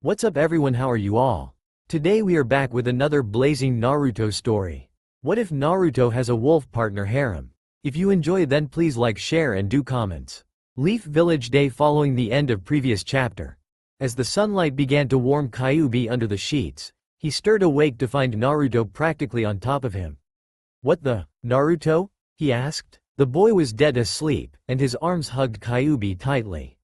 What's up everyone, how are you all? Today we are back with another blazing Naruto story. What if Naruto has a wolf partner Harem? If you enjoy then please like, share and do comments. Leaf Village Day following the end of previous chapter. As the sunlight began to warm Kyuubi under the sheets, he stirred awake to find Naruto practically on top of him. What the, Naruto? He asked. The boy was dead asleep, and his arms hugged Kyuubi tightly.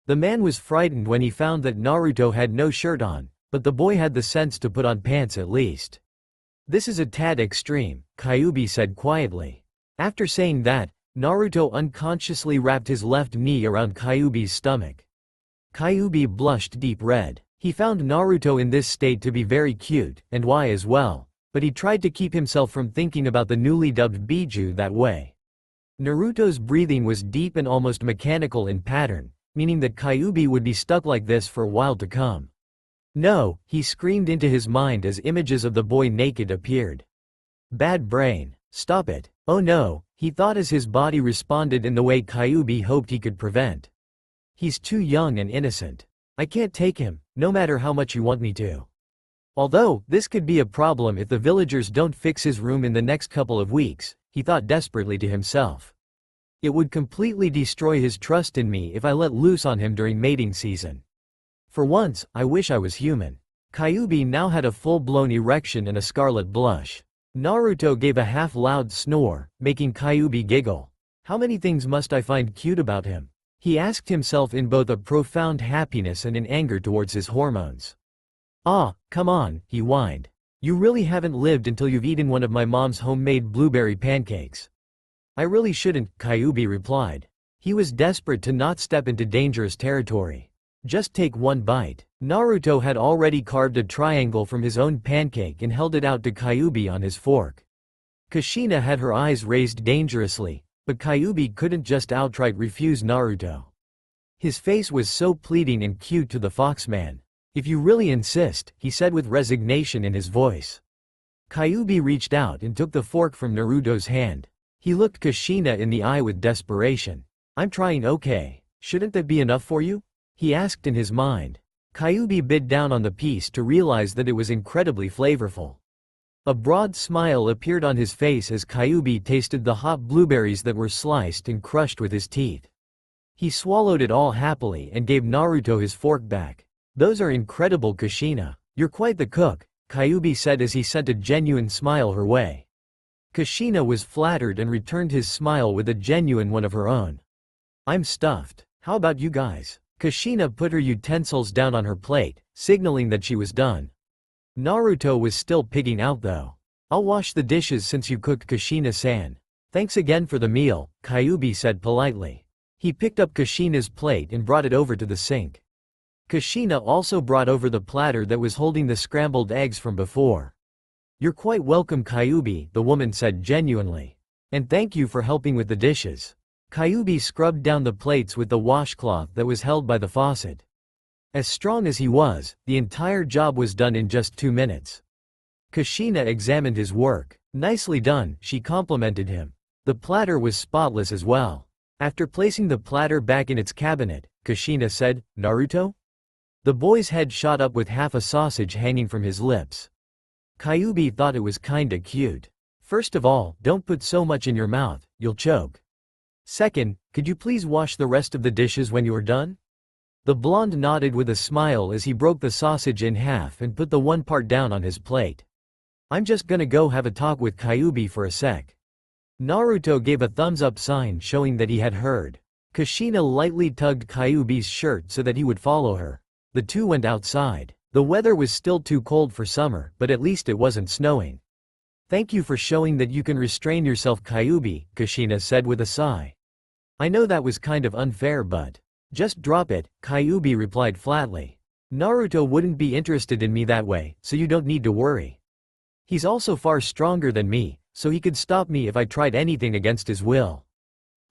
The man was frightened when he found that Naruto had no shirt on, but the boy had the sense to put on pants at least. This is a tad extreme, Kyuubi said quietly. After saying that, Naruto unconsciously wrapped his left knee around Kyuubi's stomach. Kyuubi blushed deep red. He found Naruto in this state to be very cute, and why as well, but he tried to keep himself from thinking about the newly dubbed Biju that way. Naruto's breathing was deep and almost mechanical in pattern, meaning that Kyuubi would be stuck like this for a while to come. No, he screamed into his mind as images of the boy naked appeared. Bad brain, stop it. Oh no, he thought as his body responded in the way Kyuubi hoped he could prevent. He's too young and innocent. I can't take him, no matter how much you want me to. Although, this could be a problem if the villagers don't fix his room in the next couple of weeks, he thought desperately to himself. It would completely destroy his trust in me if I let loose on him during mating season. For once, I wish I was human. Kyuubi now had a full-blown erection and a scarlet blush. Naruto gave a half-loud snore, making Kyuubi giggle. How many things must I find cute about him? He asked himself in both a profound happiness and in anger towards his hormones. Ah, come on, he whined. You really haven't lived until you've eaten one of my mom's homemade blueberry pancakes. I really shouldn't, Kyuubi replied. He was desperate to not step into dangerous territory. Just take one bite. Naruto had already carved a triangle from his own pancake and held it out to Kyuubi on his fork. Kushina had her eyes raised dangerously, but Kyuubi couldn't just outright refuse Naruto. His face was so pleading and cute to the foxman. If you really insist, he said with resignation in his voice. Kyuubi reached out and took the fork from Naruto's hand. He looked Kushina in the eye with desperation. I'm trying, okay. Shouldn't that be enough for you? He asked in his mind. Kyuubi bit down on the piece to realize that it was incredibly flavorful. A broad smile appeared on his face as Kyuubi tasted the hot blueberries that were sliced and crushed with his teeth. He swallowed it all happily and gave Naruto his fork back. Those are incredible, Kushina. You're quite the cook, Kyuubi said as he sent a genuine smile her way. Kushina was flattered and returned his smile with a genuine one of her own. I'm stuffed. How about you guys? Kushina put her utensils down on her plate, signaling that she was done. Naruto was still pigging out though. I'll wash the dishes since you cooked, Kushina-san. Thanks again for the meal, Kyuubi said politely. He picked up Kushina's plate and brought it over to the sink. Kushina also brought over the platter that was holding the scrambled eggs from before. You're quite welcome, Kyuubi, the woman said genuinely. And thank you for helping with the dishes. Kyuubi scrubbed down the plates with the washcloth that was held by the faucet. As strong as he was, the entire job was done in just 2 minutes. Kushina examined his work. Nicely done, she complimented him. The platter was spotless as well. After placing the platter back in its cabinet, Kushina said, Naruto? The boy's head shot up with half a sausage hanging from his lips. Kyuubi thought it was kinda cute. First of all, don't put so much in your mouth, you'll choke. Second, could you please wash the rest of the dishes when you are done? The blonde nodded with a smile as he broke the sausage in half and put the one part down on his plate. I'm just gonna go have a talk with Kyuubi for a sec. Naruto gave a thumbs up sign showing that he had heard. Kushina lightly tugged Kyuubi's shirt so that he would follow her. The two went outside. The weather was still too cold for summer, but at least it wasn't snowing. Thank you for showing that you can restrain yourself, Kyuubi, Kushina said with a sigh. I know that was kind of unfair, but just drop it, Kyuubi replied flatly. Naruto wouldn't be interested in me that way, so you don't need to worry. He's also far stronger than me, so he could stop me if I tried anything against his will.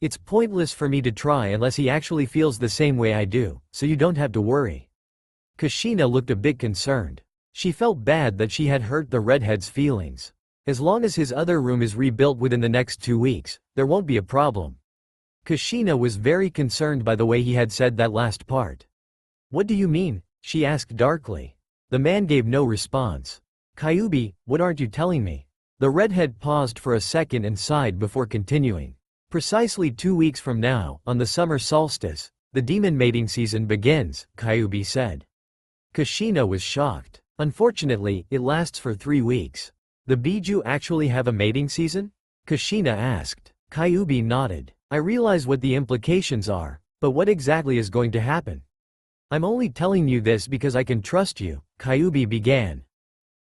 It's pointless for me to try unless he actually feels the same way I do, so you don't have to worry. Kushina looked a bit concerned. She felt bad that she had hurt the redhead's feelings. As long as his other room is rebuilt within the next 2 weeks, there won't be a problem. Kushina was very concerned by the way he had said that last part. What do you mean? she asked darkly. The man gave no response. Kyubi, what aren't you telling me? The redhead paused for a second and sighed before continuing. Precisely 2 weeks from now, on the summer solstice, the demon mating season begins, Kyubi said. Kushina was shocked. Unfortunately, it lasts for 3 weeks. The Biju actually have a mating season? Kushina asked. Kyubi nodded. I realize what the implications are, but what exactly is going to happen? I'm only telling you this because I can trust you, Kyubi began.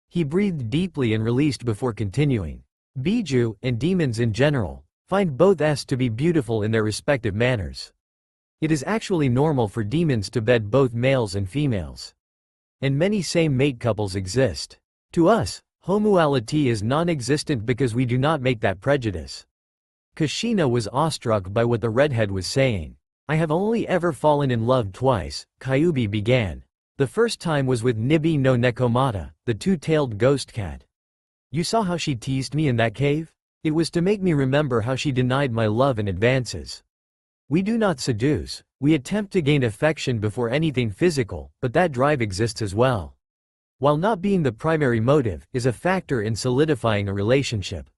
He breathed deeply and released before continuing. Biju, and demons in general, find both S to be beautiful in their respective manners. It is actually normal for demons to bed both males and females. And many same-mate couples exist. To us, homuality is non-existent because we do not make that prejudice. Kushina was awestruck by what the redhead was saying. I have only ever fallen in love twice, Kyubi began. The first time was with Nibi no Nekomata, the two-tailed ghost cat. You saw how she teased me in that cave? It was to make me remember how she denied my love and advances. We do not seduce, we attempt to gain affection before anything physical, but that drive exists as well. While not being the primary motive, is a factor in solidifying a relationship.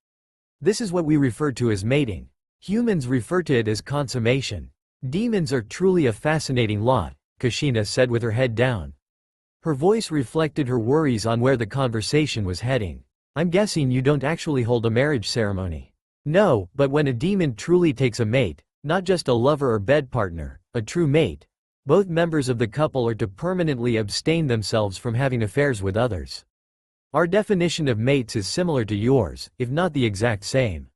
This is what we refer to as mating. Humans refer to it as consummation. Demons are truly a fascinating lot, Kushina said with her head down. Her voice reflected her worries on where the conversation was heading. I'm guessing you don't actually hold a marriage ceremony. No, but when a demon truly takes a mate, not just a lover or bed partner, a true mate, both members of the couple are to permanently abstain themselves from having affairs with others. Our definition of mates is similar to yours, if not the exact same.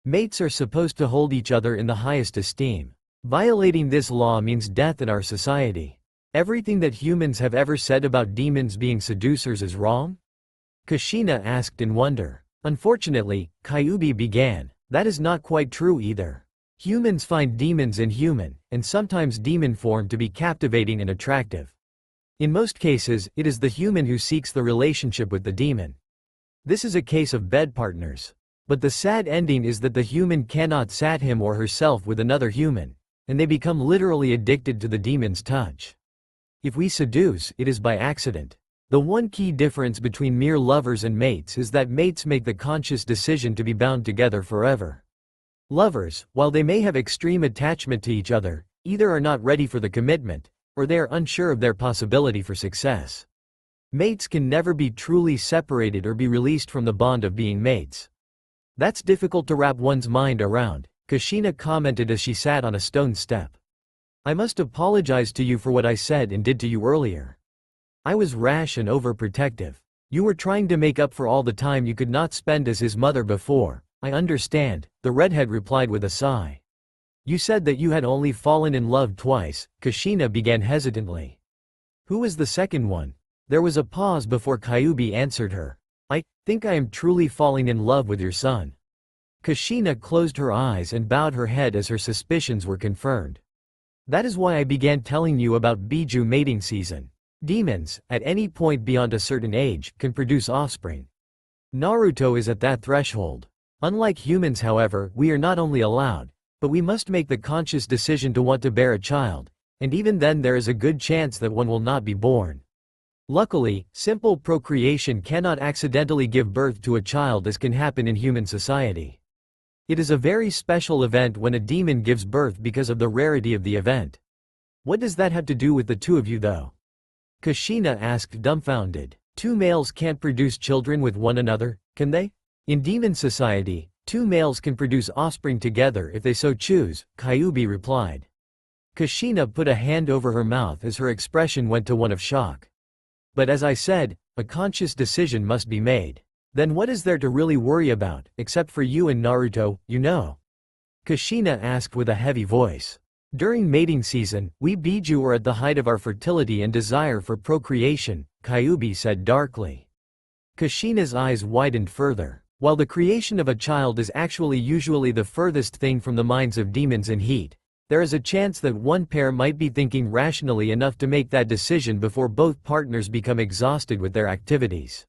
Mates are supposed to hold each other in the highest esteem. Violating this law means death in our society. Everything that humans have ever said about demons being seducers is wrong? Kushina asked in wonder. Unfortunately, Kyubi began, that is not quite true either. Humans find demons in human, and sometimes demon form to be captivating and attractive. In most cases, it is the human who seeks the relationship with the demon. This is a case of bed partners. But the sad ending is that the human cannot sat him or herself with another human, and they become literally addicted to the demon's touch. If we seduce, it is by accident. The one key difference between mere lovers and mates is that mates make the conscious decision to be bound together forever. Lovers, while they may have extreme attachment to each other, either are not ready for the commitment, or they are unsure of their possibility for success. Mates can never be truly separated or be released from the bond of being mates. That's difficult to wrap one's mind around, Kushina commented as she sat on a stone step. I must apologize to you for what I said and did to you earlier. I was rash and overprotective. You were trying to make up for all the time you could not spend as his mother before. I understand, the redhead replied with a sigh. You said that you had only fallen in love twice, Kushina began hesitantly. Who was the second one? There was a pause before Kyubi answered her. I think I am truly falling in love with your son. Kushina closed her eyes and bowed her head as her suspicions were confirmed. That is why I began telling you about Biju mating season. Demons, at any point beyond a certain age, can produce offspring. Naruto is at that threshold. Unlike humans, however, we are not only allowed, but we must make the conscious decision to want to bear a child, and even then there is a good chance that one will not be born. Luckily, simple procreation cannot accidentally give birth to a child as can happen in human society. It is a very special event when a demon gives birth because of the rarity of the event. What does that have to do with the two of you though? Kushina asked dumbfounded. Two males can't produce children with one another, can they? In demon society, two males can produce offspring together if they so choose, Kyubi replied. Kushina put a hand over her mouth as her expression went to one of shock. But as I said, a conscious decision must be made. Then what is there to really worry about, except for you and Naruto, you know? Kushina asked with a heavy voice. During mating season, we Biju are at the height of our fertility and desire for procreation, Kyubi said darkly. Kushina's eyes widened further. While the creation of a child is actually usually the furthest thing from the minds of demons in heat, there is a chance that one pair might be thinking rationally enough to make that decision before both partners become exhausted with their activities.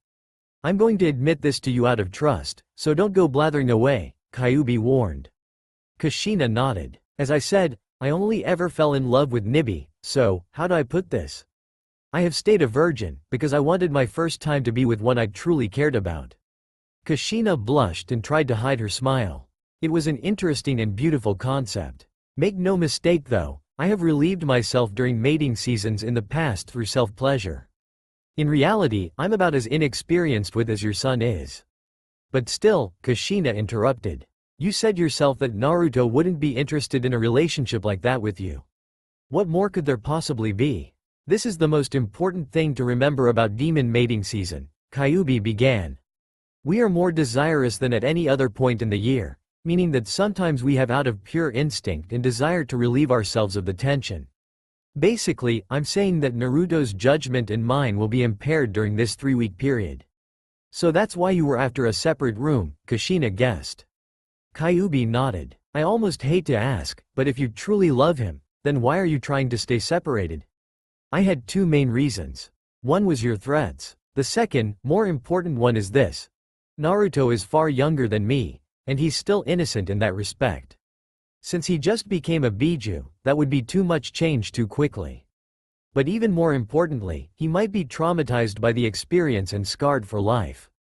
I'm going to admit this to you out of trust, so don't go blathering away, Kyubi warned. Kushina nodded. As I said, I only ever fell in love with Nibi, so, how do I put this? I have stayed a virgin, because I wanted my first time to be with one I truly cared about. Kushina blushed and tried to hide her smile. It was an interesting and beautiful concept. Make no mistake though, I have relieved myself during mating seasons in the past through self-pleasure. In reality, I'm about as inexperienced with as your son is. But still, Kushina interrupted. You said yourself that Naruto wouldn't be interested in a relationship like that with you. What more could there possibly be? This is the most important thing to remember about demon mating season, Kyuubi began. We are more desirous than at any other point in the year, meaning that sometimes we have out of pure instinct and desire to relieve ourselves of the tension. Basically, I'm saying that Naruto's judgment and mine will be impaired during this 3-week period. So that's why you were after a separate room, Kushina guessed. Kyuubi nodded. I almost hate to ask, but if you truly love him, then why are you trying to stay separated? I had 2 main reasons. One was your threats. The second, more important one is this. Naruto is far younger than me, and he's still innocent in that respect. Since he just became a Biju, that would be too much change too quickly. But even more importantly, he might be traumatized by the experience and scarred for life.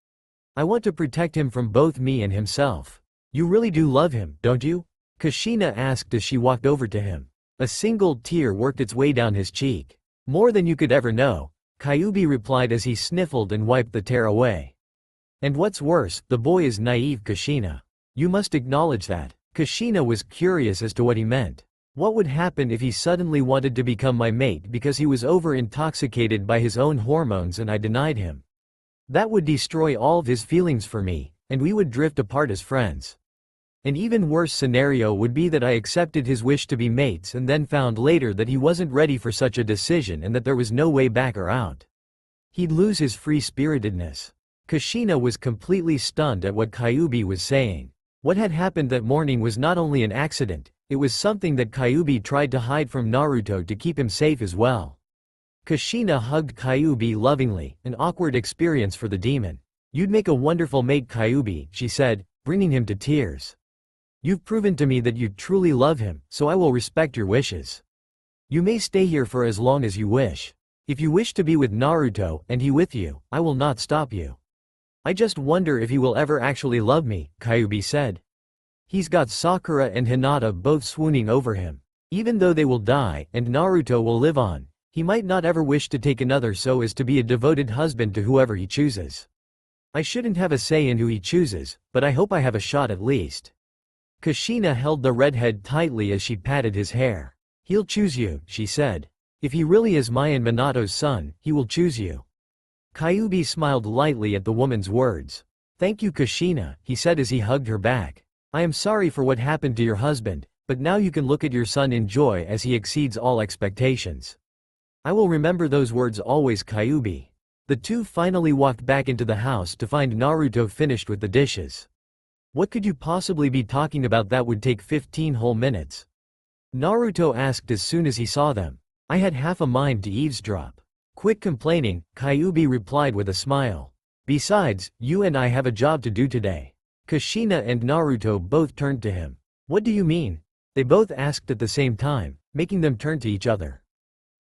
I want to protect him from both me and himself. You really do love him, don't you? Kushina asked as she walked over to him. A single tear worked its way down his cheek. More than you could ever know, Kyuubi replied as he sniffled and wiped the tear away. And what's worse, the boy is naive, Kushina. You must acknowledge that. Kushina was curious as to what he meant. What would happen if he suddenly wanted to become my mate because he was over-intoxicated by his own hormones and I denied him? That would destroy all of his feelings for me, and we would drift apart as friends. An even worse scenario would be that I accepted his wish to be mates and then found later that he wasn't ready for such a decision and that there was no way back or out. He'd lose his free-spiritedness. Kushina was completely stunned at what Kyuubi was saying. What had happened that morning was not only an accident, it was something that Kyuubi tried to hide from Naruto to keep him safe as well. Kushina hugged Kyuubi lovingly, an awkward experience for the demon. You'd make a wonderful mate, Kyuubi, she said, bringing him to tears. You've proven to me that you truly love him, so I will respect your wishes. You may stay here for as long as you wish. If you wish to be with Naruto, and he with you, I will not stop you. I just wonder if he will ever actually love me, Kyuubi said. He's got Sakura and Hinata both swooning over him. Even though they will die, and Naruto will live on, he might not ever wish to take another so as to be a devoted husband to whoever he chooses. I shouldn't have a say in who he chooses, but I hope I have a shot at least. Kushina held the redhead tightly as she patted his hair. He'll choose you, she said. If he really is my and Minato's son, he will choose you. Kyuubi smiled lightly at the woman's words. Thank you, Kushina, he said as he hugged her back. I am sorry for what happened to your husband, but now you can look at your son in joy as he exceeds all expectations. I will remember those words always, Kyuubi. The two finally walked back into the house to find Naruto finished with the dishes. What could you possibly be talking about that would take 15 whole minutes? Naruto asked as soon as he saw them. I had half a mind to eavesdrop. Quit complaining, Kyuubi replied with a smile. Besides, you and I have a job to do today. Kushina and Naruto both turned to him. What do you mean? They both asked at the same time, making them turn to each other.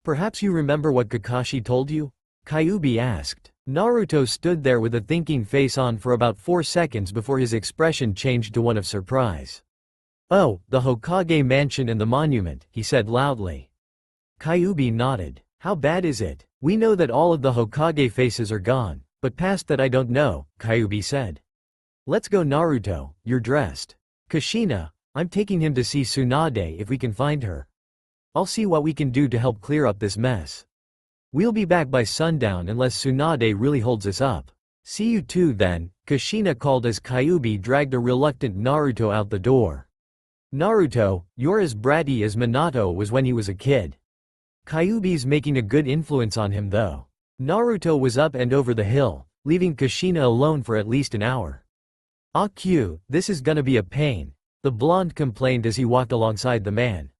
Perhaps you remember what Kakashi told you? Kyuubi asked. Naruto stood there with a thinking face on for about 4 seconds before his expression changed to one of surprise. Oh, the Hokage mansion and the monument, he said loudly. Kyuubi nodded. How bad is it? We know that all of the Hokage faces are gone, but past that I don't know, Kyuubi said. Let's go, Naruto, you're dressed. Kushina, I'm taking him to see Tsunade if we can find her. I'll see what we can do to help clear up this mess. We'll be back by sundown unless Tsunade really holds us up. See you too then, Kushina called as Kyuubi dragged a reluctant Naruto out the door. Naruto, you're as bratty as Minato was when he was a kid. Kyuubi's making a good influence on him though. Naruto was up and over the hill, leaving Kushina alone for at least an hour. Ah Q, this is gonna be a pain, the blonde complained as he walked alongside the man.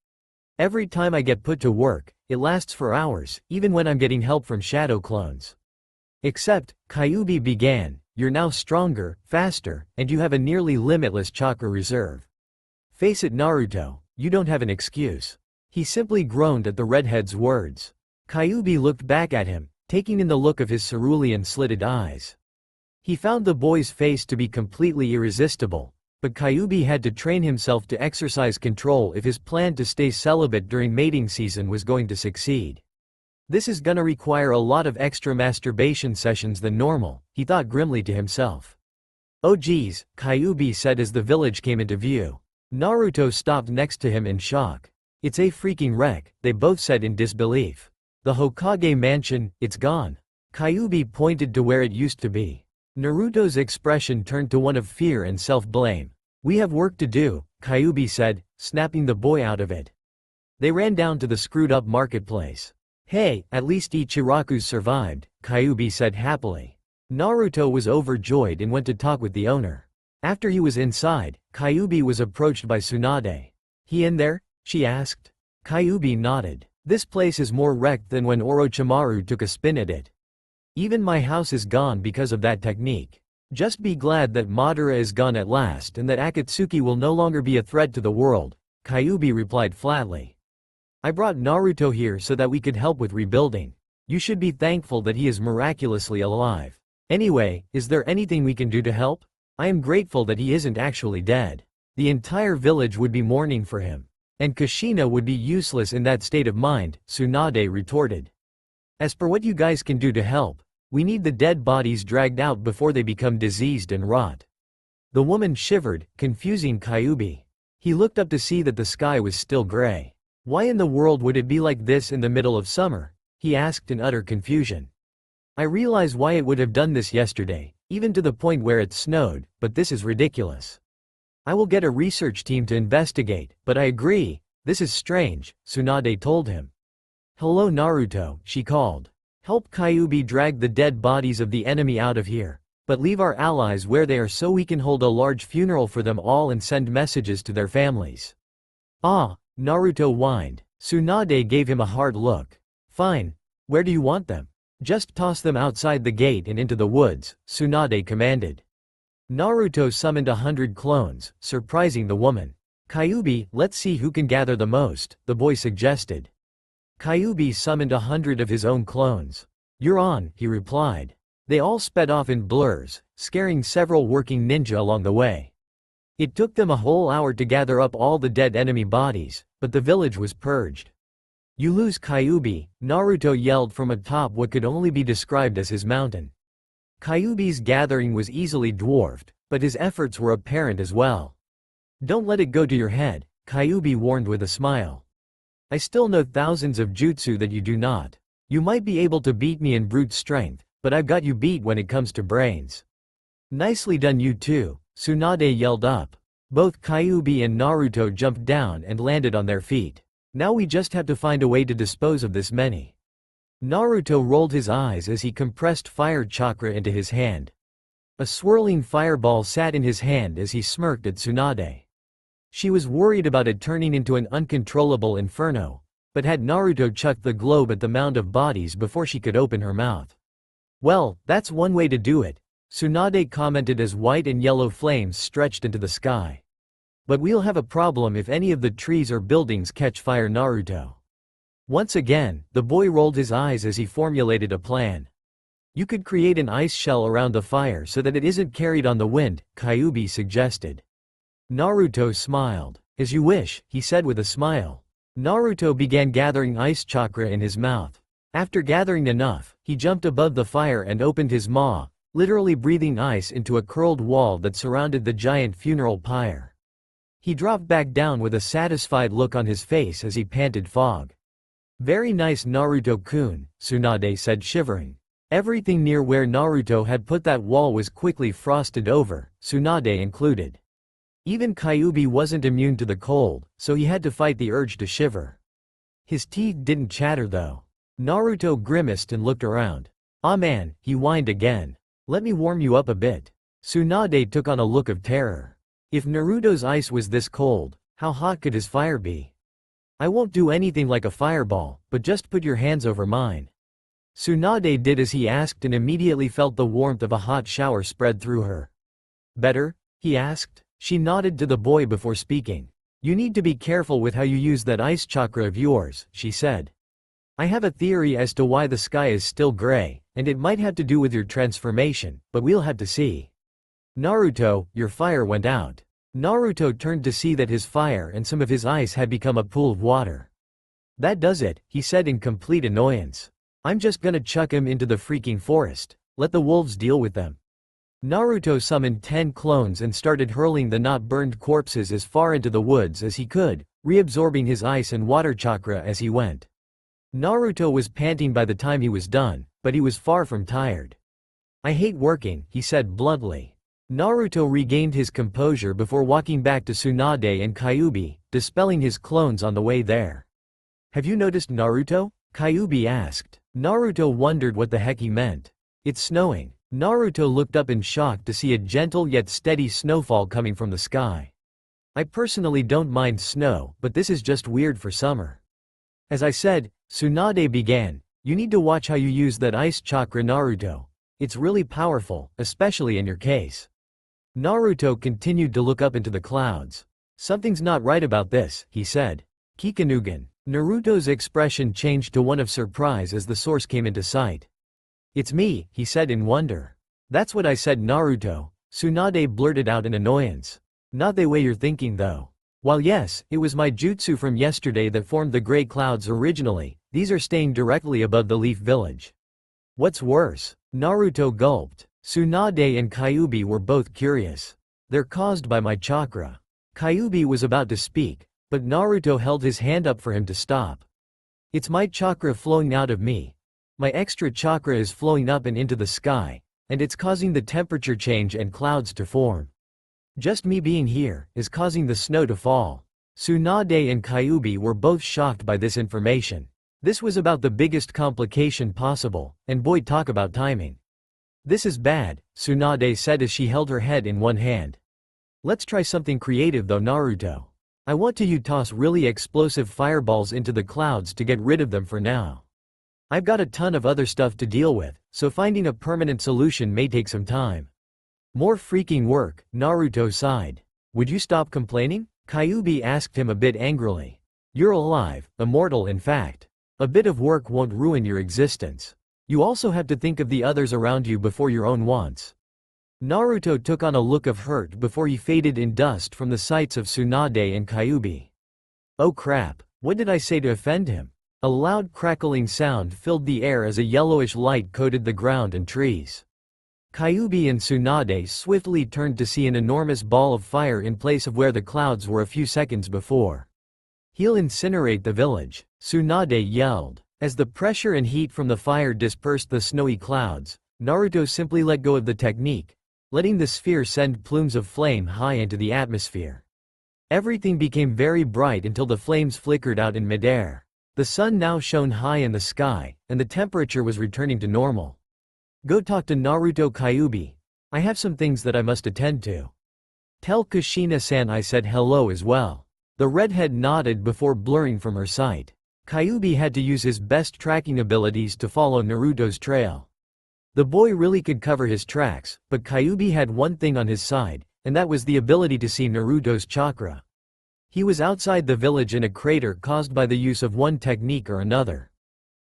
Every time I get put to work, it lasts for hours, even when I'm getting help from shadow clones. Except, Kyuubi began, you're now stronger, faster, and you have a nearly limitless chakra reserve. Face it, Naruto, you don't have an excuse. He simply groaned at the redhead's words. Kyuubi looked back at him, taking in the look of his cerulean slitted eyes. He found the boy's face to be completely irresistible, but Kyuubi had to train himself to exercise control if his plan to stay celibate during mating season was going to succeed. This is gonna require a lot of extra masturbation sessions than normal, he thought grimly to himself. Oh geez, Kyuubi said as the village came into view. Naruto stopped next to him in shock. It's a freaking wreck, they both said in disbelief. The Hokage mansion, it's gone. Kyuubi pointed to where it used to be. Naruto's expression turned to one of fear and self-blame. We have work to do, Kyuubi said, snapping the boy out of it. They ran down to the screwed-up marketplace. Hey, at least Ichiraku's survived, Kyuubi said happily. Naruto was overjoyed and went to talk with the owner. After he was inside, Kyuubi was approached by Tsunade. He in there? She asked. Kyuubi nodded. This place is more wrecked than when Orochimaru took a spin at it. Even my house is gone because of that technique. Just be glad that Madara is gone at last and that Akatsuki will no longer be a threat to the world, Kyuubi replied flatly. I brought Naruto here so that we could help with rebuilding. You should be thankful that he is miraculously alive. Anyway, is there anything we can do to help? I am grateful that he isn't actually dead. The entire village would be mourning for him. And Kushina would be useless in that state of mind, Tsunade retorted. As for what you guys can do to help, we need the dead bodies dragged out before they become diseased and rot. The woman shivered, confusing Kyuubi. He looked up to see that the sky was still gray. Why in the world would it be like this in the middle of summer? He asked in utter confusion. I realize why it would have done this yesterday, even to the point where it snowed, but this is ridiculous. I will get a research team to investigate, but I agree, this is strange, Tsunade told him. Hello Naruto, she called. Help Kyuubi drag the dead bodies of the enemy out of here, but leave our allies where they are so we can hold a large funeral for them all and send messages to their families. Ah, Naruto whined. Tsunade gave him a hard look. Fine. Where do you want them? Just toss them outside the gate and into the woods, Tsunade commanded. Naruto summoned 100 clones, surprising the woman. Kyuubi, let's see who can gather the most, the boy suggested. Kyuubi summoned 100 of his own clones. You're on, he replied. They all sped off in blurs, scaring several working ninja along the way. It took them a whole hour to gather up all the dead enemy bodies, but the village was purged. You lose Kyuubi, Naruto yelled from atop what could only be described as his mountain. Kyuubi's gathering was easily dwarfed, but his efforts were apparent as well. Don't let it go to your head, Kyuubi warned with a smile. I still know thousands of jutsu that you do not. You might be able to beat me in brute strength, but I've got you beat when it comes to brains. Nicely done you too, Tsunade yelled up. Both Kyuubi and Naruto jumped down and landed on their feet. Now we just have to find a way to dispose of this many. Naruto rolled his eyes as he compressed fire chakra into his hand. A swirling fireball sat in his hand as he smirked at Tsunade. She was worried about it turning into an uncontrollable inferno, but had Naruto chucked the globe at the mound of bodies before she could open her mouth. Well, that's one way to do it, Tsunade commented as white and yellow flames stretched into the sky. But we'll have a problem if any of the trees or buildings catch fire, Naruto. Once again, the boy rolled his eyes as he formulated a plan. You could create an ice shell around the fire so that it isn't carried on the wind, Kyuubi suggested. Naruto smiled. As you wish, he said with a smile. Naruto began gathering ice chakra in his mouth. After gathering enough, he jumped above the fire and opened his maw, literally breathing ice into a curled wall that surrounded the giant funeral pyre. He dropped back down with a satisfied look on his face as he panted fog. Very nice Naruto-kun, Tsunade said shivering. Everything near where Naruto had put that wall was quickly frosted over, Tsunade included. Even Kyuubi wasn't immune to the cold, so he had to fight the urge to shiver. His teeth didn't chatter though. Naruto grimaced and looked around. Ah man, he whined again. Let me warm you up a bit. Tsunade took on a look of terror. If Naruto's ice was this cold, how hot could his fire be? I won't do anything like a fireball, but just put your hands over mine. Tsunade did as he asked and immediately felt the warmth of a hot shower spread through her. Better? He asked. She nodded to the boy before speaking. You need to be careful with how you use that ice chakra of yours, she said. I have a theory as to why the sky is still gray, and it might have to do with your transformation, but we'll have to see. Naruto, your fire went out. Naruto turned to see that his fire and some of his ice had become a pool of water. That does it, he said in complete annoyance. I'm just gonna chuck him into the freaking forest. Let the wolves deal with them. Naruto summoned 10 clones and started hurling the not-burned corpses as far into the woods as he could, reabsorbing his ice and water chakra as he went. Naruto was panting by the time he was done, but he was far from tired. I hate working, he said bluntly. Naruto regained his composure before walking back to Tsunade and Kyuubi, dispelling his clones on the way there. Have you noticed Naruto? Kyuubi asked. Naruto wondered what the heck he meant. It's snowing. Naruto looked up in shock to see a gentle yet steady snowfall coming from the sky. I personally don't mind snow, but this is just weird for summer. As I said, Tsunade began, you need to watch how you use that ice chakra, Naruto. It's really powerful, especially in your case. Naruto continued to look up into the clouds. Something's not right about this, he said. Kikanugan. Naruto's expression changed to one of surprise as the source came into sight. It's me, he said in wonder. That's what I said, Naruto, Tsunade blurted out in annoyance. Not the way you're thinking though. While yes, it was my jutsu from yesterday that formed the gray clouds originally, these are staying directly above the Leaf Village. What's worse? Naruto gulped. Tsunade and Kyuubi were both curious. They're caused by my chakra. Kyuubi was about to speak, but Naruto held his hand up for him to stop. It's my chakra flowing out of me. My extra chakra is flowing up and into the sky, and it's causing the temperature change and clouds to form. Just me being here is causing the snow to fall. Tsunade and Kyuubi were both shocked by this information. This was about the biggest complication possible, and boy, talk about timing. This is bad, Tsunade said as she held her head in one hand. Let's try something creative though, Naruto. I want you to toss really explosive fireballs into the clouds to get rid of them for now. I've got a ton of other stuff to deal with, so finding a permanent solution may take some time. More freaking work, Naruto sighed. Would you stop complaining? Kyuubi asked him a bit angrily. You're alive, immortal in fact. A bit of work won't ruin your existence. You also have to think of the others around you before your own wants. Naruto took on a look of hurt before he faded in dust from the sights of Tsunade and Kyuubi. Oh crap, what did I say to offend him? A loud crackling sound filled the air as a yellowish light coated the ground and trees. Kyuubi and Tsunade swiftly turned to see an enormous ball of fire in place of where the clouds were a few seconds before. He'll incinerate the village, Tsunade yelled. As the pressure and heat from the fire dispersed the snowy clouds, Naruto simply let go of the technique, letting the sphere send plumes of flame high into the atmosphere. Everything became very bright until the flames flickered out in midair. The sun now shone high in the sky, and the temperature was returning to normal. Go talk to Naruto, Kyuubi. I have some things that I must attend to. Tell Kushina-san I said hello as well. The redhead nodded before blurring from her sight. Kyuubi had to use his best tracking abilities to follow Naruto's trail. The boy really could cover his tracks, but Kyuubi had one thing on his side, and that was the ability to see Naruto's chakra. He was outside the village in a crater caused by the use of one technique or another.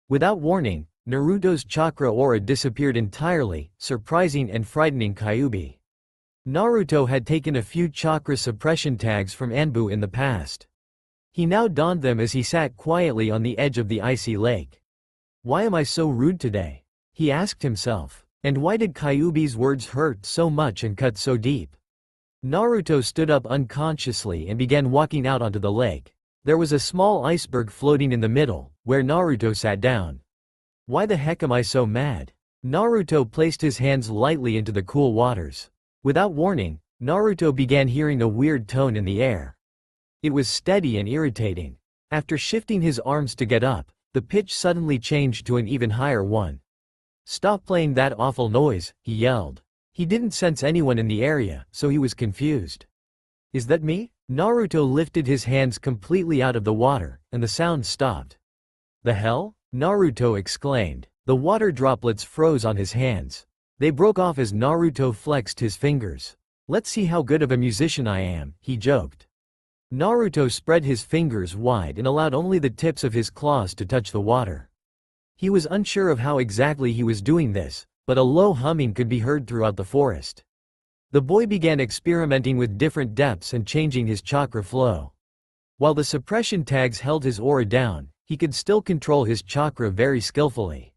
Without warning, Naruto's chakra aura disappeared entirely, surprising and frightening Kyuubi. Naruto had taken a few chakra suppression tags from Anbu in the past. He now donned them as he sat quietly on the edge of the icy lake. Why am I so rude today? He asked himself. And why did Kyuubi's words hurt so much and cut so deep? Naruto stood up unconsciously and began walking out onto the lake. There was a small iceberg floating in the middle, where Naruto sat down. Why the heck am I so mad? Naruto placed his hands lightly into the cool waters. Without warning, Naruto began hearing a weird tone in the air. It was steady and irritating. After shifting his arms to get up, the pitch suddenly changed to an even higher one. Stop playing that awful noise, he yelled. He didn't sense anyone in the area, so he was confused. Is that me? Naruto lifted his hands completely out of the water, and the sound stopped. The hell? Naruto exclaimed. The water droplets froze on his hands. They broke off as Naruto flexed his fingers. Let's see how good of a musician I am, he joked. Naruto spread his fingers wide and allowed only the tips of his claws to touch the water. He was unsure of how exactly he was doing this, but a low humming could be heard throughout the forest. The boy began experimenting with different depths and changing his chakra flow. While the suppression tags held his aura down, he could still control his chakra very skillfully.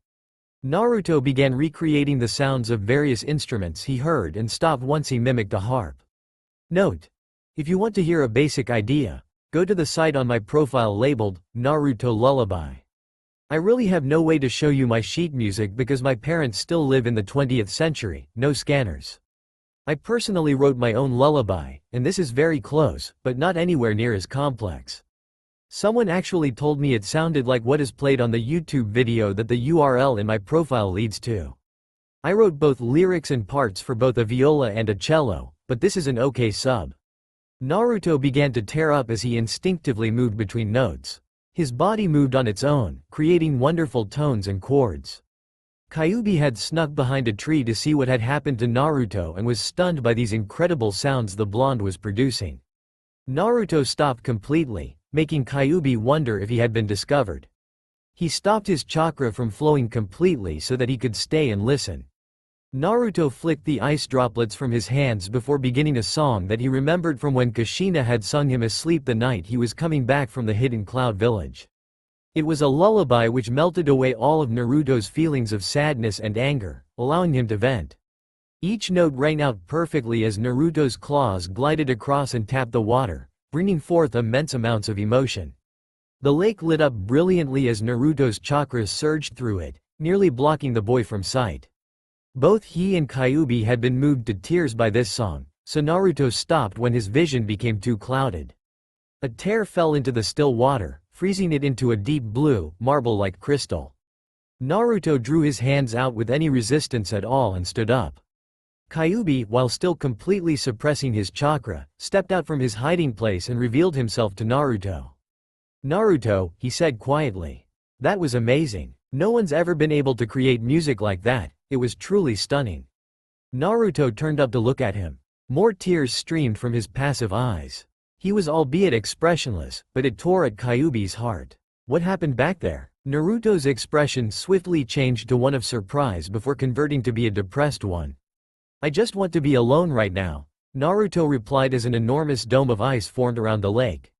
Naruto began recreating the sounds of various instruments he heard and stopped once he mimicked a harp. Note: if you want to hear a basic idea, go to the site on my profile labeled, Naruto Lullaby. I really have no way to show you my sheet music because my parents still live in the 20th century, no scanners. I personally wrote my own lullaby, and this is very close, but not anywhere near as complex. Someone actually told me it sounded like what is played on the YouTube video that the URL in my profile leads to. I wrote both lyrics and parts for both a viola and a cello, but this is an okay sub. Naruto began to tear up as he instinctively moved between notes. His body moved on its own, creating wonderful tones and chords. Kyuubi had snuck behind a tree to see what had happened to Naruto and was stunned by these incredible sounds the blonde was producing. Naruto stopped completely, making Kyuubi wonder if he had been discovered. He stopped his chakra from flowing completely so that he could stay and listen. Naruto flicked the ice droplets from his hands before beginning a song that he remembered from when Kushina had sung him asleep the night he was coming back from the hidden cloud village. It was a lullaby which melted away all of Naruto's feelings of sadness and anger, allowing him to vent. Each note rang out perfectly as Naruto's claws glided across and tapped the water, bringing forth immense amounts of emotion. The lake lit up brilliantly as Naruto's chakras surged through it, nearly blocking the boy from sight. Both he and Kyuubi had been moved to tears by this song, so Naruto stopped when his vision became too clouded. A tear fell into the still water, freezing it into a deep blue, marble-like crystal. Naruto drew his hands out with any resistance at all and stood up. Kyuubi, while still completely suppressing his chakra, stepped out from his hiding place and revealed himself to Naruto. "Naruto," he said quietly. "That was amazing. No one's ever been able to create music like that. It was truly stunning." Naruto turned up to look at him. More tears streamed from his passive eyes. He was albeit expressionless, but it tore at Kyuubi's heart. What happened back there? Naruto's expression swiftly changed to one of surprise before converting to be a depressed one. "I just want to be alone right now," Naruto replied as an enormous dome of ice formed around the lake.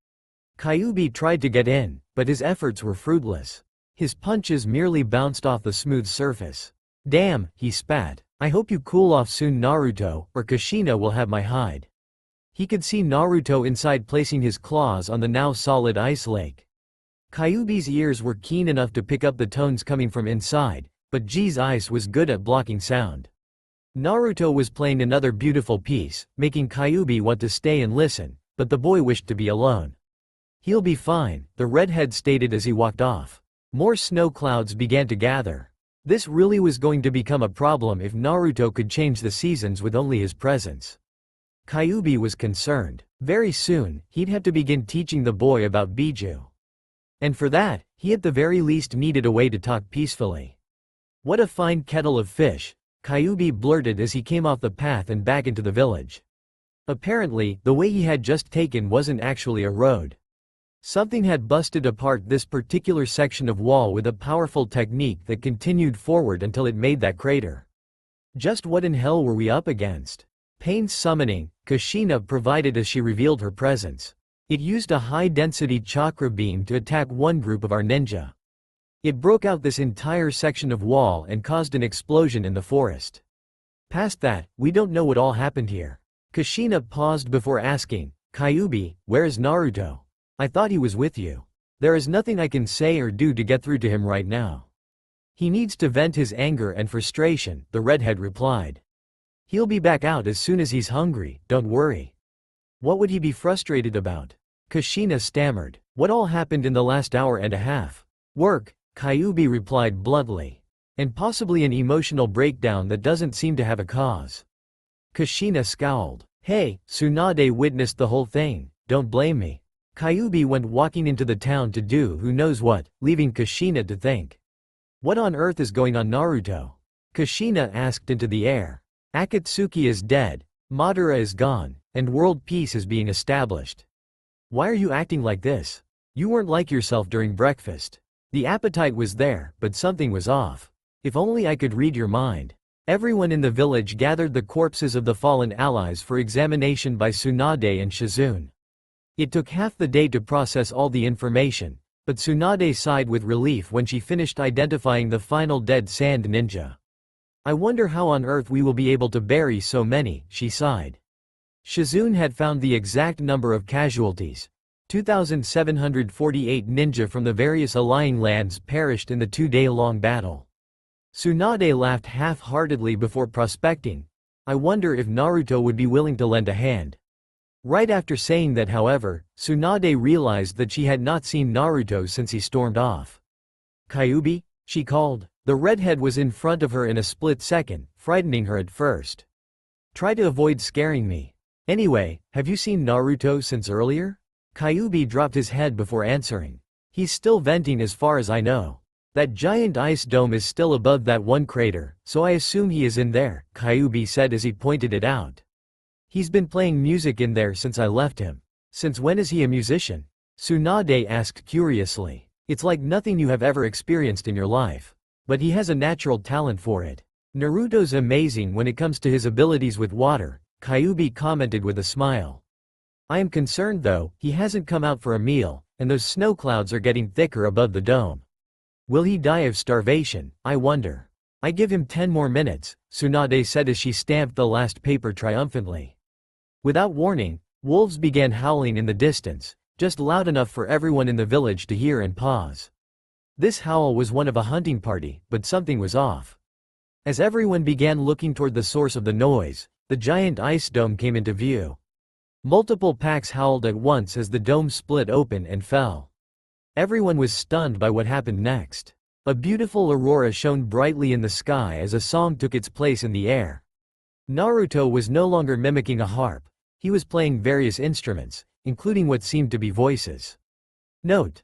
Kyuubi tried to get in, but his efforts were fruitless. His punches merely bounced off the smooth surface. "Damn," he spat. "I hope you cool off soon, Naruto, or Kushina will have my hide." He could see Naruto inside placing his claws on the now solid ice lake. Kyuubi's ears were keen enough to pick up the tones coming from inside, but G's ice was good at blocking sound. Naruto was playing another beautiful piece, making Kyuubi want to stay and listen, but the boy wished to be alone. "He'll be fine," the redhead stated as he walked off. More snow clouds began to gather. This really was going to become a problem if Naruto could change the seasons with only his presence. Kyuubi was concerned. Very soon, he'd have to begin teaching the boy about Biju. And for that, he at the very least needed a way to talk peacefully. "What a fine kettle of fish," Kyuubi blurted as he came off the path and back into the village. Apparently, the way he had just taken wasn't actually a road. Something had busted apart this particular section of wall with a powerful technique that continued forward until it made that crater. Just what in hell were we up against? Pain's summoning, Kushina provided as she revealed her presence. It used a high-density chakra beam to attack one group of our ninja. It broke out this entire section of wall and caused an explosion in the forest. Past that, we don't know what all happened here. Kushina paused before asking, "Kyuubi, where is Naruto? I thought he was with you." "There is nothing I can say or do to get through to him right now. He needs to vent his anger and frustration," the redhead replied. "He'll be back out as soon as he's hungry, don't worry." "What would he be frustrated about?" Kushina stammered. "What all happened in the last hour and a half?" "Work," Kyuubi replied bluntly. "And possibly an emotional breakdown that doesn't seem to have a cause." Kushina scowled. "Hey, Tsunade witnessed the whole thing, don't blame me." Kyuubi went walking into the town to do who knows what, leaving Kushina to think. "What on earth is going on, Naruto?" Kushina asked into the air. "Akatsuki is dead, Madara is gone, and world peace is being established. Why are you acting like this? You weren't like yourself during breakfast." The appetite was there, but something was off. If only I could read your mind. Everyone in the village gathered the corpses of the fallen allies for examination by Tsunade and Shizune. It took half the day to process all the information, but Tsunade sighed with relief when she finished identifying the final dead sand ninja. I wonder how on earth we will be able to bury so many, she sighed. Shizune had found the exact number of casualties. 2,748 ninja from the various allying lands perished in the 2-day-long battle. Tsunade laughed half-heartedly before prospecting. I wonder if Naruto would be willing to lend a hand. Right after saying that, however, Tsunade realized that she had not seen Naruto since he stormed off. Kyuubi? She called. The redhead was in front of her in a split second, frightening her at first. Try to avoid scaring me. Anyway, have you seen Naruto since earlier? Kyuubi dropped his head before answering. He's still venting as far as I know. That giant ice dome is still above that one crater, so I assume he is in there, Kyuubi said as he pointed it out. He's been playing music in there since I left him. Since when is he a musician? Tsunade asked curiously. It's like nothing you have ever experienced in your life. But he has a natural talent for it. Naruto's amazing when it comes to his abilities with water, Kyuubi commented with a smile. I am concerned though, he hasn't come out for a meal, and those snow clouds are getting thicker above the dome. Will he die of starvation, I wonder. I give him 10 more minutes, Tsunade said as she stamped the last paper triumphantly. Without warning, wolves began howling in the distance, just loud enough for everyone in the village to hear and pause. This howl was one of a hunting party, but something was off. As everyone began looking toward the source of the noise, the giant ice dome came into view. Multiple packs howled at once as the dome split open and fell. Everyone was stunned by what happened next. A beautiful aurora shone brightly in the sky as a song took its place in the air. Naruto was no longer mimicking a harp. He was playing various instruments, including what seemed to be voices. Note: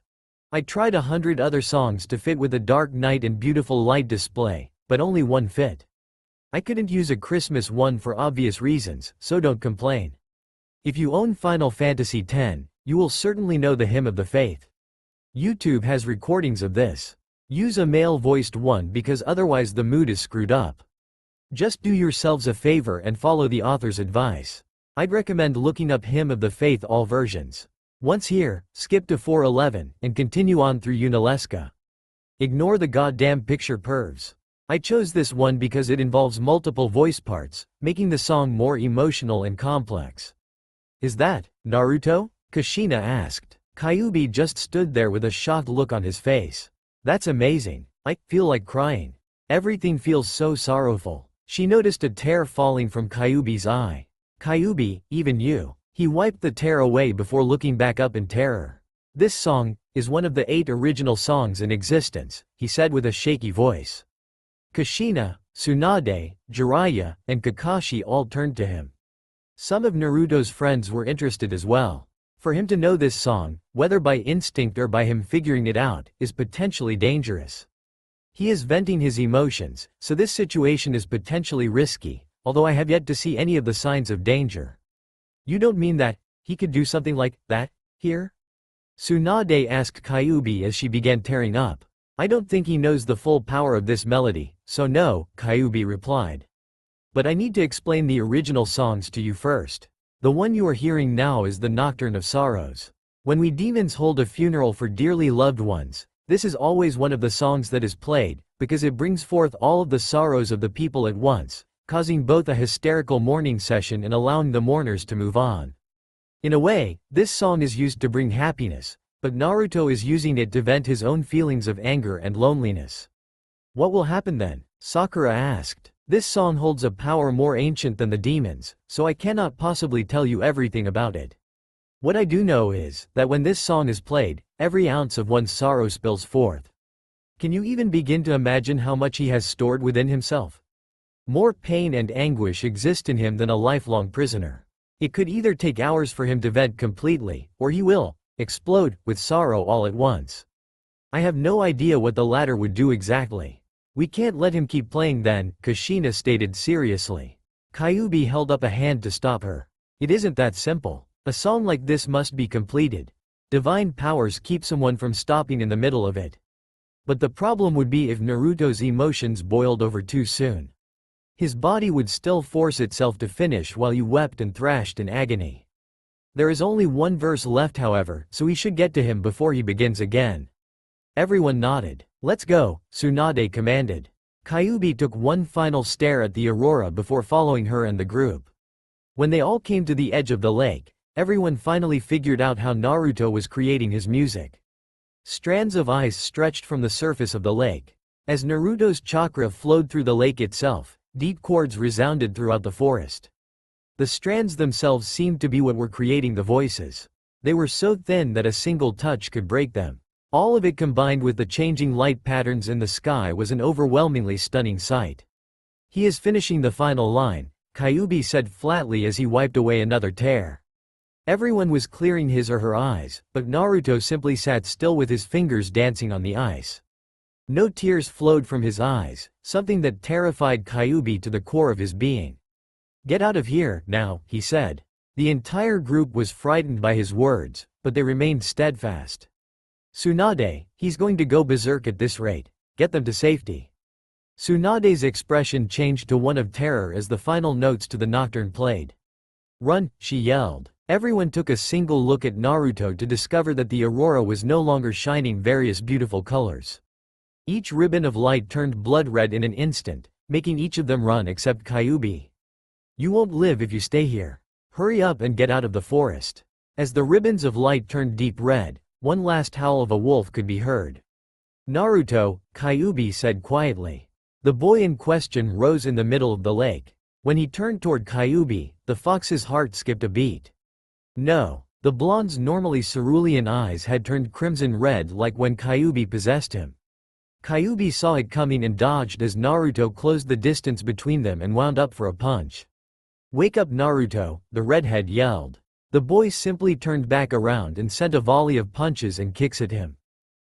I tried 100 other songs to fit with a dark night and beautiful light display, but only one fit. I couldn't use a Christmas one for obvious reasons, so don't complain. If you own Final Fantasy X, you will certainly know the Hymn of the Faith. YouTube has recordings of this. Use a male-voiced one because otherwise the mood is screwed up. Just do yourselves a favor and follow the author's advice. I'd recommend looking up Hymn of the Faith all versions. Once here, skip to 411, and continue on through Unalesca. Ignore the goddamn picture pervs. I chose this one because it involves multiple voice parts, making the song more emotional and complex. Is that Naruto? Kushina asked. Kyuubi just stood there with a shocked look on his face. That's amazing. I feel like crying. Everything feels so sorrowful. She noticed a tear falling from Kyuubi's eye. Kyuubi, even you. He wiped the tear away before looking back up in terror. This song is one of the 8 original songs in existence, he said with a shaky voice. Kushina, Tsunade, Jiraiya, and Kakashi all turned to him. Some of Naruto's friends were interested as well. For him to know this song, whether by instinct or by him figuring it out, is potentially dangerous. He is venting his emotions, so this situation is potentially risky, although I have yet to see any of the signs of danger. You don't mean that he could do something like that here? Tsunade asked Kyuubi as she began tearing up. I don't think he knows the full power of this melody, so no, Kyuubi replied. But I need to explain the original songs to you first. The one you are hearing now is the Nocturne of Sorrows. When we demons hold a funeral for dearly loved ones, this is always one of the songs that is played, because it brings forth all of the sorrows of the people at once, causing both a hysterical mourning session and allowing the mourners to move on. In a way, this song is used to bring happiness, but Naruto is using it to vent his own feelings of anger and loneliness. What will happen then? Sakura asked. This song holds a power more ancient than the demons, so I cannot possibly tell you everything about it. What I do know is that when this song is played, every ounce of one's sorrow spills forth. Can you even begin to imagine how much he has stored within himself? More pain and anguish exist in him than a lifelong prisoner. It could either take hours for him to vent completely, or he will explode with sorrow all at once. I have no idea what the latter would do exactly. We can't let him keep playing then, Kushina stated seriously. Kyuubi held up a hand to stop her. It isn't that simple. A song like this must be completed. Divine powers keep someone from stopping in the middle of it. But the problem would be if Naruto's emotions boiled over too soon. His body would still force itself to finish while he wept and thrashed in agony. There is only one verse left however, so he should get to him before he begins again. Everyone nodded. "Let's go," Tsunade commanded. Kyuubi took one final stare at the aurora before following her and the group. When they all came to the edge of the lake, everyone finally figured out how Naruto was creating his music. Strands of ice stretched from the surface of the lake. As Naruto's chakra flowed through the lake itself, deep chords resounded throughout the forest. The strands themselves seemed to be what were creating the voices. They were so thin that a single touch could break them. All of it combined with the changing light patterns in the sky was an overwhelmingly stunning sight. "He is finishing the final line," Kyuubi said flatly as he wiped away another tear. Everyone was clearing his or her eyes, but Naruto simply sat still with his fingers dancing on the ice. No tears flowed from his eyes, something that terrified Kyuubi to the core of his being. "Get out of here, now," he said. The entire group was frightened by his words, but they remained steadfast. "Tsunade, he's going to go berserk at this rate. Get them to safety." Tsunade's expression changed to one of terror as the final notes to the nocturne played. "Run," she yelled. Everyone took a single look at Naruto to discover that the aurora was no longer shining various beautiful colors. Each ribbon of light turned blood red in an instant, making each of them run except Kyuubi. "You won't live if you stay here. Hurry up and get out of the forest." As the ribbons of light turned deep red, one last howl of a wolf could be heard. "Naruto," Kyuubi said quietly. The boy in question rose in the middle of the lake. When he turned toward Kyuubi, the fox's heart skipped a beat. No. The blonde's normally cerulean eyes had turned crimson red like when Kyuubi possessed him. Kyuubi saw it coming and dodged as Naruto closed the distance between them and wound up for a punch. "Wake up Naruto," the redhead yelled. The boy simply turned back around and sent a volley of punches and kicks at him.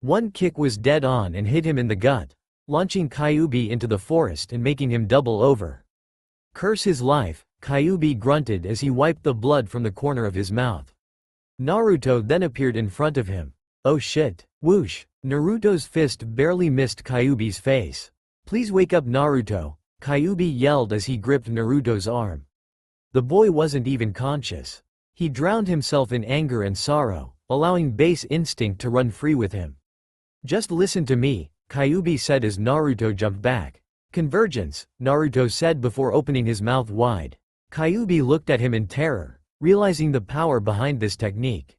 One kick was dead on and hit him in the gut, launching Kyuubi into the forest and making him double over. "Curse his life," Kyuubi grunted as he wiped the blood from the corner of his mouth. Naruto then appeared in front of him. "Oh shit." Whoosh. Naruto's fist barely missed Kyuubi's face. "Please wake up Naruto," Kyuubi yelled as he gripped Naruto's arm. The boy wasn't even conscious. He drowned himself in anger and sorrow, allowing base instinct to run free with him. "Just listen to me," Kyuubi said as Naruto jumped back. "Convergence," Naruto said before opening his mouth wide. Kyuubi looked at him in terror, realizing the power behind this technique.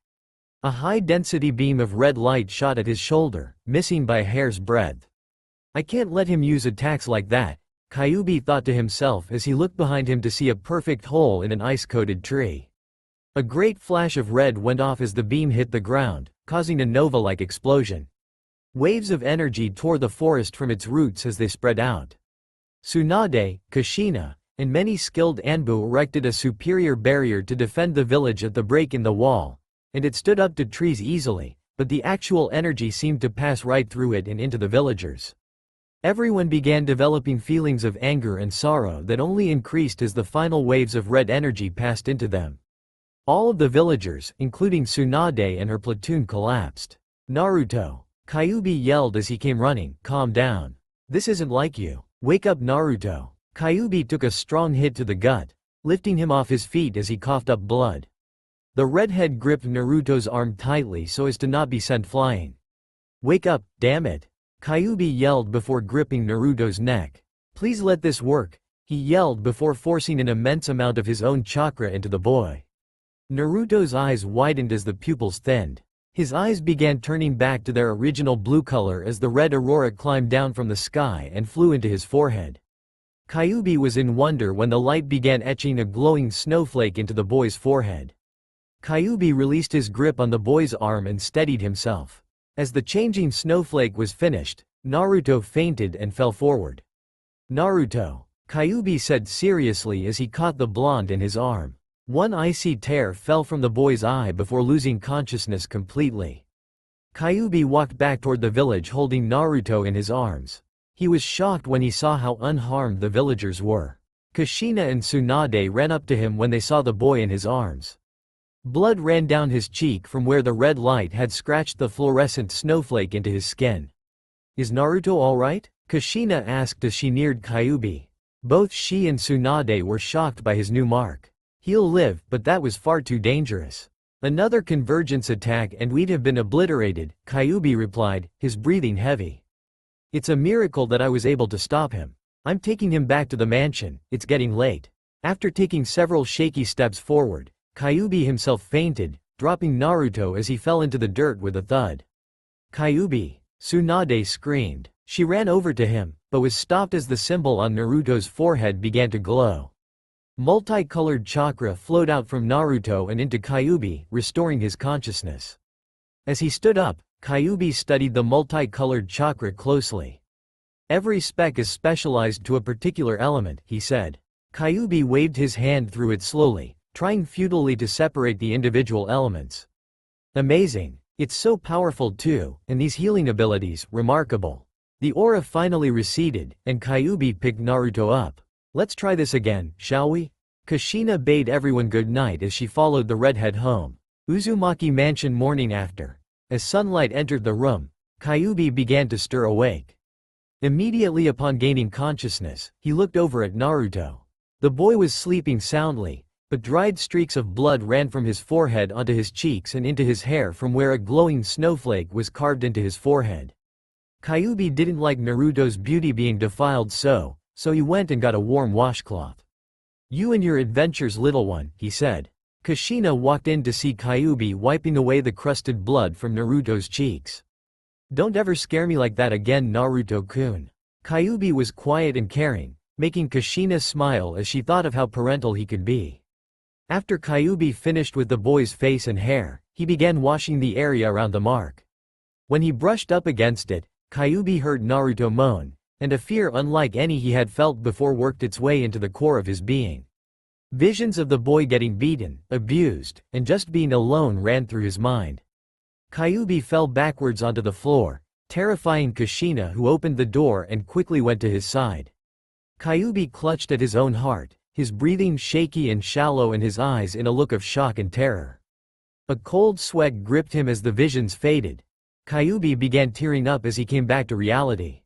A high-density beam of red light shot at his shoulder, missing by a hair's breadth. "I can't let him use attacks like that," Kyuubi thought to himself as he looked behind him to see a perfect hole in an ice-coated tree. A great flash of red went off as the beam hit the ground, causing a nova-like explosion. Waves of energy tore the forest from its roots as they spread out. Tsunade, Kushina, and many skilled Anbu erected a superior barrier to defend the village at the break in the wall, and it stood up to trees easily, but the actual energy seemed to pass right through it and into the villagers. Everyone began developing feelings of anger and sorrow that only increased as the final waves of red energy passed into them. All of the villagers, including Tsunade and her platoon, collapsed. "Naruto," Kyuubi yelled as he came running, "calm down. This isn't like you. Wake up Naruto." Kyuubi took a strong hit to the gut, lifting him off his feet as he coughed up blood. The redhead gripped Naruto's arm tightly so as to not be sent flying. "Wake up, damn it," Kyuubi yelled before gripping Naruto's neck. "Please let this work," he yelled before forcing an immense amount of his own chakra into the boy. Naruto's eyes widened as the pupils thinned. His eyes began turning back to their original blue color as the red aurora climbed down from the sky and flew into his forehead. Kyuubi was in wonder when the light began etching a glowing snowflake into the boy's forehead. Kyuubi released his grip on the boy's arm and steadied himself. As the changing snowflake was finished, Naruto fainted and fell forward. "Naruto," Kyuubi said seriously as he caught the blonde in his arm. One icy tear fell from the boy's eye before losing consciousness completely. Kyuubi walked back toward the village holding Naruto in his arms. He was shocked when he saw how unharmed the villagers were. Kushina and Tsunade ran up to him when they saw the boy in his arms. Blood ran down his cheek from where the red light had scratched the fluorescent snowflake into his skin. Is Naruto alright? Kushina asked as she neared Kyuubi. Both she and Tsunade were shocked by his new mark. He'll live, but that was far too dangerous. Another convergence attack and we'd have been obliterated, Kyuubi replied, his breathing heavy. It's a miracle that I was able to stop him. I'm taking him back to the mansion, it's getting late. After taking several shaky steps forward, Kyuubi himself fainted, dropping Naruto as he fell into the dirt with a thud. Kyuubi! Tsunade screamed. She ran over to him, but was stopped as the symbol on Naruto's forehead began to glow. Multicolored chakra flowed out from Naruto and into Kyuubi, restoring his consciousness. As he stood up, Kyuubi studied the multicolored chakra closely. Every speck is specialized to a particular element, he said. Kyuubi waved his hand through it slowly, trying futilely to separate the individual elements. Amazing. It's so powerful too, and these healing abilities, remarkable. The aura finally receded, and Kyuubi picked Naruto up. Let's try this again, shall we? Kushina bade everyone good night as she followed the redhead home. Uzumaki Mansion morning after. As sunlight entered the room, Kyuubi began to stir awake. Immediately upon gaining consciousness, he looked over at Naruto. The boy was sleeping soundly, but dried streaks of blood ran from his forehead onto his cheeks and into his hair from where a glowing snowflake was carved into his forehead. Kyuubi didn't like Naruto's beauty being defiled so he went and got a warm washcloth. You and your adventures, little one, he said. Kushina walked in to see Kyuubi wiping away the crusted blood from Naruto's cheeks. Don't ever scare me like that again, Naruto-kun. Kyuubi was quiet and caring, making Kushina smile as she thought of how parental he could be. After Kyuubi finished with the boy's face and hair, he began washing the area around the mark. When he brushed up against it, Kyuubi heard Naruto moan, and a fear unlike any he had felt before worked its way into the core of his being. Visions of the boy getting beaten, abused, and just being alone ran through his mind. Kyuubi fell backwards onto the floor, terrifying Kushina, who opened the door and quickly went to his side. Kyuubi clutched at his own heart, his breathing shaky and shallow and his eyes in a look of shock and terror. A cold sweat gripped him as the visions faded. Kyuubi began tearing up as he came back to reality.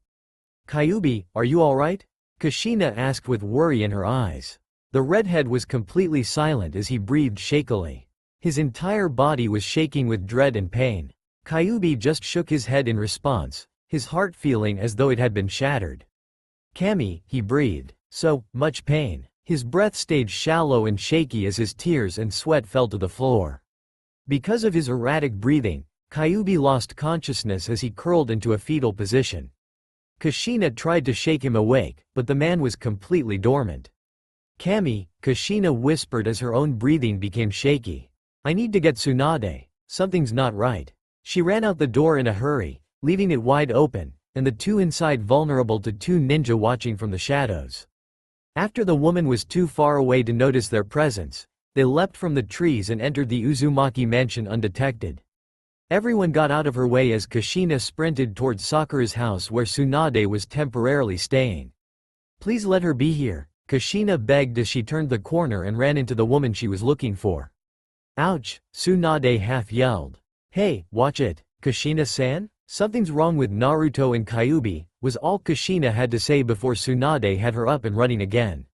Kyuubi, are you alright? Kushina asked with worry in her eyes. The redhead was completely silent as he breathed shakily. His entire body was shaking with dread and pain. Kyuubi just shook his head in response, his heart feeling as though it had been shattered. Kami, he breathed. So much pain. His breath stayed shallow and shaky as his tears and sweat fell to the floor. Because of his erratic breathing, Kyuubi lost consciousness as he curled into a fetal position. Kushina tried to shake him awake, but the man was completely dormant. Kami, Kushina whispered as her own breathing became shaky. I need to get Tsunade. Something's not right. She ran out the door in a hurry, leaving it wide open, and the two inside vulnerable to two ninja watching from the shadows. After the woman was too far away to notice their presence, they leapt from the trees and entered the Uzumaki mansion undetected. Everyone got out of her way as Kushina sprinted towards Sakura's house where Tsunade was temporarily staying. Please let her be here, Kushina begged as she turned the corner and ran into the woman she was looking for. Ouch, Tsunade half yelled. Hey, watch it, Kushina-san? Something's wrong with Naruto and Kyuubi, was all Kushina had to say before Tsunade had her up and running again.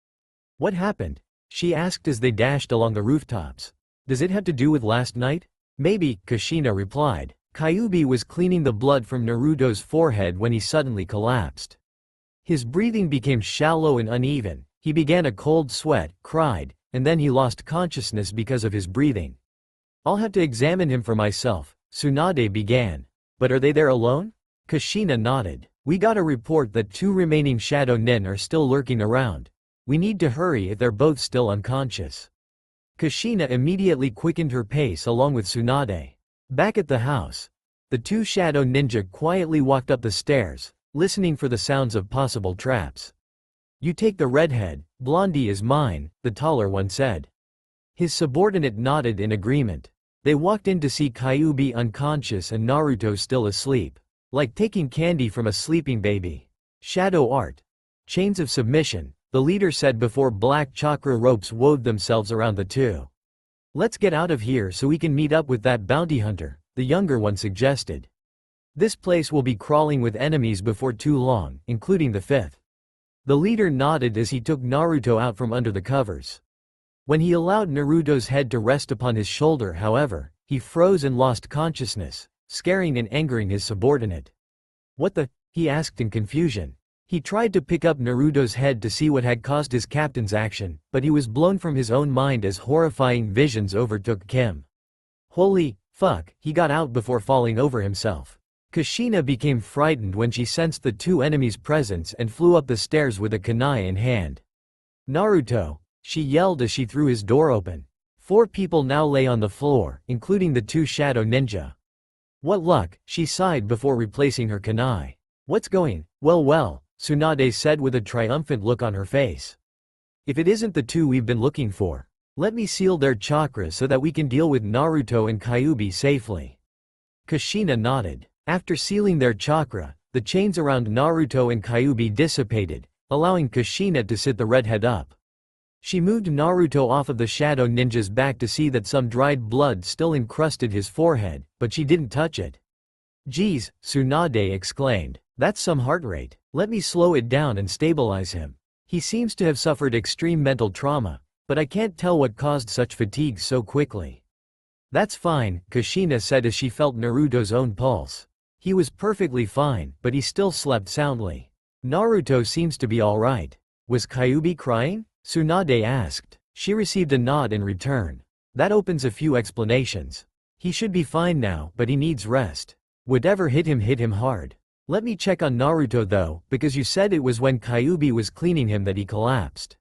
What happened? She asked as they dashed along the rooftops. Does it have to do with last night? Maybe, Kushina replied. Kyuubi was cleaning the blood from Naruto's forehead when he suddenly collapsed. His breathing became shallow and uneven, he began a cold sweat, cried, and then he lost consciousness because of his breathing. I'll have to examine him for myself, Tsunade began. But are they there alone? Kushina nodded. We got a report that two remaining shadow nin are still lurking around. We need to hurry if they're both still unconscious. Kushina immediately quickened her pace along with Tsunade. Back at the house, the two shadow ninja quietly walked up the stairs, listening for the sounds of possible traps. You take the redhead, Blondie is mine, the taller one said. His subordinate nodded in agreement. They walked in to see Kyuubi unconscious and Naruto still asleep. Like taking candy from a sleeping baby. Shadow art. Chains of submission, the leader said before black chakra ropes wove themselves around the two. Let's get out of here so we can meet up with that bounty hunter, the younger one suggested. This place will be crawling with enemies before too long, including the fifth. The leader nodded as he took Naruto out from under the covers. When he allowed Naruto's head to rest upon his shoulder, however, he froze and lost consciousness, scaring and angering his subordinate. "What the?" he asked in confusion. He tried to pick up Naruto's head to see what had caused his captain's action, but he was blown from his own mind as horrifying visions overtook him. Holy fuck, he got out before falling over himself. Kushina became frightened when she sensed the two enemies' presence and flew up the stairs with a kunai in hand. "Naruto!" she yelled as she threw his door open. 4 people now lay on the floor, including the 2 shadow ninja. "What luck," she sighed before replacing her kunai. "What's going?" Well, Tsunade said with a triumphant look on her face. "If it isn't the 2 we've been looking for. Let me seal their chakra so that we can deal with Naruto and Kyuubi safely." Kushina nodded. After sealing their chakra, the chains around Naruto and Kyuubi dissipated, allowing Kushina to sit the redhead up. She moved Naruto off of the shadow ninja's back to see that some dried blood still encrusted his forehead, but she didn't touch it. "Geez," Tsunade exclaimed, "that's some heart rate. Let me slow it down and stabilize him. He seems to have suffered extreme mental trauma, but I can't tell what caused such fatigue so quickly." "That's fine," Kushina said as she felt Naruto's own pulse. He was perfectly fine, but he still slept soundly. "Naruto seems to be alright. Was Kyuubi crying?" Tsunade asked. She received a nod in return. "That opens a few explanations. He should be fine now, but he needs rest. Whatever hit him hard. Let me check on Naruto though, because you said it was when Kyuubi was cleaning him that he collapsed."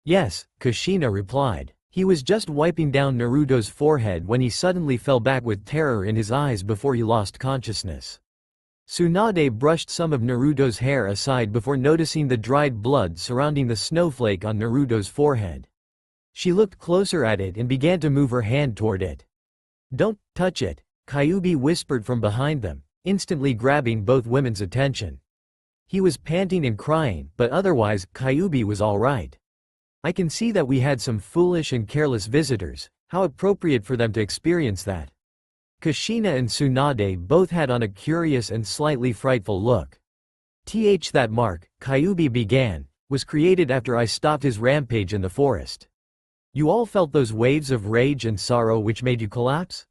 "Yes," Kushina replied. He was just wiping down Naruto's forehead when he suddenly fell back with terror in his eyes before he lost consciousness. Tsunade brushed some of Naruto's hair aside before noticing the dried blood surrounding the snowflake on Naruto's forehead. She looked closer at it and began to move her hand toward it. "Don't touch it," Kyuubi whispered from behind them, instantly grabbing both women's attention. He was panting and crying, but otherwise, Kyuubi was alright. "I can see that we had some foolish and careless visitors. How appropriate for them to experience that." Kushina and Tsunade both had on a curious and slightly frightful look. That mark," Kyuubi began, "was created after I stopped his rampage in the forest. You all felt those waves of rage and sorrow which made you collapse?"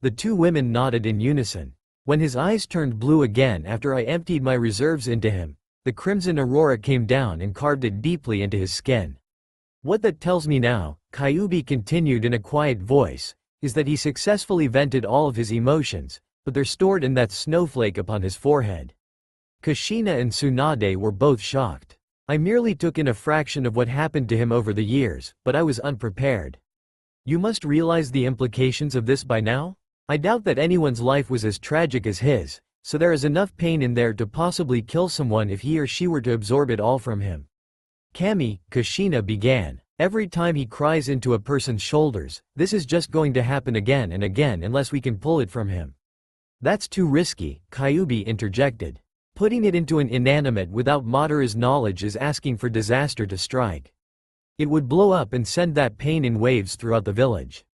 The 2 women nodded in unison. "When his eyes turned blue again after I emptied my reserves into him, the crimson aurora came down and carved it deeply into his skin. What that tells me now," Kyuubi continued in a quiet voice, "is that he successfully vented all of his emotions, but they're stored in that snowflake upon his forehead." Kushina and Tsunade were both shocked. "I merely took in a fraction of what happened to him over the years, but I was unprepared. You must realize the implications of this by now? I doubt that anyone's life was as tragic as his, so there is enough pain in there to possibly kill someone if he or she were to absorb it all from him. Kami," Kushina began, "every time he cries into a person's shoulders, this is just going to happen again and again unless we can pull it from him." "That's too risky," Kyuubi interjected. "Putting it into an inanimate without Madara's knowledge is asking for disaster to strike. It would blow up and send that pain in waves throughout the village.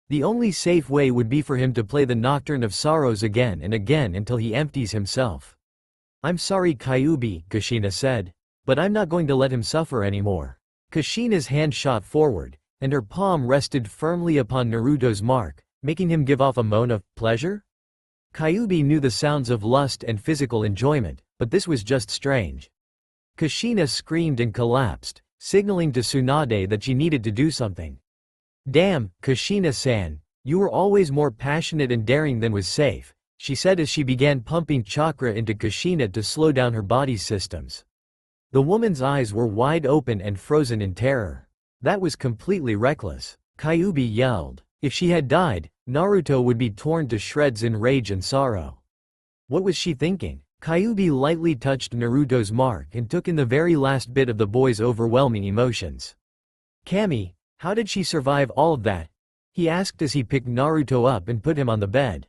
The only safe way would be for him to play the Nocturne of Sorrows again and again until he empties himself." "I'm sorry Kyuubi," Kushina said, "but I'm not going to let him suffer anymore." Kushina's hand shot forward, and her palm rested firmly upon Naruto's mark, making him give off a moan of pleasure? Kyuubi knew the sounds of lust and physical enjoyment, but this was just strange. Kushina screamed and collapsed, signaling to Tsunade that she needed to do something. "Damn, Kushina-san, you were always more passionate and daring than was safe," she said as she began pumping chakra into Kushina to slow down her body's systems. The woman's eyes were wide open and frozen in terror. That was completely reckless. Kyuubi yelled. If she had died, Naruto would be torn to shreds in rage and sorrow. What was she thinking? Kyuubi lightly touched Naruto's mark and took in the very last bit of the boy's overwhelming emotions. "Kami, how did she survive all of that?" he asked as he picked Naruto up and put him on the bed.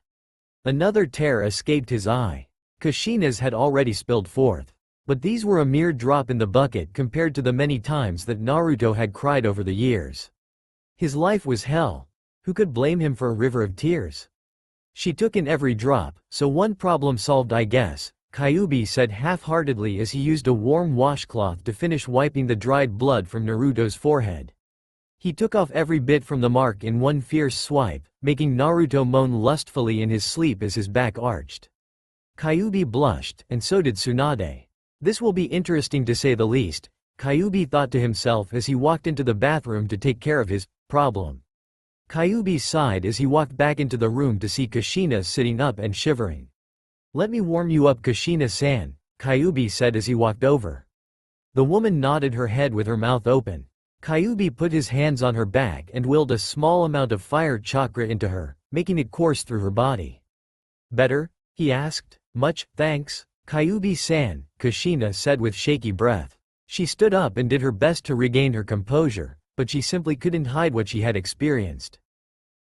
Another tear escaped his eye. Kushina's had already spilled forth. But these were a mere drop in the bucket compared to the many times that Naruto had cried over the years. His life was hell. Who could blame him for a river of tears? She took in every drop, so one problem solved I guess, Kyuubi said half-heartedly as he used a warm washcloth to finish wiping the dried blood from Naruto's forehead. He took off every bit from the mark in one fierce swipe, making Naruto moan lustfully in his sleep as his back arched. Kyuubi blushed, and so did Tsunade. This will be interesting to say the least, Kyuubi thought to himself as he walked into the bathroom to take care of his problem. Kyuubi sighed as he walked back into the room to see Kushina sitting up and shivering. "Let me warm you up, Kushina-san," Kyuubi said as he walked over. The woman nodded her head with her mouth open. Kyuubi put his hands on her back and willed a small amount of fire chakra into her, making it course through her body. "Better?" he asked. "Much, thanks, Kyuubi-san," Kushina said with shaky breath. She stood up and did her best to regain her composure, but she simply couldn't hide what she had experienced.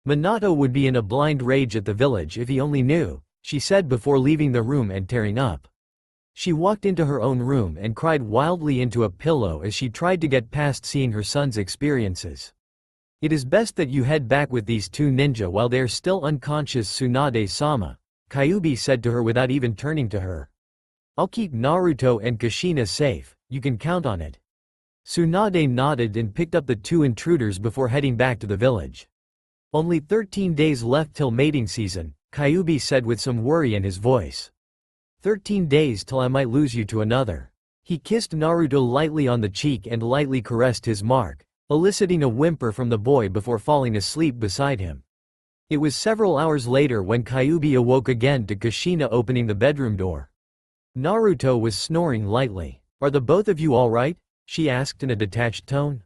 Minato would be in a blind rage at the village if he only knew, she said before leaving the room and tearing up. She walked into her own room and cried wildly into a pillow as she tried to get past seeing her son's experiences. "It is best that you head back with these two ninja while they are still unconscious, Tsunade-sama," Kyuubi said to her without even turning to her. "I'll keep Naruto and Kushina safe, you can count on it." Tsunade nodded and picked up the two intruders before heading back to the village. "Only 13 days left till mating season," Kyuubi said with some worry in his voice. 13 days till I might lose you to another." He kissed Naruto lightly on the cheek and lightly caressed his mark, eliciting a whimper from the boy before falling asleep beside him. It was several hours later when Kyuubi awoke again to Kushina opening the bedroom door. Naruto was snoring lightly. "Are the both of you all right?" she asked in a detached tone.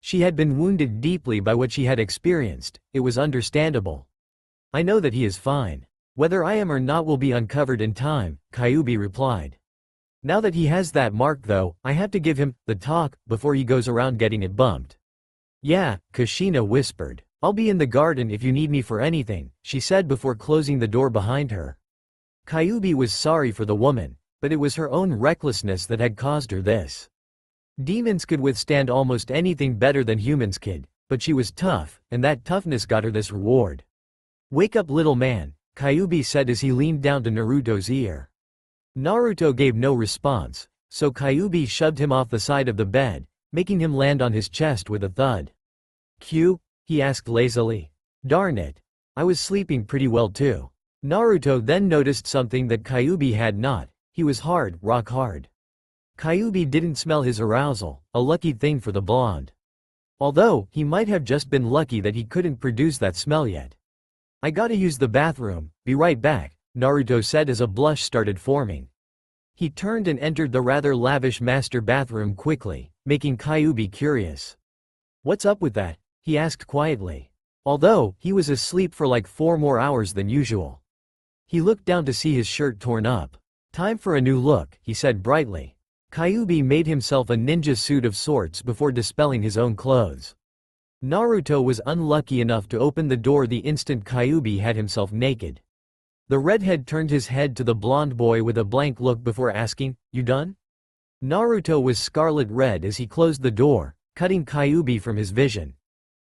She had been wounded deeply by what she had experienced, it was understandable. "I know that he is fine. Whether I am or not will be uncovered in time," Kyuubi replied. "Now that he has that mark though, I have to give him the talk before he goes around getting it bumped." "Yeah," Kushina whispered. "I'll be in the garden if you need me for anything," she said before closing the door behind her. Kyuubi was sorry for the woman, but it was her own recklessness that had caused her this. Demons could withstand almost anything better than humans could, but she was tough, and that toughness got her this reward. "Wake up, little man," Kyuubi said as he leaned down to Naruto's ear. Naruto gave no response, so Kyuubi shoved him off the side of the bed, making him land on his chest with a thud. "Q?" he asked lazily. "Darn it. I was sleeping pretty well too." Naruto then noticed something that Kyuubi had not, he was hard, rock hard. Kyuubi didn't smell his arousal, a lucky thing for the blonde. Although, he might have just been lucky that he couldn't produce that smell yet. "I gotta use the bathroom, be right back," Naruto said as a blush started forming. He turned and entered the rather lavish master bathroom quickly, making Kyuubi curious. "What's up with that?" he asked quietly. Although, he was asleep for like 4 more hours than usual. He looked down to see his shirt torn up. "Time for a new look," he said brightly. Kyuubi made himself a ninja suit of sorts before dispelling his own clothes. Naruto was unlucky enough to open the door the instant Kyuubi had himself naked. The redhead turned his head to the blonde boy with a blank look before asking, "You done?" Naruto was scarlet red as he closed the door, cutting Kyuubi from his vision.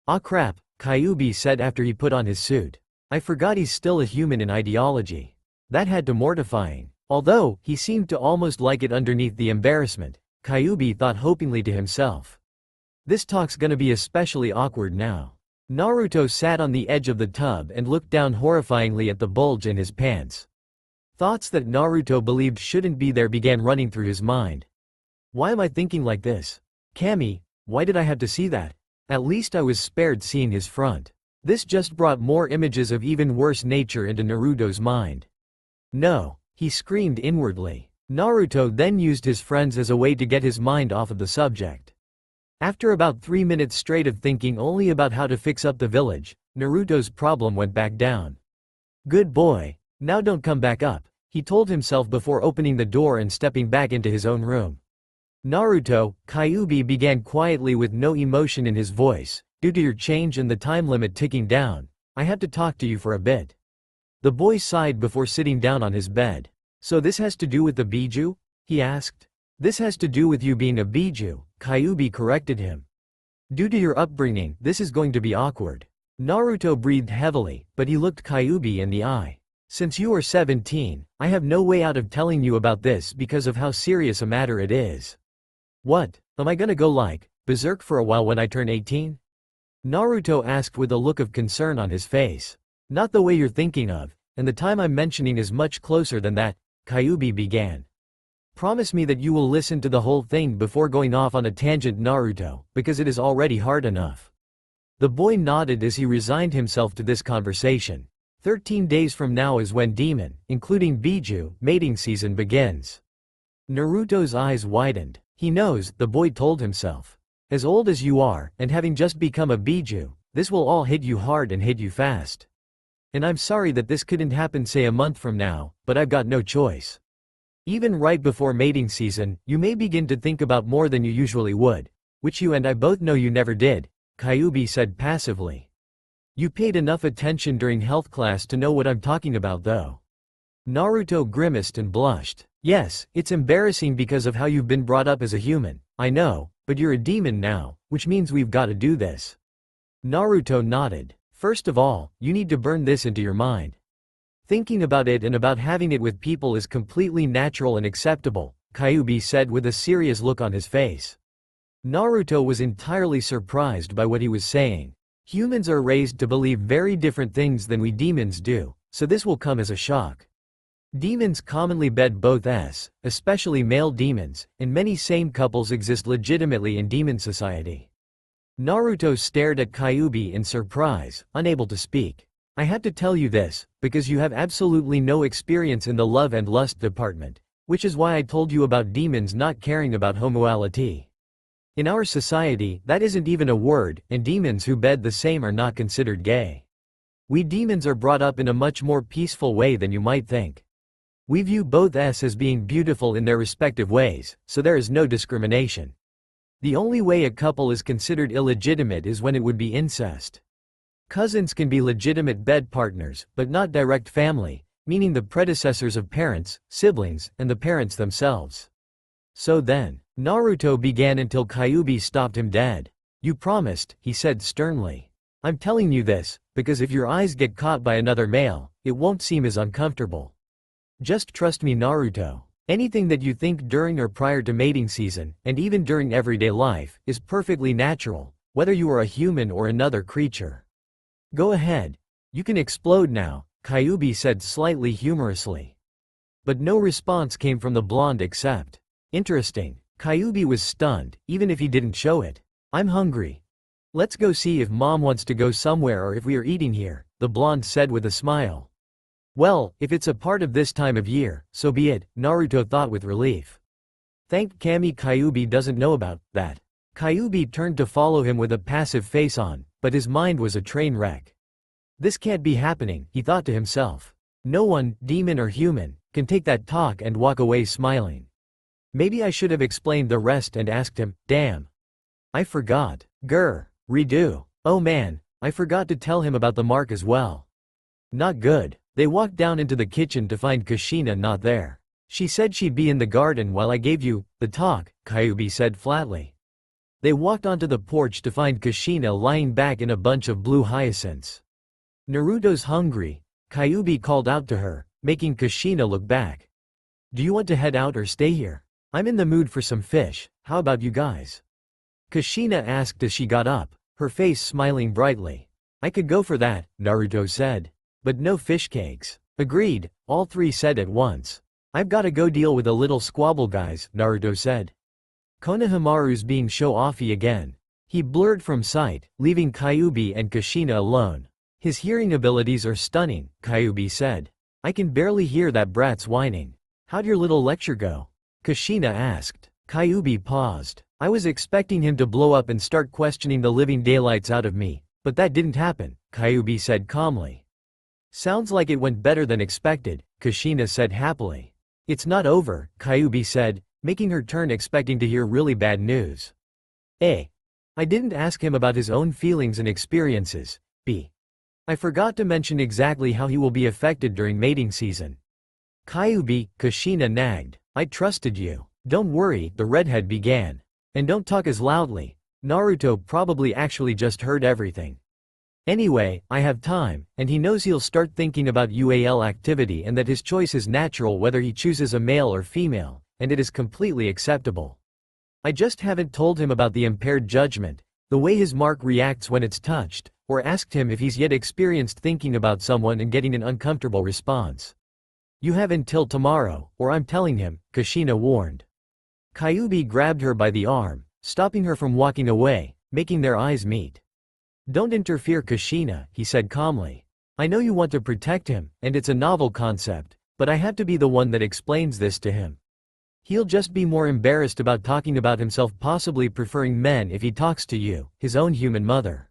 "Ah crap," Kyuubi said after he put on his suit. "I forgot he's still a human in ideology." That had to mortifying. Although, he seemed to almost like it underneath the embarrassment, Kyuubi thought hopingly to himself. "This talk's gonna be especially awkward now." Naruto sat on the edge of the tub and looked down horrifyingly at the bulge in his pants. Thoughts that Naruto believed shouldn't be there began running through his mind. "Why am I thinking like this? Kami, why did I have to see that? At least I was spared seeing his front." This just brought more images of even worse nature into Naruto's mind. "No," he screamed inwardly. Naruto then used his friends as a way to get his mind off of the subject. After about 3 minutes straight of thinking only about how to fix up the village, Naruto's problem went back down. "Good boy. Now don't come back up," he told himself before opening the door and stepping back into his own room. "Naruto," Kyuubi began quietly with no emotion in his voice, "due to your change and the time limit ticking down, I have to talk to you for a bit." The boy sighed before sitting down on his bed. "So this has to do with the Biju?" he asked. "This has to do with you being a Biju," Kyuubi corrected him. "Due to your upbringing, this is going to be awkward." Naruto breathed heavily, but he looked Kyuubi in the eye. Since you are 17, I have no way out of telling you about this because of how serious a matter it is. What, am I gonna go like, berserk for a while when I turn 18? Naruto asked with a look of concern on his face. Not the way you're thinking of, and the time I'm mentioning is much closer than that, Kyuubi began. Promise me that you will listen to the whole thing before going off on a tangent, Naruto, because it is already hard enough. The boy nodded as he resigned himself to this conversation. 13 days from now is when demon, including Biju, mating season begins. Naruto's eyes widened. He knows, the boy told himself. As old as you are, and having just become a Biju, this will all hit you hard and hit you fast. And I'm sorry that this couldn't happen say a month from now, but I've got no choice. Even right before mating season, you may begin to think about more than you usually would, which you and I both know you never did, Kyuubi said passively. You paid enough attention during health class to know what I'm talking about though. Naruto grimaced and blushed. Yes, it's embarrassing because of how you've been brought up as a human, I know, but you're a demon now, which means we've got to do this. Naruto nodded. First of all, you need to burn this into your mind. Thinking about it and about having it with people is completely natural and acceptable, Kyuubi said with a serious look on his face. Naruto was entirely surprised by what he was saying. Humans are raised to believe very different things than we demons do, so this will come as a shock. Demons commonly bed both especially male demons, and many same couples exist legitimately in demon society. Naruto stared at Kyuubi in surprise, unable to speak. I had to tell you this, because you have absolutely no experience in the love and lust department, which is why I told you about demons not caring about homoality. In our society, that isn't even a word, and demons who bed the same are not considered gay. We demons are brought up in a much more peaceful way than you might think. We view both as being beautiful in their respective ways, so there is no discrimination. The only way a couple is considered illegitimate is when it would be incest. Cousins can be legitimate bed partners, but not direct family, meaning the predecessors of parents, siblings, and the parents themselves. So then, Naruto began until Kyuubi stopped him dead. You promised, he said sternly. I'm telling you this, because if your eyes get caught by another male, it won't seem as uncomfortable. Just trust me, Naruto. Anything that you think during or prior to mating season, and even during everyday life, is perfectly natural, whether you are a human or another creature. Go ahead. You can explode now, Kyuubi said slightly humorously. But no response came from the blonde except, interesting. Kyuubi was stunned, even if he didn't show it. I'm hungry. Let's go see if mom wants to go somewhere or if we are eating here, the blonde said with a smile. Well, if it's a part of this time of year, so be it, Naruto thought with relief. Thank Kami Kyuubi doesn't know about that. Kyuubi turned to follow him with a passive face on, but his mind was a train wreck. This can't be happening, he thought to himself. No one, demon or human, can take that talk and walk away smiling. Maybe I should have explained the rest and asked him, damn. I forgot. Grr. Redo. Oh man, I forgot to tell him about the mark as well. Not good. They walked down into the kitchen to find Kushina not there. She said she'd be in the garden while I gave you the talk, Kyuubi said flatly. They walked onto the porch to find Kushina lying back in a bunch of blue hyacinths. Naruto's hungry, Kyuubi called out to her, making Kushina look back. Do you want to head out or stay here? I'm in the mood for some fish, how about you guys? Kushina asked as she got up, her face smiling brightly. I could go for that, Naruto said. But no fish cakes. Agreed, all three said at once. I've gotta go deal with a little squabble guys, Naruto said. Konohamaru's being show-offy again. He blurred from sight, leaving Kyuubi and Kushina alone. His hearing abilities are stunning, Kyuubi said. I can barely hear that brat's whining. How'd your little lecture go? Kushina asked. Kyuubi paused. I was expecting him to blow up and start questioning the living daylights out of me, but that didn't happen, Kyuubi said calmly. Sounds like it went better than expected, Kushina said happily. It's not over, Kyuubi said, making her turn expecting to hear really bad news. A. I didn't ask him about his own feelings and experiences. B. I forgot to mention exactly how he will be affected during mating season. Kyuubi, Kushina nagged. I trusted you. Don't worry, the redhead began. And don't talk as loudly. Naruto probably actually just heard everything. Anyway, I have time, and he knows he'll start thinking about UAL activity and that his choice is natural whether he chooses a male or female, and it is completely acceptable. I just haven't told him about the impaired judgment, the way his mark reacts when it's touched, or asked him if he's yet experienced thinking about someone and getting an uncomfortable response. You have until tomorrow, or I'm telling him, Kushina warned. Kyuubi grabbed her by the arm, stopping her from walking away, making their eyes meet. Don't interfere, Kushina, he said calmly. I know you want to protect him, and it's a novel concept, but I have to be the one that explains this to him. He'll just be more embarrassed about talking about himself, possibly preferring men if he talks to you, his own human mother.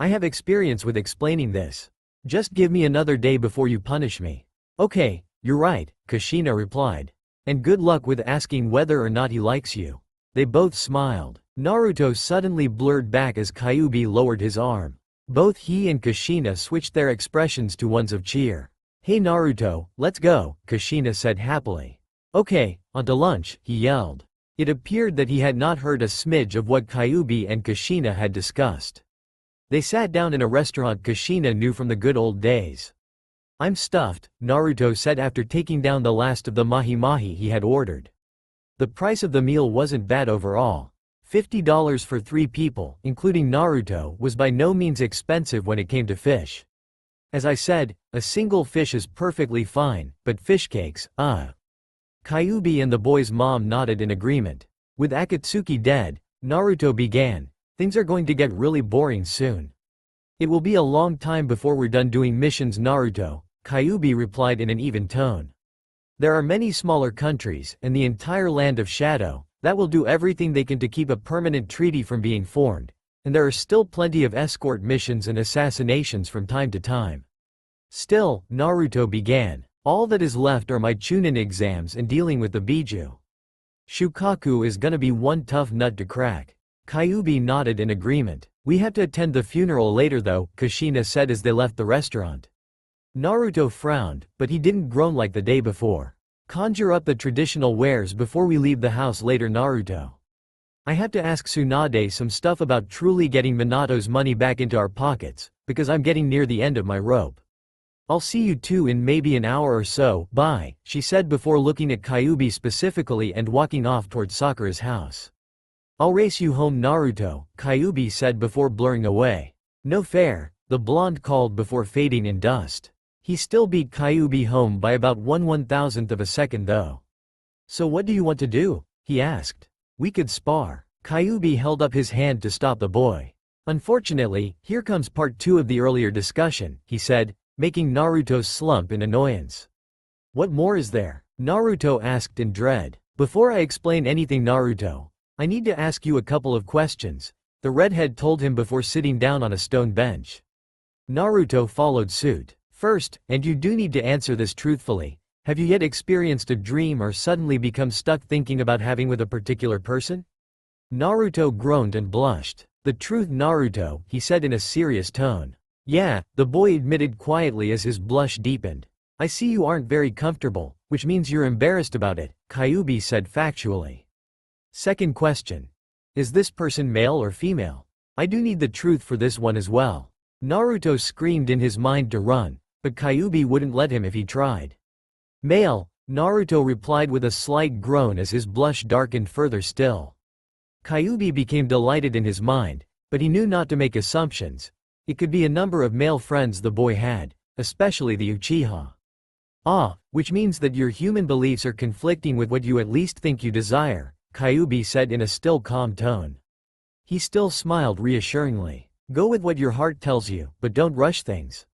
I have experience with explaining this. Just give me another day before you punish me. Okay, you're right, Kushina replied. And good luck with asking whether or not he likes you. They both smiled. Naruto suddenly blurred back as Kyuubi lowered his arm. Both he and Kushina switched their expressions to ones of cheer. Hey Naruto, let's go, Kushina said happily. Okay, on to lunch, he yelled. It appeared that he had not heard a smidge of what Kyuubi and Kushina had discussed. They sat down in a restaurant Kushina knew from the good old days. I'm stuffed, Naruto said after taking down the last of the mahi-mahi he had ordered. The price of the meal wasn't bad overall. $50 for 3 people, including Naruto, was by no means expensive when it came to fish. As I said, a single fish is perfectly fine, but fish cakes, Kyuubi and the boy's mom nodded in agreement. With Akatsuki dead, Naruto began. Things are going to get really boring soon. It will be a long time before we're done doing missions, Naruto, Kyuubi replied in an even tone. There are many smaller countries, and the entire land of Shadow, that will do everything they can to keep a permanent treaty from being formed, and there are still plenty of escort missions and assassinations from time to time. Still, Naruto began, all that is left are my Chunin exams and dealing with the Biju. Shukaku is gonna be one tough nut to crack. Kyuubi nodded in agreement. We have to attend the funeral later though, Kushina said as they left the restaurant. Naruto frowned, but he didn't groan like the day before. Conjure up the traditional wares before we leave the house later, Naruto. I have to ask Tsunade some stuff about truly getting Minato's money back into our pockets, because I'm getting near the end of my rope. I'll see you two in maybe an hour or so, bye, she said before looking at Kyuubi specifically and walking off towards Sakura's house. I'll race you home, Naruto, Kyuubi said before blurring away. No fair, the blonde called before fading in dust. He still beat Kyuubi home by about 1/1000th of a second though. So what do you want to do? He asked. We could spar. Kyuubi held up his hand to stop the boy. Unfortunately, here comes part 2 of the earlier discussion, he said, making Naruto slump in annoyance. What more is there? Naruto asked in dread. Before I explain anything, Naruto, I need to ask you a couple of questions, the redhead told him before sitting down on a stone bench. Naruto followed suit. First, and you do need to answer this truthfully, have you yet experienced a dream or suddenly become stuck thinking about having with a particular person? Naruto groaned and blushed. The truth, Naruto, he said in a serious tone. Yeah, the boy admitted quietly as his blush deepened. I see you aren't very comfortable, which means you're embarrassed about it, Kyuubi said factually. Second question. Is this person male or female? I do need the truth for this one as well. Naruto screamed in his mind to run, but Kyuubi wouldn't let him if he tried. Male, Naruto replied with a slight groan as his blush darkened further still. Kyuubi became delighted in his mind, but he knew not to make assumptions. It could be a number of male friends the boy had, especially the Uchiha. Which means that your human beliefs are conflicting with what you at least think you desire, Kyuubi said in a still calm tone. He still smiled reassuringly. Go with what your heart tells you, but don't rush things.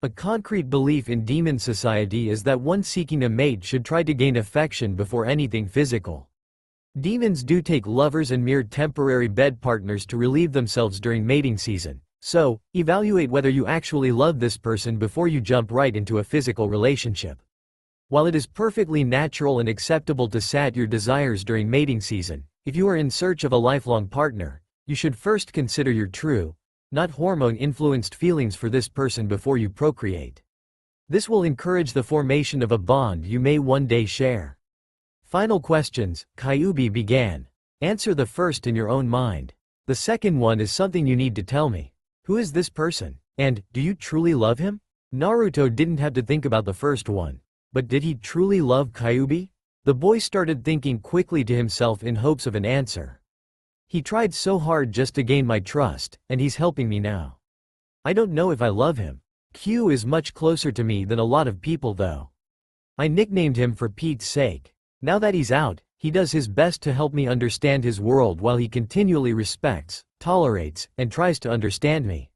A concrete belief in demon society is that one seeking a mate should try to gain affection before anything physical. Demons do take lovers and mere temporary bed partners to relieve themselves during mating season, so, evaluate whether you actually love this person before you jump right into a physical relationship. While it is perfectly natural and acceptable to sat your desires during mating season, if you are in search of a lifelong partner, you should first consider your true, not hormone-influenced feelings for this person before you procreate. This will encourage the formation of a bond you may one day share. Final questions, Kyuubi began. Answer the first in your own mind. The second one is something you need to tell me. Who is this person? And, do you truly love him? Naruto didn't have to think about the first one. But did he truly love Kyuubi? The boy started thinking quickly to himself in hopes of an answer. He tried so hard just to gain my trust, and he's helping me now. I don't know if I love him. Q is much closer to me than a lot of people though. I nicknamed him for Pete's sake. Now that he's out, he does his best to help me understand his world while he continually respects, tolerates, and tries to understand me.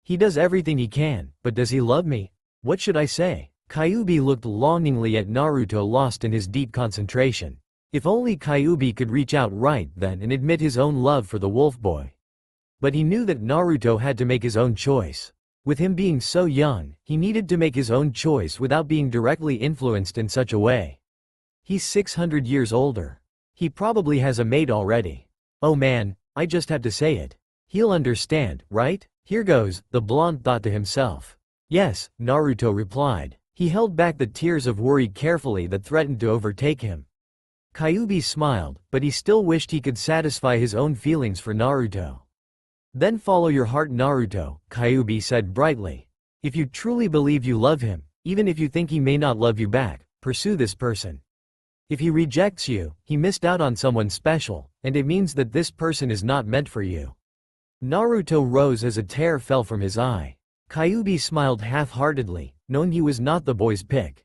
He does everything he can, but does he love me? What should I say? Kyuubi looked longingly at Naruto, lost in his deep concentration. If only Kyuubi could reach out right then and admit his own love for the wolf boy. But he knew that Naruto had to make his own choice. With him being so young, he needed to make his own choice without being directly influenced in such a way. He's 600 years older. He probably has a mate already. Oh man, I just had to say it. He'll understand, right? Here goes, the blonde thought to himself. Yes, Naruto replied. He held back the tears of worry carefully that threatened to overtake him. Kyuubi smiled, but he still wished he could satisfy his own feelings for Naruto. Then follow your heart, Naruto, Kyuubi said brightly. If you truly believe you love him, even if you think he may not love you back, pursue this person. If he rejects you, he missed out on someone special, and it means that this person is not meant for you. Naruto rose as a tear fell from his eye. Kyuubi smiled half-heartedly, knowing he was not the boy's pick.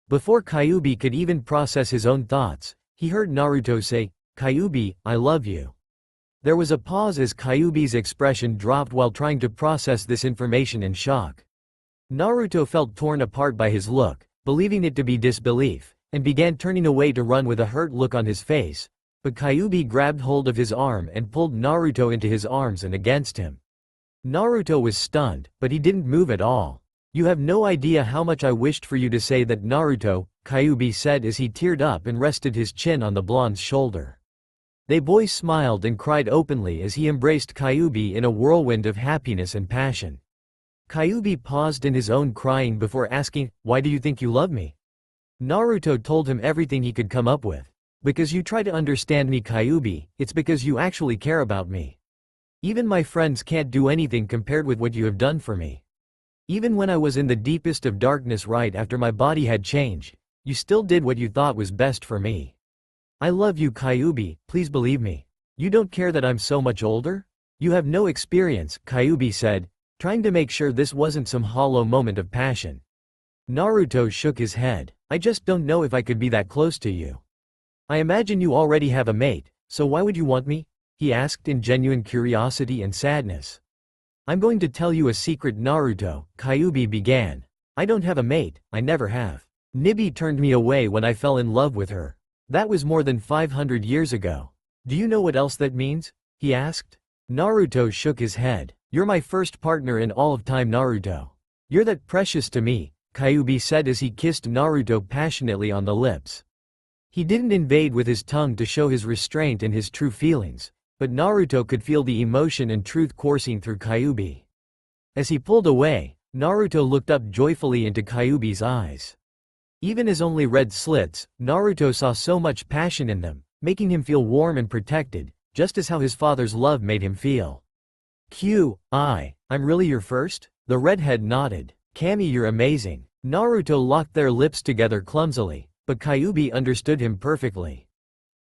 Before Kyuubi could even process his own thoughts, he heard Naruto say, "Kyuubi, I love you." There was a pause as Kyuubi's expression dropped while trying to process this information in shock. Naruto felt torn apart by his look, believing it to be disbelief, and began turning away to run with a hurt look on his face, but Kyuubi grabbed hold of his arm and pulled Naruto into his arms and against him. Naruto was stunned, but he didn't move at all. "You have no idea how much I wished for you to say that, Naruto," Kyuubi said as he teared up and rested his chin on the blonde's shoulder. They both smiled and cried openly as he embraced Kyuubi in a whirlwind of happiness and passion. Kyuubi paused in his own crying before asking, "Why do you think you love me?" Naruto told him everything he could come up with. "Because you try to understand me, Kyuubi, it's because you actually care about me. Even my friends can't do anything compared with what you have done for me. Even when I was in the deepest of darkness right after my body had changed, you still did what you thought was best for me. I love you, Kyuubi, please believe me. You don't care that I'm so much older? You have no experience," Kyuubi said, trying to make sure this wasn't some hollow moment of passion. Naruto shook his head. "I just don't know if I could be that close to you. I imagine you already have a mate, so why would you want me?" he asked in genuine curiosity and sadness. "I'm going to tell you a secret, Naruto," Kyuubi began. "I don't have a mate, I never have. Nibi turned me away when I fell in love with her. That was more than 500 years ago. Do you know what else that means?" he asked. Naruto shook his head. "You're my first partner in all of time, Naruto. You're that precious to me," Kyuubi said as he kissed Naruto passionately on the lips. He didn't invade with his tongue to show his restraint and his true feelings, but Naruto could feel the emotion and truth coursing through Kyuubi. As he pulled away, Naruto looked up joyfully into Kyuubi's eyes. Even as only red slits, Naruto saw so much passion in them, making him feel warm and protected, just as how his father's love made him feel. "I'm really your first?" The redhead nodded. "Kami, you're amazing." Naruto locked their lips together clumsily, but Kyuubi understood him perfectly.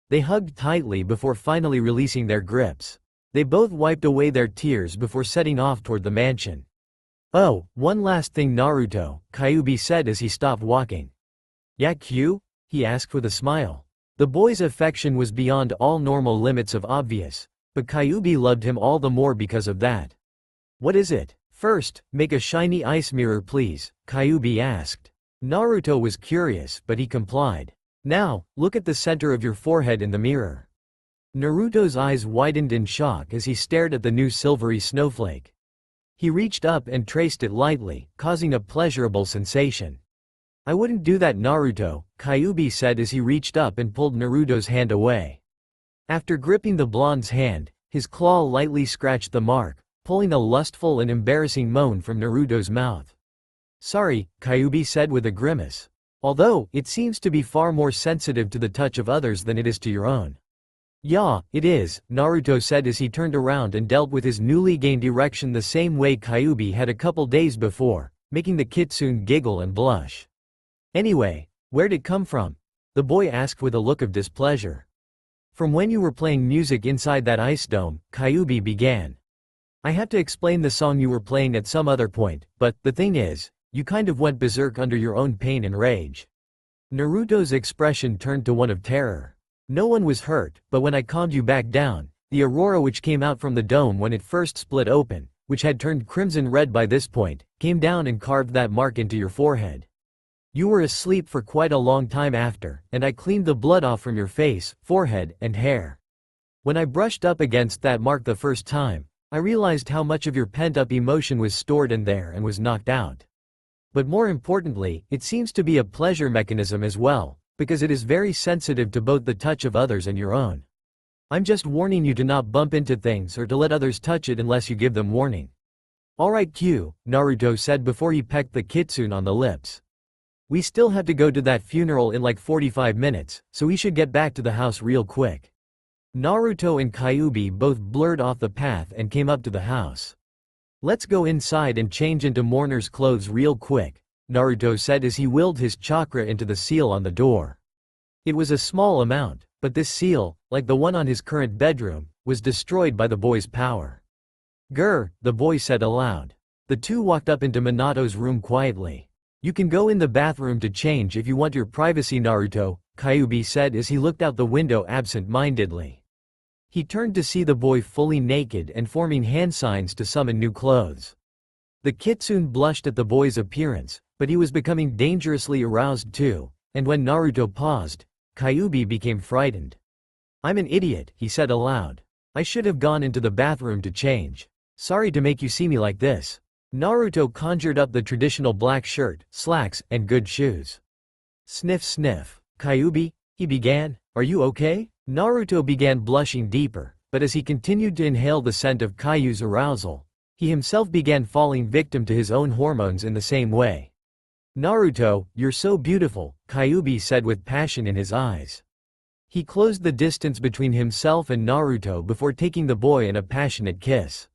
They hugged tightly before finally releasing their grips. They both wiped away their tears before setting off toward the mansion. "Oh, one last thing, Naruto," Kyuubi said as he stopped walking. "Yeah, Q?" he asked with a smile. The boy's affection was beyond all normal limits of obvious, but Kyuubi loved him all the more because of that. "What is it?" "First, make a shiny ice mirror please," Kyuubi asked. Naruto was curious, but he complied. "Now, look at the center of your forehead in the mirror." Naruto's eyes widened in shock as he stared at the new silvery snowflake. He reached up and traced it lightly, causing a pleasurable sensation. "I wouldn't do that, Naruto," Kyuubi said as he reached up and pulled Naruto's hand away. After gripping the blonde's hand, his claw lightly scratched the mark, pulling a lustful and embarrassing moan from Naruto's mouth. "Sorry," Kyuubi said with a grimace. "Although, it seems to be far more sensitive to the touch of others than it is to your own." Yeah, it is, Naruto said as he turned around and dealt with his newly gained erection the same way Kyuubi had a couple days before, making the kitsune giggle and blush. Anyway, where'd it come from? The boy asked with a look of displeasure. From when you were playing music inside that ice dome, Kyuubi began. I have to explain the song you were playing at some other point, but the thing is, you kind of went berserk under your own pain and rage. Naruto's expression turned to one of terror. No one was hurt, but when I calmed you back down, the aurora which came out from the dome when it first split open, which had turned crimson red by this point, came down and carved that mark into your forehead. You were asleep for quite a long time after, and I cleaned the blood off from your face, forehead, and hair. When I brushed up against that mark the first time, I realized how much of your pent-up emotion was stored in there and was knocked out. But more importantly, it seems to be a pleasure mechanism as well, because it is very sensitive to both the touch of others and your own. I'm just warning you to not bump into things or to let others touch it unless you give them warning. Alright Q, Naruto said before he pecked the kitsune on the lips. We still have to go to that funeral in like 45 minutes, so we should get back to the house real quick. Naruto and Kyuubi both blurred off the path and came up to the house. Let's go inside and change into mourner's clothes real quick, Naruto said as he willed his chakra into the seal on the door. It was a small amount, but this seal, like the one on his current bedroom, was destroyed by the boy's power. Grr, the boy said aloud. The two walked up into Minato's room quietly. You can go in the bathroom to change if you want your privacy, Naruto, Kyuubi said as he looked out the window absent-mindedly. He turned to see the boy fully naked and forming hand signs to summon new clothes. The kitsune blushed at the boy's appearance, but he was becoming dangerously aroused too, and when Naruto paused, Kyuubi became frightened. I'm an idiot, he said aloud. I should have gone into the bathroom to change. Sorry to make you see me like this. Naruto conjured up the traditional black shirt, slacks, and good shoes. Sniff sniff. Kyuubi, he began, are you okay? Naruto began blushing deeper, but as he continued to inhale the scent of Kyuu's arousal, he himself began falling victim to his own hormones in the same way. Naruto, you're so beautiful, Kyuubi said with passion in his eyes. He closed the distance between himself and Naruto before taking the boy in a passionate kiss.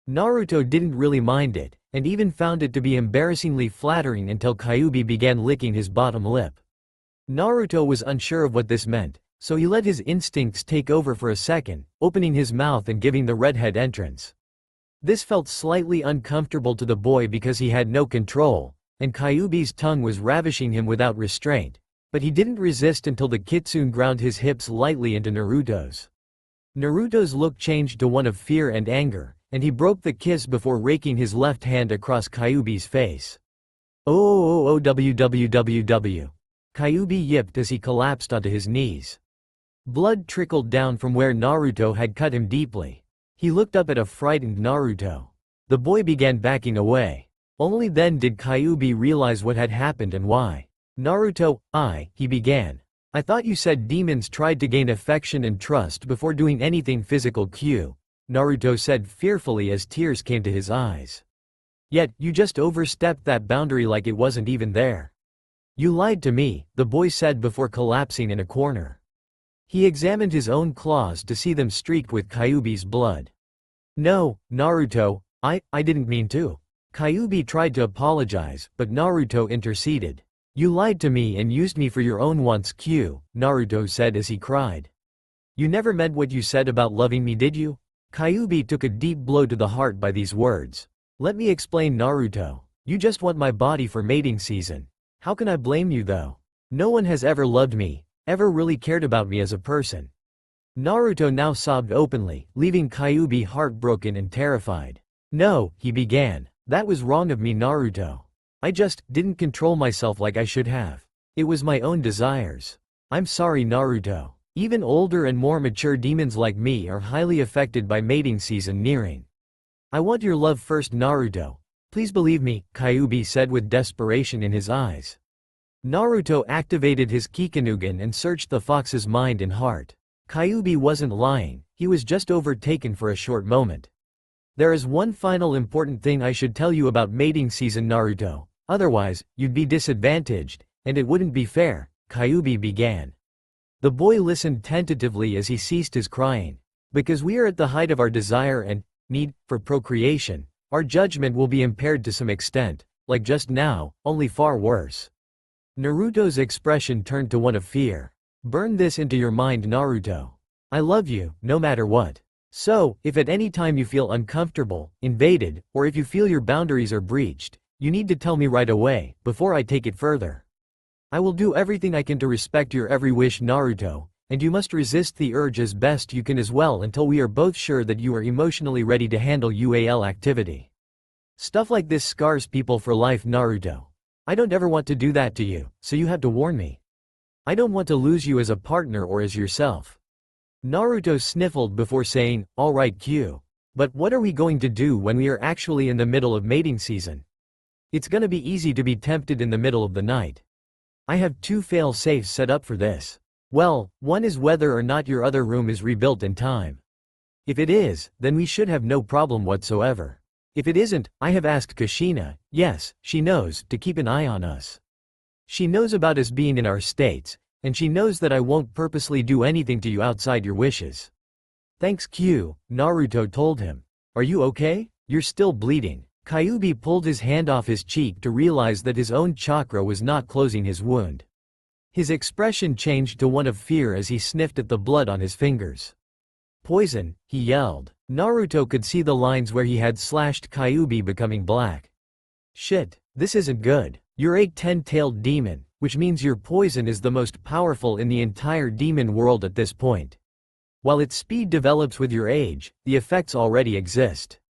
Naruto didn't really mind it, and even found it to be embarrassingly flattering until Kyuubi began licking his bottom lip. Naruto was unsure of what this meant, so he let his instincts take over for a second, opening his mouth and giving the redhead entrance. This felt slightly uncomfortable to the boy because he had no control, and Kyuubi's tongue was ravishing him without restraint, but he didn't resist until the kitsune ground his hips lightly into Naruto's. Naruto's look changed to one of fear and anger, and he broke the kiss before raking his left hand across Kyuubi's face. Www. Kyuubi yipped as he collapsed onto his knees. Blood trickled down from where Naruto had cut him deeply. He looked up at a frightened Naruto. The boy began backing away. Only then did Kyuubi realize what had happened and why. Naruto, he began. I thought you said demons tried to gain affection and trust before doing anything physical. Q, Naruto said fearfully as tears came to his eyes. Yet, you just overstepped that boundary like it wasn't even there. You lied to me, the boy said before collapsing in a corner. He examined his own claws to see them streaked with Kyuubi's blood. No, Naruto, I didn't mean to. Kyuubi tried to apologize, but Naruto interceded. You lied to me and used me for your own wants. Q, Naruto said as he cried. You never meant what you said about loving me, did you? Kyuubi took a deep blow to the heart by these words. Let me explain, Naruto. You just want my body for mating season. How can I blame you though? No one has ever loved me, ever really cared about me as a person. Naruto now sobbed openly, leaving Kyuubi heartbroken and terrified. No, he began. That was wrong of me, Naruto. I just didn't control myself like I should have. It was my own desires. I'm sorry, Naruto. Even older and more mature demons like me are highly affected by mating season nearing. I want your love first, Naruto. Please believe me, Kyuubi said with desperation in his eyes. Naruto activated his Kikunugan and searched the fox's mind and heart. Kyuubi wasn't lying, he was just overtaken for a short moment. There is one final important thing I should tell you about mating season, Naruto. Otherwise, you'd be disadvantaged, and it wouldn't be fair, Kyuubi began. The boy listened tentatively as he ceased his crying. Because we are at the height of our desire and need for procreation, our judgment will be impaired to some extent, like just now, only far worse. Naruto's expression turned to one of fear. Burn this into your mind, Naruto. I love you, no matter what. So, if at any time you feel uncomfortable, invaded, or if you feel your boundaries are breached, you need to tell me right away, before I take it further. I will do everything I can to respect your every wish, Naruto, and you must resist the urge as best you can as well until we are both sure that you are emotionally ready to handle UAL activity. Stuff like this scars people for life, Naruto. I don't ever want to do that to you, so you have to warn me. I don't want to lose you as a partner or as yourself. Naruto sniffled before saying, alright Q. But what are we going to do when we are actually in the middle of mating season? It's gonna be easy to be tempted in the middle of the night. I have 2 fail-safes set up for this. Well, one is whether or not your other room is rebuilt in time. If it is, then we should have no problem whatsoever. If it isn't, I have asked Kushina, yes, she knows, to keep an eye on us. She knows about us being in our states, and she knows that I won't purposely do anything to you outside your wishes. Thanks Q, Naruto told him. Are you okay? You're still bleeding. Kyuubi pulled his hand off his cheek to realize that his own chakra was not closing his wound. His expression changed to one of fear as he sniffed at the blood on his fingers. Poison, he yelled. Naruto could see the lines where he had slashed Kyuubi becoming black. Shit, this isn't good. You're a 10-tailed demon, which means your poison is the most powerful in the entire demon world at this point. While its speed develops with your age, the effects already exist.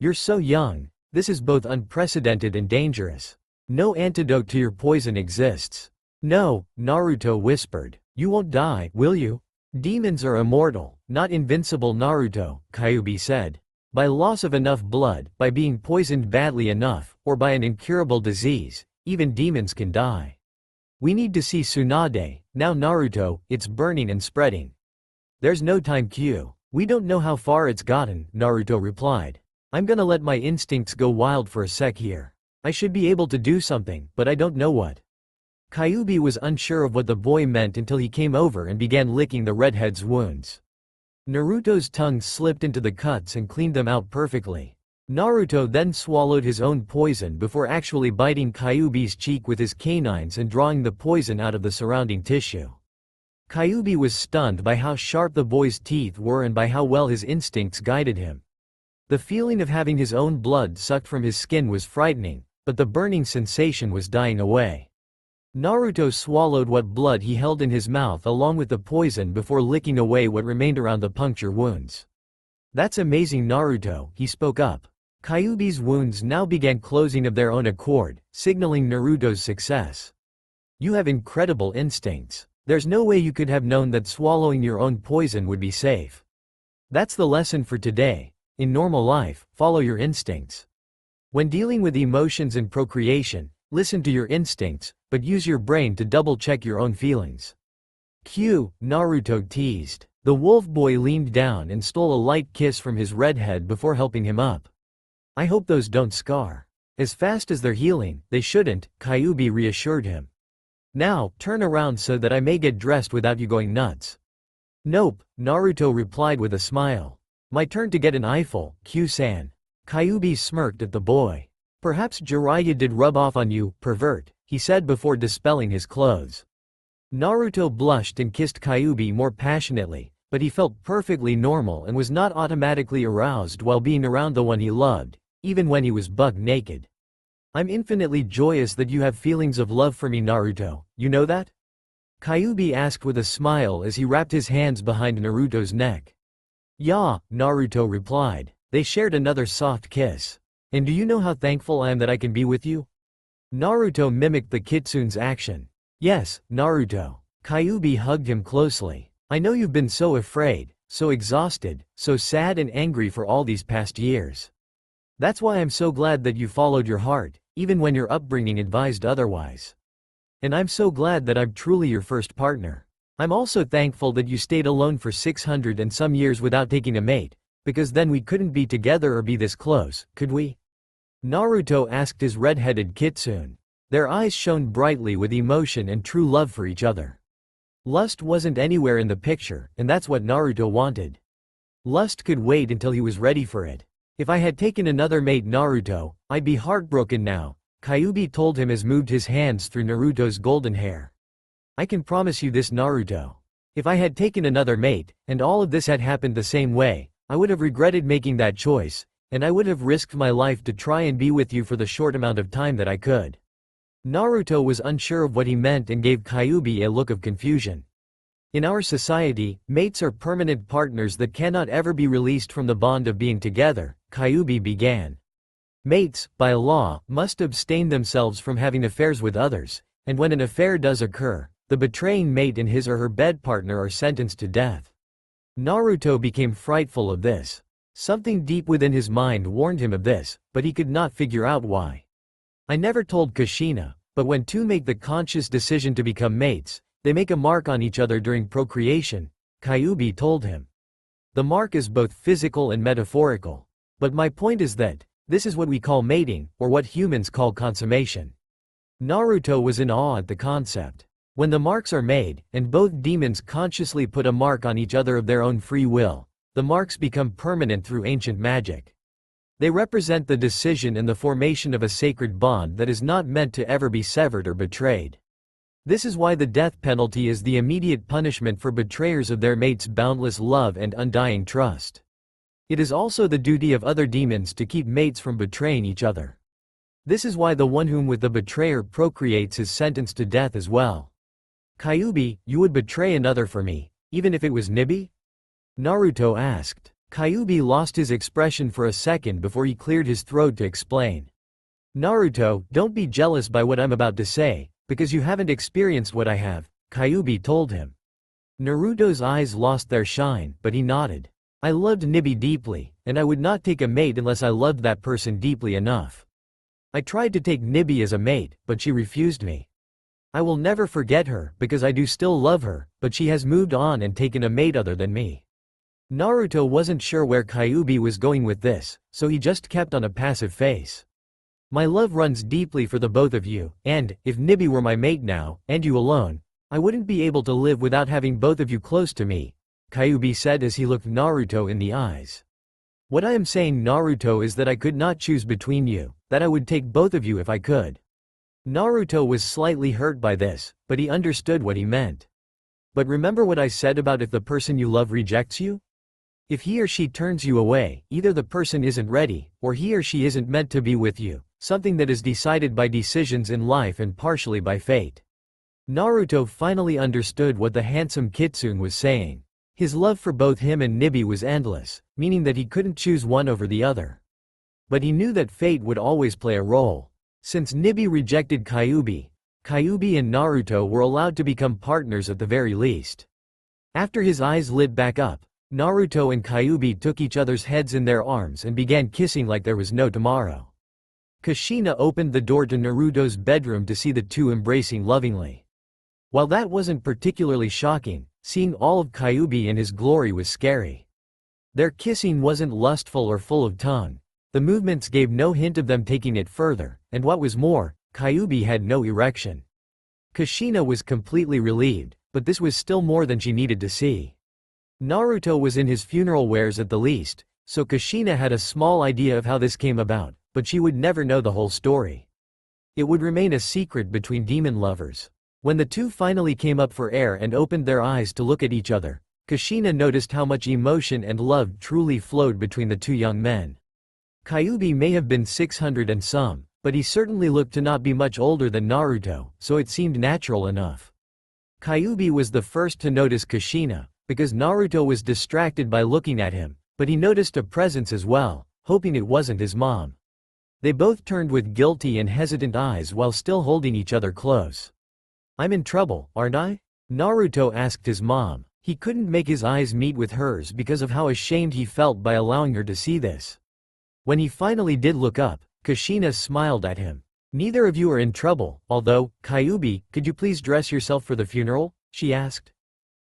You're so young, this is both unprecedented and dangerous. No antidote to your poison exists. No, Naruto whispered. You won't die, will you? Demons are immortal, not invincible, Naruto, Kyuubi said. By loss of enough blood, by being poisoned badly enough, or by an incurable disease, even demons can die. We need to see Tsunade, now Naruto, it's burning and spreading. There's no time Q. We don't know how far it's gotten, Naruto replied. I'm gonna let my instincts go wild for a sec here. I should be able to do something, but I don't know what. Kyuubi was unsure of what the boy meant until he came over and began licking the redhead's wounds. Naruto's tongue slipped into the cuts and cleaned them out perfectly. Naruto then swallowed his own poison before actually biting Kyuubi's cheek with his canines and drawing the poison out of the surrounding tissue. Kyuubi was stunned by how sharp the boy's teeth were and by how well his instincts guided him. The feeling of having his own blood sucked from his skin was frightening, but the burning sensation was dying away. Naruto swallowed what blood he held in his mouth along with the poison before licking away what remained around the puncture wounds. That's amazing, Naruto, he spoke up. Kyuubi's wounds now began closing of their own accord, signaling Naruto's success. You have incredible instincts. There's no way you could have known that swallowing your own poison would be safe. That's the lesson for today. In normal life, follow your instincts. When dealing with emotions and procreation, listen to your instincts, but use your brain to double-check your own feelings. Q, Naruto teased. The wolf boy leaned down and stole a light kiss from his redhead before helping him up. I hope those don't scar. As fast as they're healing, they shouldn't, Kyuubi reassured him. Now, turn around so that I may get dressed without you going nuts. Nope, Naruto replied with a smile. My turn to get an eyeful, Q-san. Kyuubi smirked at the boy. Perhaps Jiraiya did rub off on you, pervert, he said before dispelling his clothes. Naruto blushed and kissed Kyuubi more passionately, but he felt perfectly normal and was not automatically aroused while being around the one he loved, even when he was buck naked. I'm infinitely joyous that you have feelings of love for me, Naruto, you know that? Kyuubi asked with a smile as he wrapped his hands behind Naruto's neck. Yeah, Naruto replied. They shared another soft kiss. And do you know how thankful I am that I can be with you? Naruto mimicked the kitsune's action. Yes, Naruto. Kyuubi hugged him closely. I know you've been so afraid, so exhausted, so sad and angry for all these past years. That's why I'm so glad that you followed your heart, even when your upbringing advised otherwise. And I'm so glad that I'm truly your first partner. I'm also thankful that you stayed alone for 600 and some years without taking a mate, because then we couldn't be together or be this close, could we? Naruto asked his red-headed kitsune. Their eyes shone brightly with emotion and true love for each other. Lust wasn't anywhere in the picture, and that's what Naruto wanted. Lust could wait until he was ready for it. If I had taken another mate Naruto, I'd be heartbroken now, Kyuubi told him as moved his hands through Naruto's golden hair. I can promise you this, Naruto. If I had taken another mate, and all of this had happened the same way, I would have regretted making that choice, and I would have risked my life to try and be with you for the short amount of time that I could. Naruto was unsure of what he meant and gave Kyuubi a look of confusion. In our society, mates are permanent partners that cannot ever be released from the bond of being together, Kyuubi began. Mates, by law, must abstain themselves from having affairs with others, and when an affair does occur, the betraying mate and his or her bed partner are sentenced to death. Naruto became frightful of this. Something deep within his mind warned him of this, but he could not figure out why. I never told Kushina, but when two make the conscious decision to become mates, they make a mark on each other during procreation, Kyuubi told him. The mark is both physical and metaphorical. But my point is that, this is what we call mating, or what humans call consummation. Naruto was in awe at the concept. When the marks are made, and both demons consciously put a mark on each other of their own free will, the marks become permanent through ancient magic. They represent the decision and the formation of a sacred bond that is not meant to ever be severed or betrayed. This is why the death penalty is the immediate punishment for betrayers of their mate's boundless love and undying trust. It is also the duty of other demons to keep mates from betraying each other. This is why the one whom with the betrayer procreates is sentenced to death as well. Kyuubi, you would betray another for me, even if it was Nibi? Naruto asked. Kyuubi lost his expression for a second before he cleared his throat to explain. Naruto, don't be jealous by what I'm about to say, because you haven't experienced what I have, Kyuubi told him. Naruto's eyes lost their shine, but he nodded. I loved Nibi deeply, and I would not take a mate unless I loved that person deeply enough. I tried to take Nibi as a mate, but she refused me. I will never forget her, because I do still love her, but she has moved on and taken a mate other than me. Naruto wasn't sure where Kyuubi was going with this, so he just kept on a passive face. My love runs deeply for the both of you, and, if Nibi were my mate now, and you alone, I wouldn't be able to live without having both of you close to me, Kyuubi said as he looked Naruto in the eyes. What I am saying, Naruto, is that I could not choose between you, that I would take both of you if I could. Naruto was slightly hurt by this, but he understood what he meant. But remember what I said about if the person you love rejects you? If he or she turns you away, either the person isn't ready, or he or she isn't meant to be with you, something that is decided by decisions in life and partially by fate. Naruto finally understood what the handsome Kitsune was saying. His love for both him and Nibi was endless, meaning that he couldn't choose one over the other. But he knew that fate would always play a role. Since Nibi rejected Kyuubi, Kyuubi and Naruto were allowed to become partners at the very least. After his eyes lit back up, Naruto and Kyuubi took each other's heads in their arms and began kissing like there was no tomorrow. Kushina opened the door to Naruto's bedroom to see the two embracing lovingly. While that wasn't particularly shocking, seeing all of Kyuubi in his glory was scary. Their kissing wasn't lustful or full of tongue. The movements gave no hint of them taking it further, and what was more, Kyuubi had no erection. Kushina was completely relieved, but this was still more than she needed to see. Naruto was in his funeral wears at the least, so Kushina had a small idea of how this came about, but she would never know the whole story. It would remain a secret between demon lovers. When the two finally came up for air and opened their eyes to look at each other, Kushina noticed how much emotion and love truly flowed between the two young men. Kyuubi may have been 600 and some, but he certainly looked to not be much older than Naruto, so it seemed natural enough. Kyuubi was the first to notice Kushina, because Naruto was distracted by looking at him, but he noticed a presence as well, hoping it wasn't his mom. They both turned with guilty and hesitant eyes while still holding each other close. I'm in trouble, aren't I? Naruto asked his mom. He couldn't make his eyes meet with hers because of how ashamed he felt by allowing her to see this. When he finally did look up, Kushina smiled at him. Neither of you are in trouble, although, Kyuubi, could you please dress yourself for the funeral? She asked.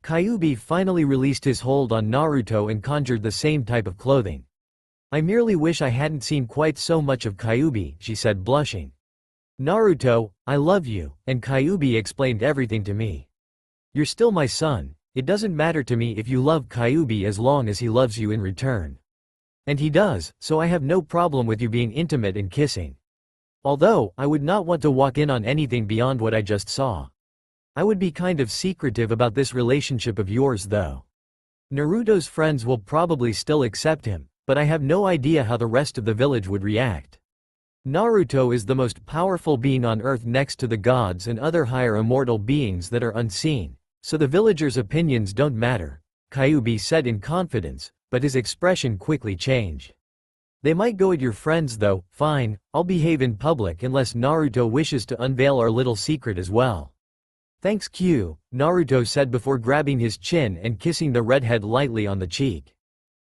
Kyuubi finally released his hold on Naruto and conjured the same type of clothing. I merely wish I hadn't seen quite so much of Kyuubi, she said, blushing. Naruto, I love you, and Kyuubi explained everything to me. You're still my son. It doesn't matter to me if you love Kyuubi as long as he loves you in return. And he does, so I have no problem with you being intimate and kissing. Although, I would not want to walk in on anything beyond what I just saw. I would be kind of secretive about this relationship of yours though. Naruto's friends will probably still accept him, but I have no idea how the rest of the village would react. Naruto is the most powerful being on earth next to the gods and other higher immortal beings that are unseen, so the villagers' opinions don't matter, Kyuubi said in confidence, but his expression quickly changed. They might go at your friends though. Fine, I'll behave in public unless Naruto wishes to unveil our little secret as well. Thanks Q, Naruto said before grabbing his chin and kissing the redhead lightly on the cheek.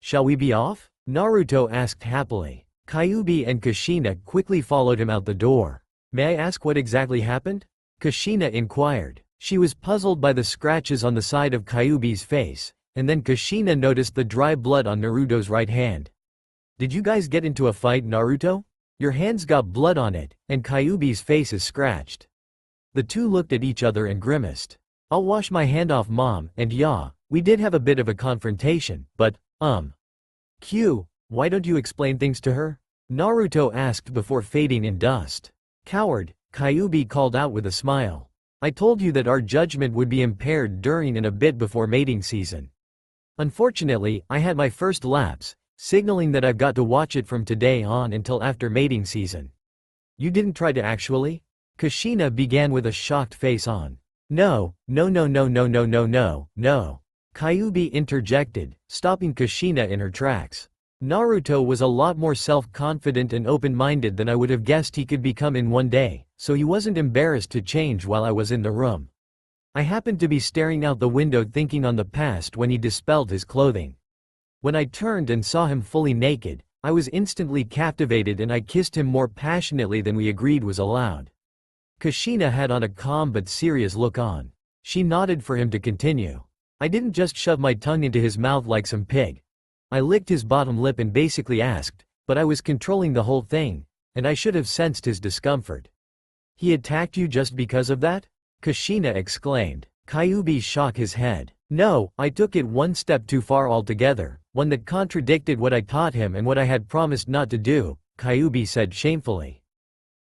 Shall we be off? Naruto asked happily. Kyuubi and Kushina quickly followed him out the door. May I ask what exactly happened? Kushina inquired. She was puzzled by the scratches on the side of Kyuubi's face, and then Kushina noticed the dry blood on Naruto's right hand. Did you guys get into a fight, Naruto? Your hand's got blood on it, and Kyuubi's face is scratched. The two looked at each other and grimaced. I'll wash my hand off mom, and yeah, we did have a bit of a confrontation, but, Q, why don't you explain things to her? Naruto asked before fading in dust. Coward, Kyuubi called out with a smile. I told you that our judgment would be impaired during and a bit before mating season. Unfortunately, I had my first lapse, signaling that I've got to watch it from today on until after mating season. You didn't try to actually? Kushina began with a shocked face on. No. Kyuubi interjected, stopping Kushina in her tracks. Naruto was a lot more self-confident and open-minded than I would have guessed he could become in one day, so he wasn't embarrassed to change while I was in the room. I happened to be staring out the window thinking on the past when he dispelled his clothing. When I turned and saw him fully naked, I was instantly captivated and I kissed him more passionately than we agreed was allowed. Kushina had on a calm but serious look on. She nodded for him to continue. I didn't just shove my tongue into his mouth like some pig. I licked his bottom lip and basically asked, but I was controlling the whole thing, and I should have sensed his discomfort. He attacked you just because of that? Kushina exclaimed. Kyuubi shook his head. No, I took it one step too far altogether, one that contradicted what I taught him and what I had promised not to do, Kyuubi said shamefully.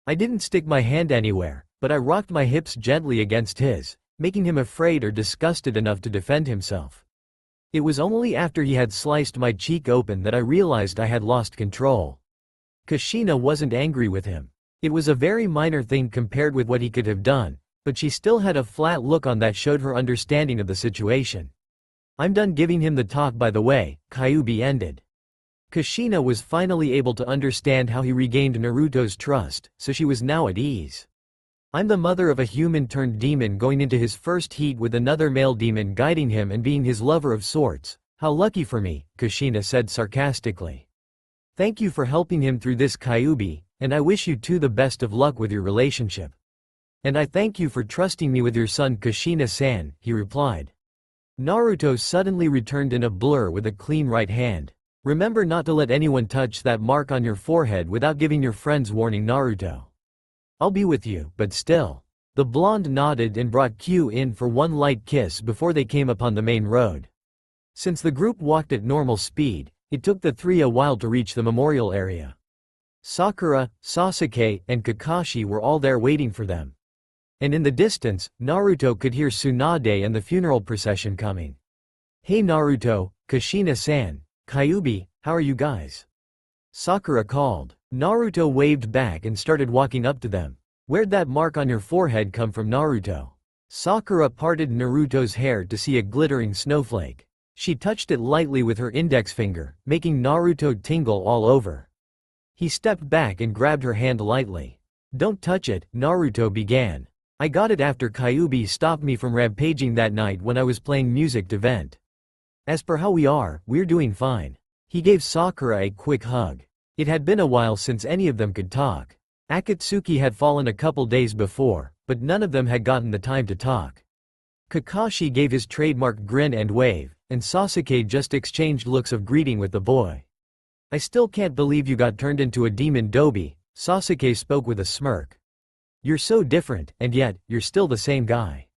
I didn't stick my hand anywhere, but I rocked my hips gently against his, making him afraid or disgusted enough to defend himself. It was only after he had sliced my cheek open that I realized I had lost control. Kushina wasn't angry with him. It was a very minor thing compared with what he could have done, but she still had a flat look on that showed her understanding of the situation. I'm done giving him the talk by the way, Kyuubi ended. Kushina was finally able to understand how he regained Naruto's trust, so she was now at ease. I'm the mother of a human-turned-demon going into his first heat with another male demon guiding him and being his lover of sorts. How lucky for me, Kushina said sarcastically. Thank you for helping him through this, Kyuubi, and I wish you two the best of luck with your relationship. And I thank you for trusting me with your son Kushina-san, he replied. Naruto suddenly returned in a blur with a clean right hand. Remember not to let anyone touch that mark on your forehead without giving your friends warning, Naruto. I'll be with you, but still. The blonde nodded and brought Q in for one light kiss before they came upon the main road. Since the group walked at normal speed, it took the three a while to reach the memorial area. Sakura, Sasuke, and Kakashi were all there waiting for them. And in the distance, Naruto could hear Tsunade and the funeral procession coming. Hey Naruto, Kushina-san, Kyuubi, how are you guys? Sakura called. Naruto waved back and started walking up to them. Where'd that mark on your forehead come from, Naruto? Sakura parted Naruto's hair to see a glittering snowflake. She touched it lightly with her index finger, making Naruto tingle all over. He stepped back and grabbed her hand lightly. Don't touch it, Naruto began. I got it after Kyuubi stopped me from rampaging that night when I was playing music to vent. As per how we're doing fine. He gave Sakura a quick hug. It had been a while since any of them could talk. Akatsuki had fallen a couple days before, but none of them had gotten the time to talk. Kakashi gave his trademark grin and wave, and Sasuke just exchanged looks of greeting with the boy. I still can't believe you got turned into a demon Dobi, Sasuke spoke with a smirk. You're so different, and yet, you're still the same guy.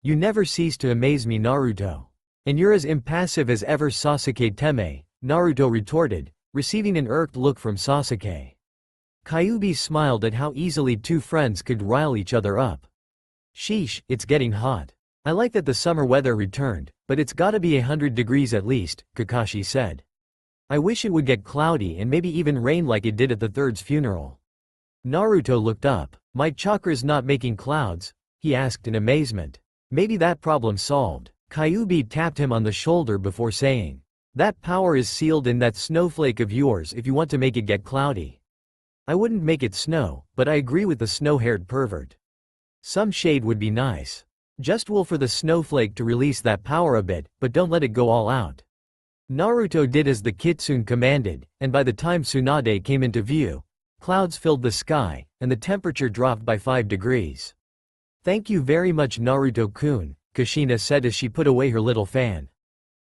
You never cease to amaze me, Naruto. And you're as impassive as ever, Sasuke Teme, Naruto retorted, receiving an irked look from Sasuke. Kyuubi smiled at how easily two friends could rile each other up. Sheesh, it's getting hot. I like that the summer weather returned, but it's gotta be 100 degrees at least, Kakashi said. I wish it would get cloudy and maybe even rain like it did at the third's funeral. Naruto looked up. My chakra's not making clouds, he asked in amazement. Maybe that problem's solved. Kyuubi tapped him on the shoulder before saying, that power is sealed in that snowflake of yours if you want to make it get cloudy. I wouldn't make it snow, but I agree with the snow-haired pervert. Some shade would be nice. Just will for the snowflake to release that power a bit, but don't let it go all out. Naruto did as the kitsune commanded, and by the time Tsunade came into view, clouds filled the sky, and the temperature dropped by 5 degrees. Thank you very much, Naruto-kun, Kushina said as she put away her little fan.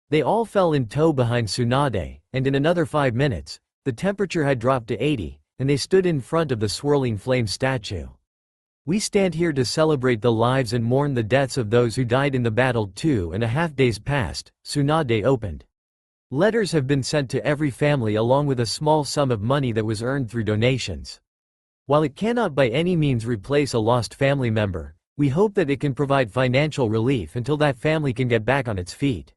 They all fell in tow behind Tsunade, and in another 5 minutes, the temperature had dropped to 80, and they stood in front of the swirling flame statue. We stand here to celebrate the lives and mourn the deaths of those who died in the battle. 2.5 days passed, Tsunade opened. Letters have been sent to every family along with a small sum of money that was earned through donations. While it cannot by any means replace a lost family member, we hope that it can provide financial relief until that family can get back on its feet.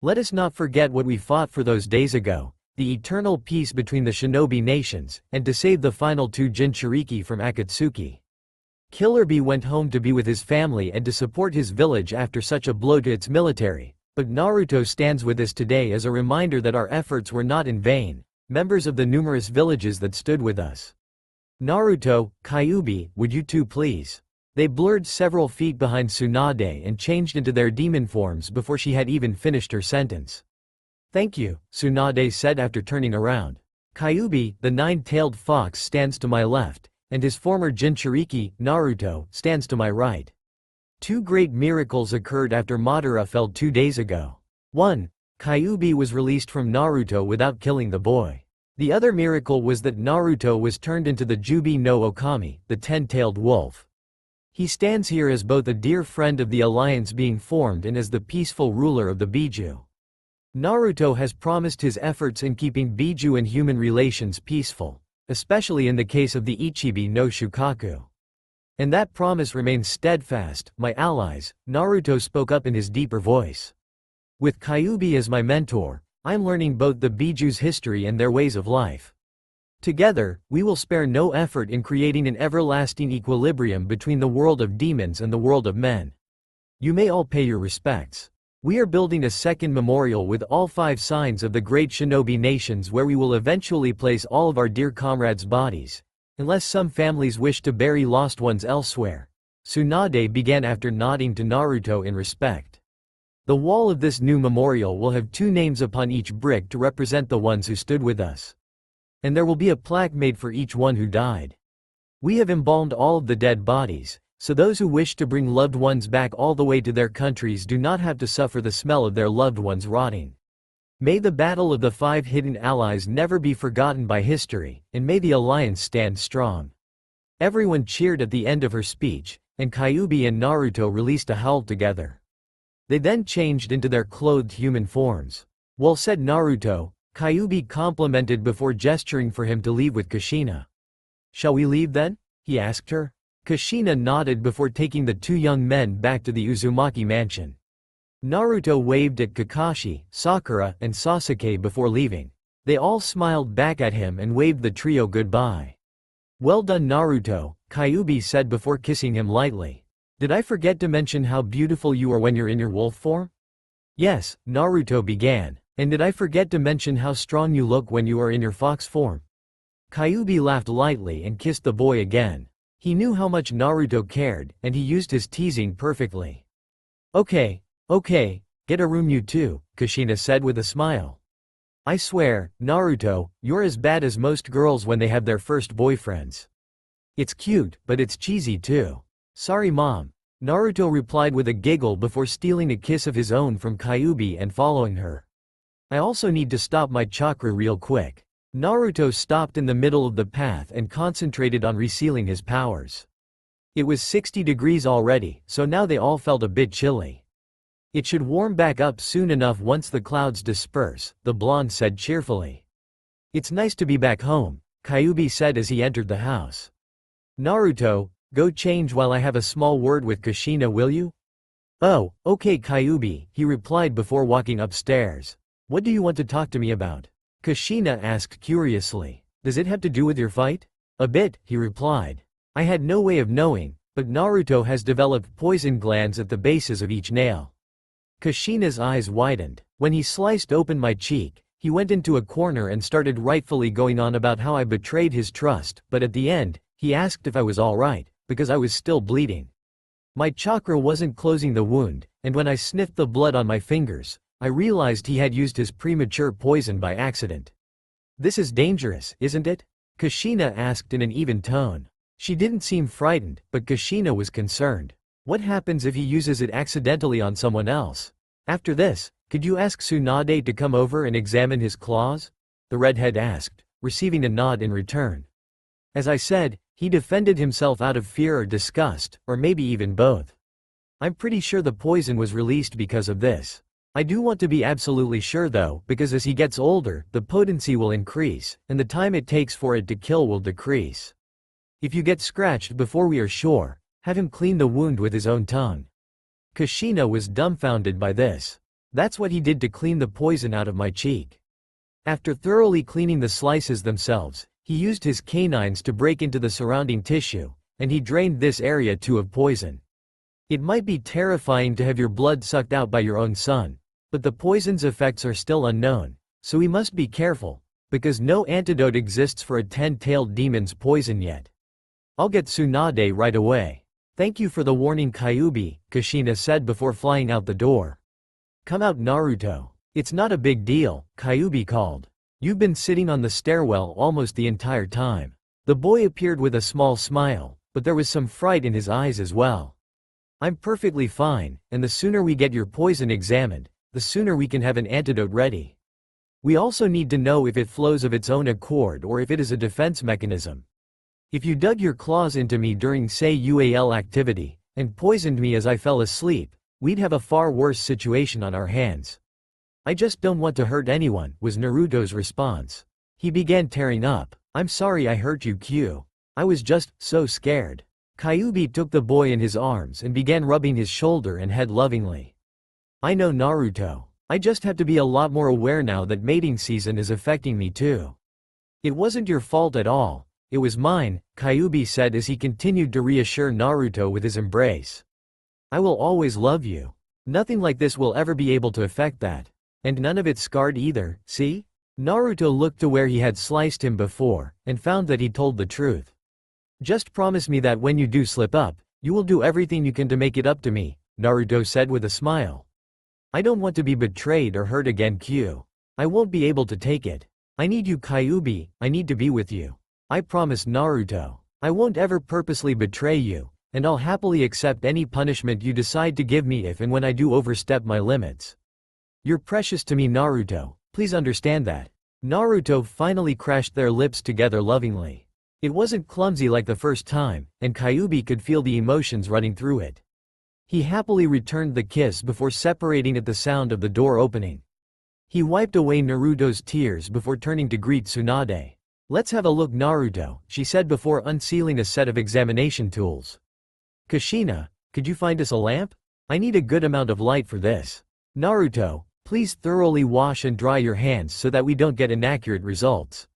Let us not forget what we fought for those days ago, the eternal peace between the shinobi nations, and to save the final 2 Jinchuriki from Akatsuki. Killer Bee went home to be with his family and to support his village after such a blow to its military, but Naruto stands with us today as a reminder that our efforts were not in vain, members of the numerous villages that stood with us. Naruto, Kyuubi, would you two please? They blurred several feet behind Tsunade and changed into their demon forms before she had even finished her sentence. Thank you, Tsunade said after turning around. Kyuubi, the 9-tailed fox, stands to my left, and his former Jinchuriki, Naruto, stands to my right. 2 great miracles occurred after Madara fell 2 days ago. 1. Kyuubi was released from Naruto without killing the boy. The other miracle was that Naruto was turned into the Jubi no Okami, the 10-tailed wolf. He stands here as both a dear friend of the alliance being formed and as the peaceful ruler of the Biju. Naruto has promised his efforts in keeping Biju and human relations peaceful, especially in the case of the Ichibi no Shukaku. And that promise remains steadfast, my allies, Naruto spoke up in his deeper voice. With Kyuubi as my mentor, I am learning both the Biju's history and their ways of life. Together, we will spare no effort in creating an everlasting equilibrium between the world of demons and the world of men. You may all pay your respects. We are building a second memorial with all 5 signs of the great shinobi nations where we will eventually place all of our dear comrades' bodies, unless some families wish to bury lost ones elsewhere. Tsunade began after nodding to Naruto in respect. The wall of this new memorial will have 2 names upon each brick to represent the ones who stood with us. And there will be a plaque made for each one who died. We have embalmed all of the dead bodies, so those who wish to bring loved ones back all the way to their countries do not have to suffer the smell of their loved ones rotting. May the battle of the 5 hidden allies never be forgotten by history, and may the alliance stand strong. Everyone cheered at the end of her speech, and Kyuubi and Naruto released a howl together. They then changed into their clothed human forms. Well said, Naruto, Kyuubi complimented before gesturing for him to leave with Kushina. Shall we leave then? He asked her. Kushina nodded before taking the 2 young men back to the Uzumaki mansion. Naruto waved at Kakashi, Sakura, and Sasuke before leaving. They all smiled back at him and waved the trio goodbye. Well done, Naruto, Kyuubi said before kissing him lightly. Did I forget to mention how beautiful you are when you're in your wolf form? Yes, Naruto began. And did I forget to mention how strong you look when you are in your fox form? Kyuubi laughed lightly and kissed the boy again. He knew how much Naruto cared, and he used his teasing perfectly. Okay, get a room you two, Kushina said with a smile. I swear, Naruto, you're as bad as most girls when they have their first boyfriends. It's cute, but it's cheesy too. Sorry mom, Naruto replied with a giggle before stealing a kiss of his own from Kyuubi and following her. I also need to stop my chakra real quick. Naruto stopped in the middle of the path and concentrated on resealing his powers. It was 60 degrees already, so now they all felt a bit chilly. It should warm back up soon enough once the clouds disperse, the blonde said cheerfully. It's nice to be back home, Kyubi said as he entered the house. Naruto, go change while I have a small word with Kushina, will you? Oh, okay Kyubi, he replied before walking upstairs. What do you want to talk to me about? Kushina asked curiously. Does it have to do with your fight? A bit, he replied. I had no way of knowing, but Naruto has developed poison glands at the bases of each nail. Kushina's eyes widened. When he sliced open my cheek, he went into a corner and started rightfully going on about how I betrayed his trust, but at the end, he asked if I was alright, because I was still bleeding. My chakra wasn't closing the wound, and when I sniffed the blood on my fingers, I realized he had used his premature poison by accident. This is dangerous, isn't it? Kushina asked in an even tone. She didn't seem frightened, but Kushina was concerned. What happens if he uses it accidentally on someone else? After this, could you ask Tsunade to come over and examine his claws? The redhead asked, receiving a nod in return. As I said, he defended himself out of fear or disgust, or maybe even both. I'm pretty sure the poison was released because of this. I do want to be absolutely sure though, because as he gets older, the potency will increase, and the time it takes for it to kill will decrease. If you get scratched before we are sure, have him clean the wound with his own tongue. Kushina was dumbfounded by this. That's what he did to clean the poison out of my cheek. After thoroughly cleaning the slices themselves, he used his canines to break into the surrounding tissue, and he drained this area too of poison. It might be terrifying to have your blood sucked out by your own son, but the poison's effects are still unknown, so we must be careful, because no antidote exists for a 10-tailed demon's poison yet. I'll get Tsunade right away. Thank you for the warning Kyubi, Kushina said before flying out the door. Come out Naruto. It's not a big deal, Kyubi called. You've been sitting on the stairwell almost the entire time. The boy appeared with a small smile, but there was some fright in his eyes as well. I'm perfectly fine, and the sooner we get your poison examined, the sooner we can have an antidote ready. We also need to know if it flows of its own accord or if it is a defense mechanism. If you dug your claws into me during say UAL activity, and poisoned me as I fell asleep, we'd have a far worse situation on our hands. I just don't want to hurt anyone, was Naruto's response. He began tearing up. I'm sorry I hurt you Q. I was just so scared. Kyubi took the boy in his arms and began rubbing his shoulder and head lovingly. I know Naruto. I just have to be a lot more aware now that mating season is affecting me too. It wasn't your fault at all, it was mine, Kyubi said as he continued to reassure Naruto with his embrace. I will always love you. Nothing like this will ever be able to affect that. And none of it scarred either, see? Naruto looked to where he had sliced him before, and found that he told the truth. Just promise me that when you do slip up, you will do everything you can to make it up to me, Naruto said with a smile. I don't want to be betrayed or hurt again Q. I won't be able to take it. I need you Kyubi, I need to be with you. I promise Naruto. I won't ever purposely betray you, and I'll happily accept any punishment you decide to give me if and when I do overstep my limits. You're precious to me Naruto, please understand that. Naruto finally crashed their lips together lovingly. It wasn't clumsy like the first time, and Kyubi could feel the emotions running through it. He happily returned the kiss before separating at the sound of the door opening. He wiped away Naruto's tears before turning to greet Tsunade. Let's have a look Naruto, she said before unsealing a set of examination tools. Kushina, could you find us a lamp? I need a good amount of light for this. Naruto, please thoroughly wash and dry your hands so that we don't get inaccurate results.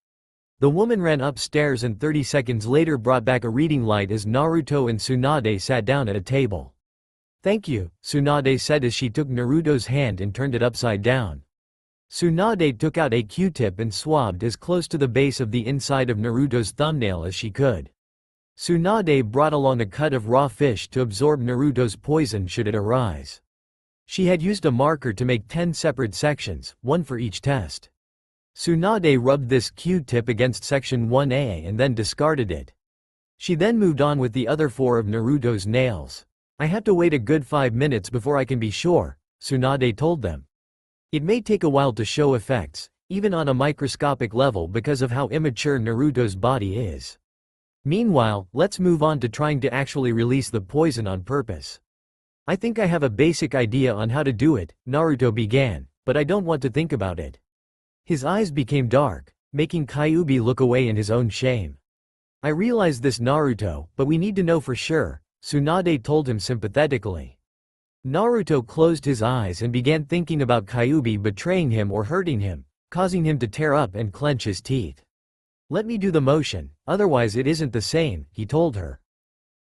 The woman ran upstairs and 30 seconds later brought back a reading light as Naruto and Tsunade sat down at a table. Thank you, Tsunade said as she took Naruto's hand and turned it upside down. Tsunade took out a Q-tip and swabbed as close to the base of the inside of Naruto's thumbnail as she could. Tsunade brought along a cut of raw fish to absorb Naruto's poison should it arise. She had used a marker to make 10 separate sections, one for each test. Tsunade rubbed this Q-tip against section 1A and then discarded it. She then moved on with the other 4 of Naruto's nails. I have to wait a good 5 minutes before I can be sure, Tsunade told them. It may take a while to show effects, even on a microscopic level because of how immature Naruto's body is. Meanwhile, let's move on to trying to actually release the poison on purpose. I think I have a basic idea on how to do it, Naruto began, but I don't want to think about it. His eyes became dark, making Kyuubi look away in his own shame. I realize this, Naruto, but we need to know for sure, Tsunade told him sympathetically. Naruto closed his eyes and began thinking about Kyuubi betraying him or hurting him, causing him to tear up and clench his teeth. Let me do the motion, otherwise it isn't the same, he told her.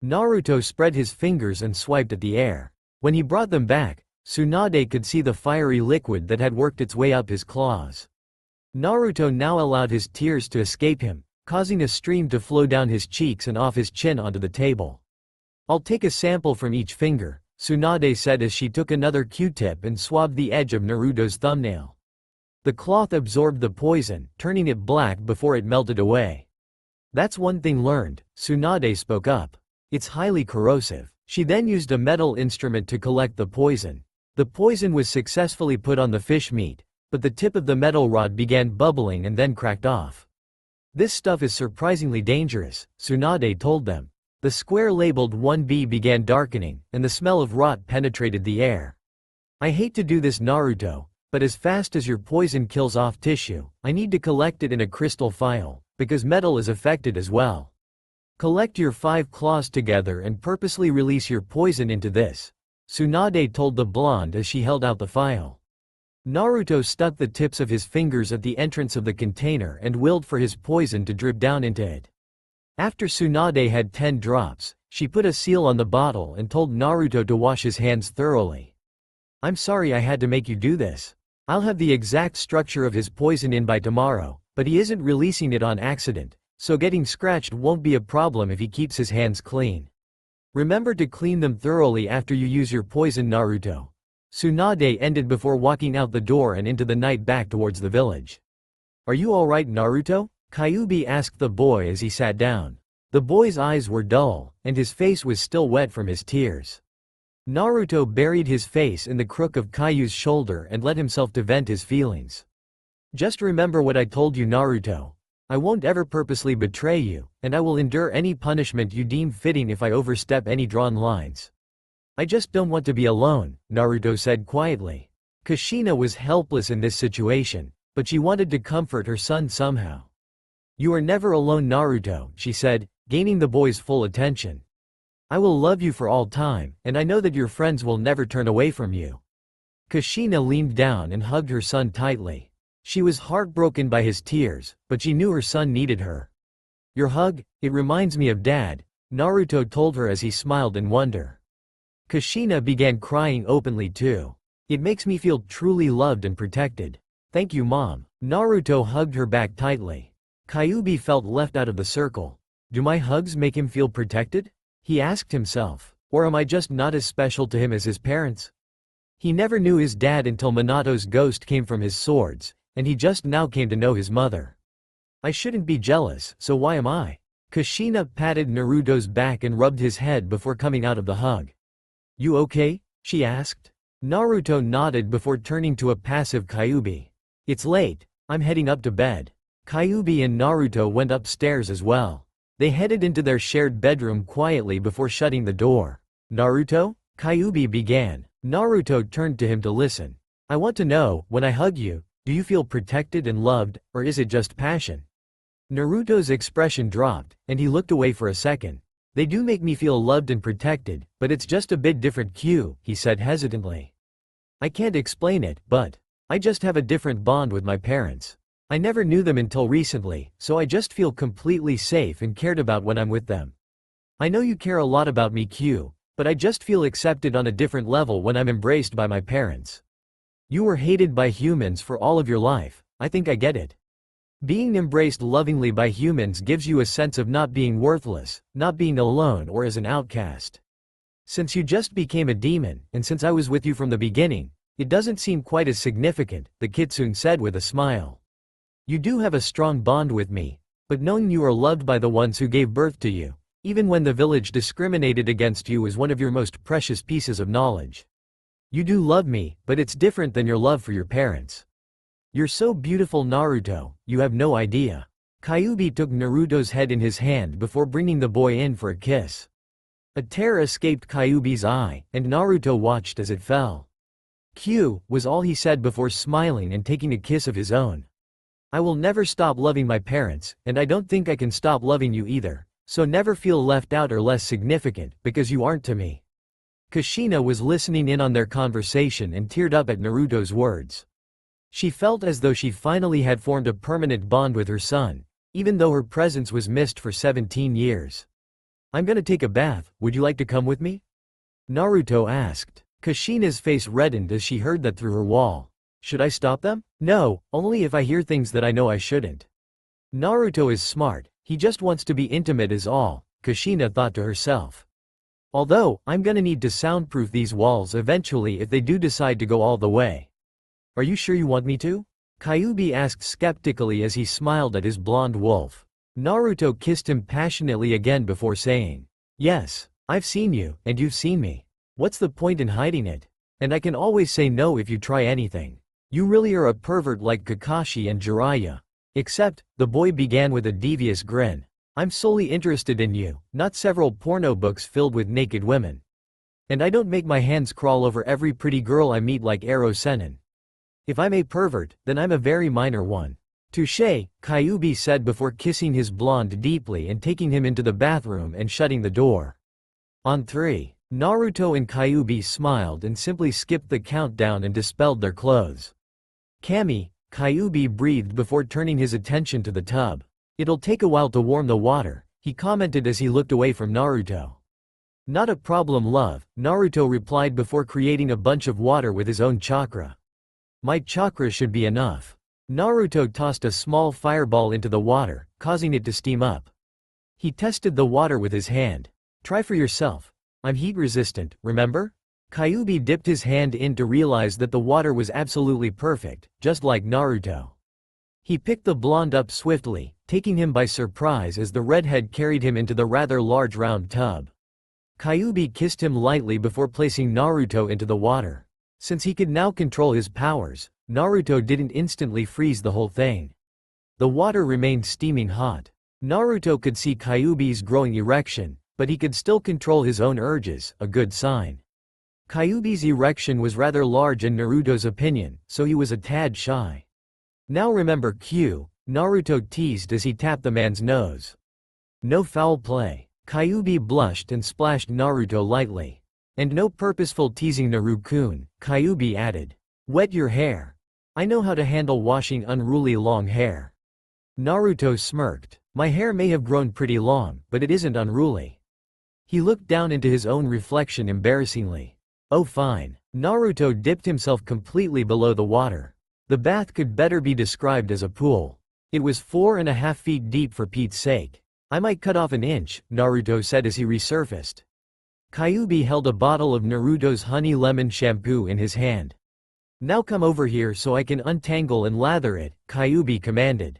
Naruto spread his fingers and swiped at the air. When he brought them back, Tsunade could see the fiery liquid that had worked its way up his claws. Naruto now allowed his tears to escape him, causing a stream to flow down his cheeks and off his chin onto the table. I'll take a sample from each finger, Tsunade said as she took another Q-tip and swabbed the edge of Naruto's thumbnail. The cloth absorbed the poison, turning it black before it melted away. That's one thing learned, Tsunade spoke up. It's highly corrosive. She then used a metal instrument to collect the poison. The poison was successfully put on the fish meat, but the tip of the metal rod began bubbling and then cracked off. This stuff is surprisingly dangerous, Tsunade told them. The square labeled 1B began darkening, and the smell of rot penetrated the air. I hate to do this, Naruto, but as fast as your poison kills off tissue, I need to collect it in a crystal vial, because metal is affected as well. Collect your 5 claws together and purposely release your poison into this, Tsunade told the blonde as she held out the vial. Naruto stuck the tips of his fingers at the entrance of the container and willed for his poison to drip down into it. After Tsunade had 10 drops, she put a seal on the bottle and told Naruto to wash his hands thoroughly. I'm sorry I had to make you do this. I'll have the exact structure of his poison in by tomorrow, but he isn't releasing it on accident, so getting scratched won't be a problem if he keeps his hands clean. Remember to clean them thoroughly after you use your poison, Naruto. Tsunade ended before walking out the door and into the night back towards the village. Are you alright, Naruto? Kyuubi asked the boy as he sat down. The boy's eyes were dull, and his face was still wet from his tears. Naruto buried his face in the crook of Kyuu's shoulder and let himself to vent his feelings. Just remember what I told you, Naruto. I won't ever purposely betray you, and I will endure any punishment you deem fitting if I overstep any drawn lines. I just don't want to be alone, Naruto said quietly. Kushina was helpless in this situation, but she wanted to comfort her son somehow. You are never alone, Naruto, she said, gaining the boy's full attention. I will love you for all time, and I know that your friends will never turn away from you. Kushina leaned down and hugged her son tightly. She was heartbroken by his tears, but she knew her son needed her. Your hug, it reminds me of Dad, Naruto told her as he smiled in wonder. Kushina began crying openly too. It makes me feel truly loved and protected. Thank you, Mom. Naruto hugged her back tightly. Kyuubi felt left out of the circle. Do my hugs make him feel protected? He asked himself. Or am I just not as special to him as his parents? He never knew his dad until Minato's ghost came from his swords, and he just now came to know his mother. I shouldn't be jealous, so why am I? Kushina patted Naruto's back and rubbed his head before coming out of the hug. You okay? She asked. Naruto nodded before turning to a passive Kyuubi. It's late, I'm heading up to bed. Kyuubi and Naruto went upstairs as well. They headed into their shared bedroom quietly before shutting the door. Naruto? Kyuubi began. Naruto turned to him to listen. I want to know, when I hug you, do you feel protected and loved, or is it just passion? Naruto's expression dropped, and he looked away for a second. They do make me feel loved and protected, but it's just a bit different, he said hesitantly. I can't explain it, but I just have a different bond with my parents. I never knew them until recently, so I just feel completely safe and cared about when I'm with them. I know you care a lot about me, but I just feel accepted on a different level when I'm embraced by my parents. You were hated by humans for all of your life, I think I get it. Being embraced lovingly by humans gives you a sense of not being worthless, not being alone or as an outcast. Since you just became a demon, and since I was with you from the beginning, it doesn't seem quite as significant, the kitsune said with a smile. You do have a strong bond with me, but knowing you are loved by the ones who gave birth to you, even when the village discriminated against you, is one of your most precious pieces of knowledge. You do love me, but it's different than your love for your parents. You're so beautiful, Naruto, you have no idea. Kyuubi took Naruto's head in his hand before bringing the boy in for a kiss. A tear escaped Kyuubi's eye, and Naruto watched as it fell. "Q," was all he said before smiling and taking a kiss of his own. "I will never stop loving my parents, and I don't think I can stop loving you either, so never feel left out or less significant, because you aren't to me." Kushina was listening in on their conversation and teared up at Naruto's words. She felt as though she finally had formed a permanent bond with her son, even though her presence was missed for 17 years. "I'm gonna take a bath, would you like to come with me?" Naruto asked. Kushina's face reddened as she heard that through her wall. "Should I stop them?" "No, only if I hear things that I know I shouldn't." Naruto is smart, he just wants to be intimate is all, Kushina thought to herself. Although, I'm gonna need to soundproof these walls eventually if they do decide to go all the way. "Are you sure you want me to?" Kyuubi asked skeptically as he smiled at his blonde wolf. Naruto kissed him passionately again before saying, "Yes, I've seen you, and you've seen me. What's the point in hiding it? And I can always say no if you try anything. You really are a pervert like Kakashi and Jiraiya." Except, the boy began with a devious grin. "I'm solely interested in you, not several porno books filled with naked women. And I don't make my hands crawl over every pretty girl I meet like Ero Sennin. If I'm a pervert, then I'm a very minor one." "Touché," Kyuubi said before kissing his blonde deeply and taking him into the bathroom and shutting the door. On 3, Naruto and Kyuubi smiled and simply skipped the countdown and dispelled their clothes. "Kami," Kyuubi breathed before turning his attention to the tub. "It'll take a while to warm the water," he commented as he looked away from Naruto. "Not a problem, love," Naruto replied before creating a bunch of water with his own chakra. "My chakra should be enough." Naruto tossed a small fireball into the water, causing it to steam up. He tested the water with his hand. "Try for yourself. I'm heat resistant, remember?" Kyuubi dipped his hand in to realize that the water was absolutely perfect, just like Naruto. He picked the blonde up swiftly, taking him by surprise as the redhead carried him into the rather large round tub. Kyuubi kissed him lightly before placing Naruto into the water. Since he could now control his powers, Naruto didn't instantly freeze the whole thing. The water remained steaming hot. Naruto could see Kyuubi's growing erection, but he could still control his own urges, a good sign. Kyuubi's erection was rather large in Naruto's opinion, so he was a tad shy. "Now remember Q," Naruto teased as he tapped the man's nose. "No foul play." Kyuubi blushed and splashed Naruto lightly. "And no purposeful teasing, Naru-kun," Kyuubi added. "Wet your hair. I know how to handle washing unruly long hair." Naruto smirked. "My hair may have grown pretty long, but it isn't unruly." He looked down into his own reflection embarrassingly. "Oh fine." Naruto dipped himself completely below the water. The bath could better be described as a pool. It was 4.5 feet deep for Pete's sake. "I might cut off an inch," Naruto said as he resurfaced. Kyuubi held a bottle of Naruto's honey lemon shampoo in his hand. "Now come over here so I can untangle and lather it," Kyuubi commanded.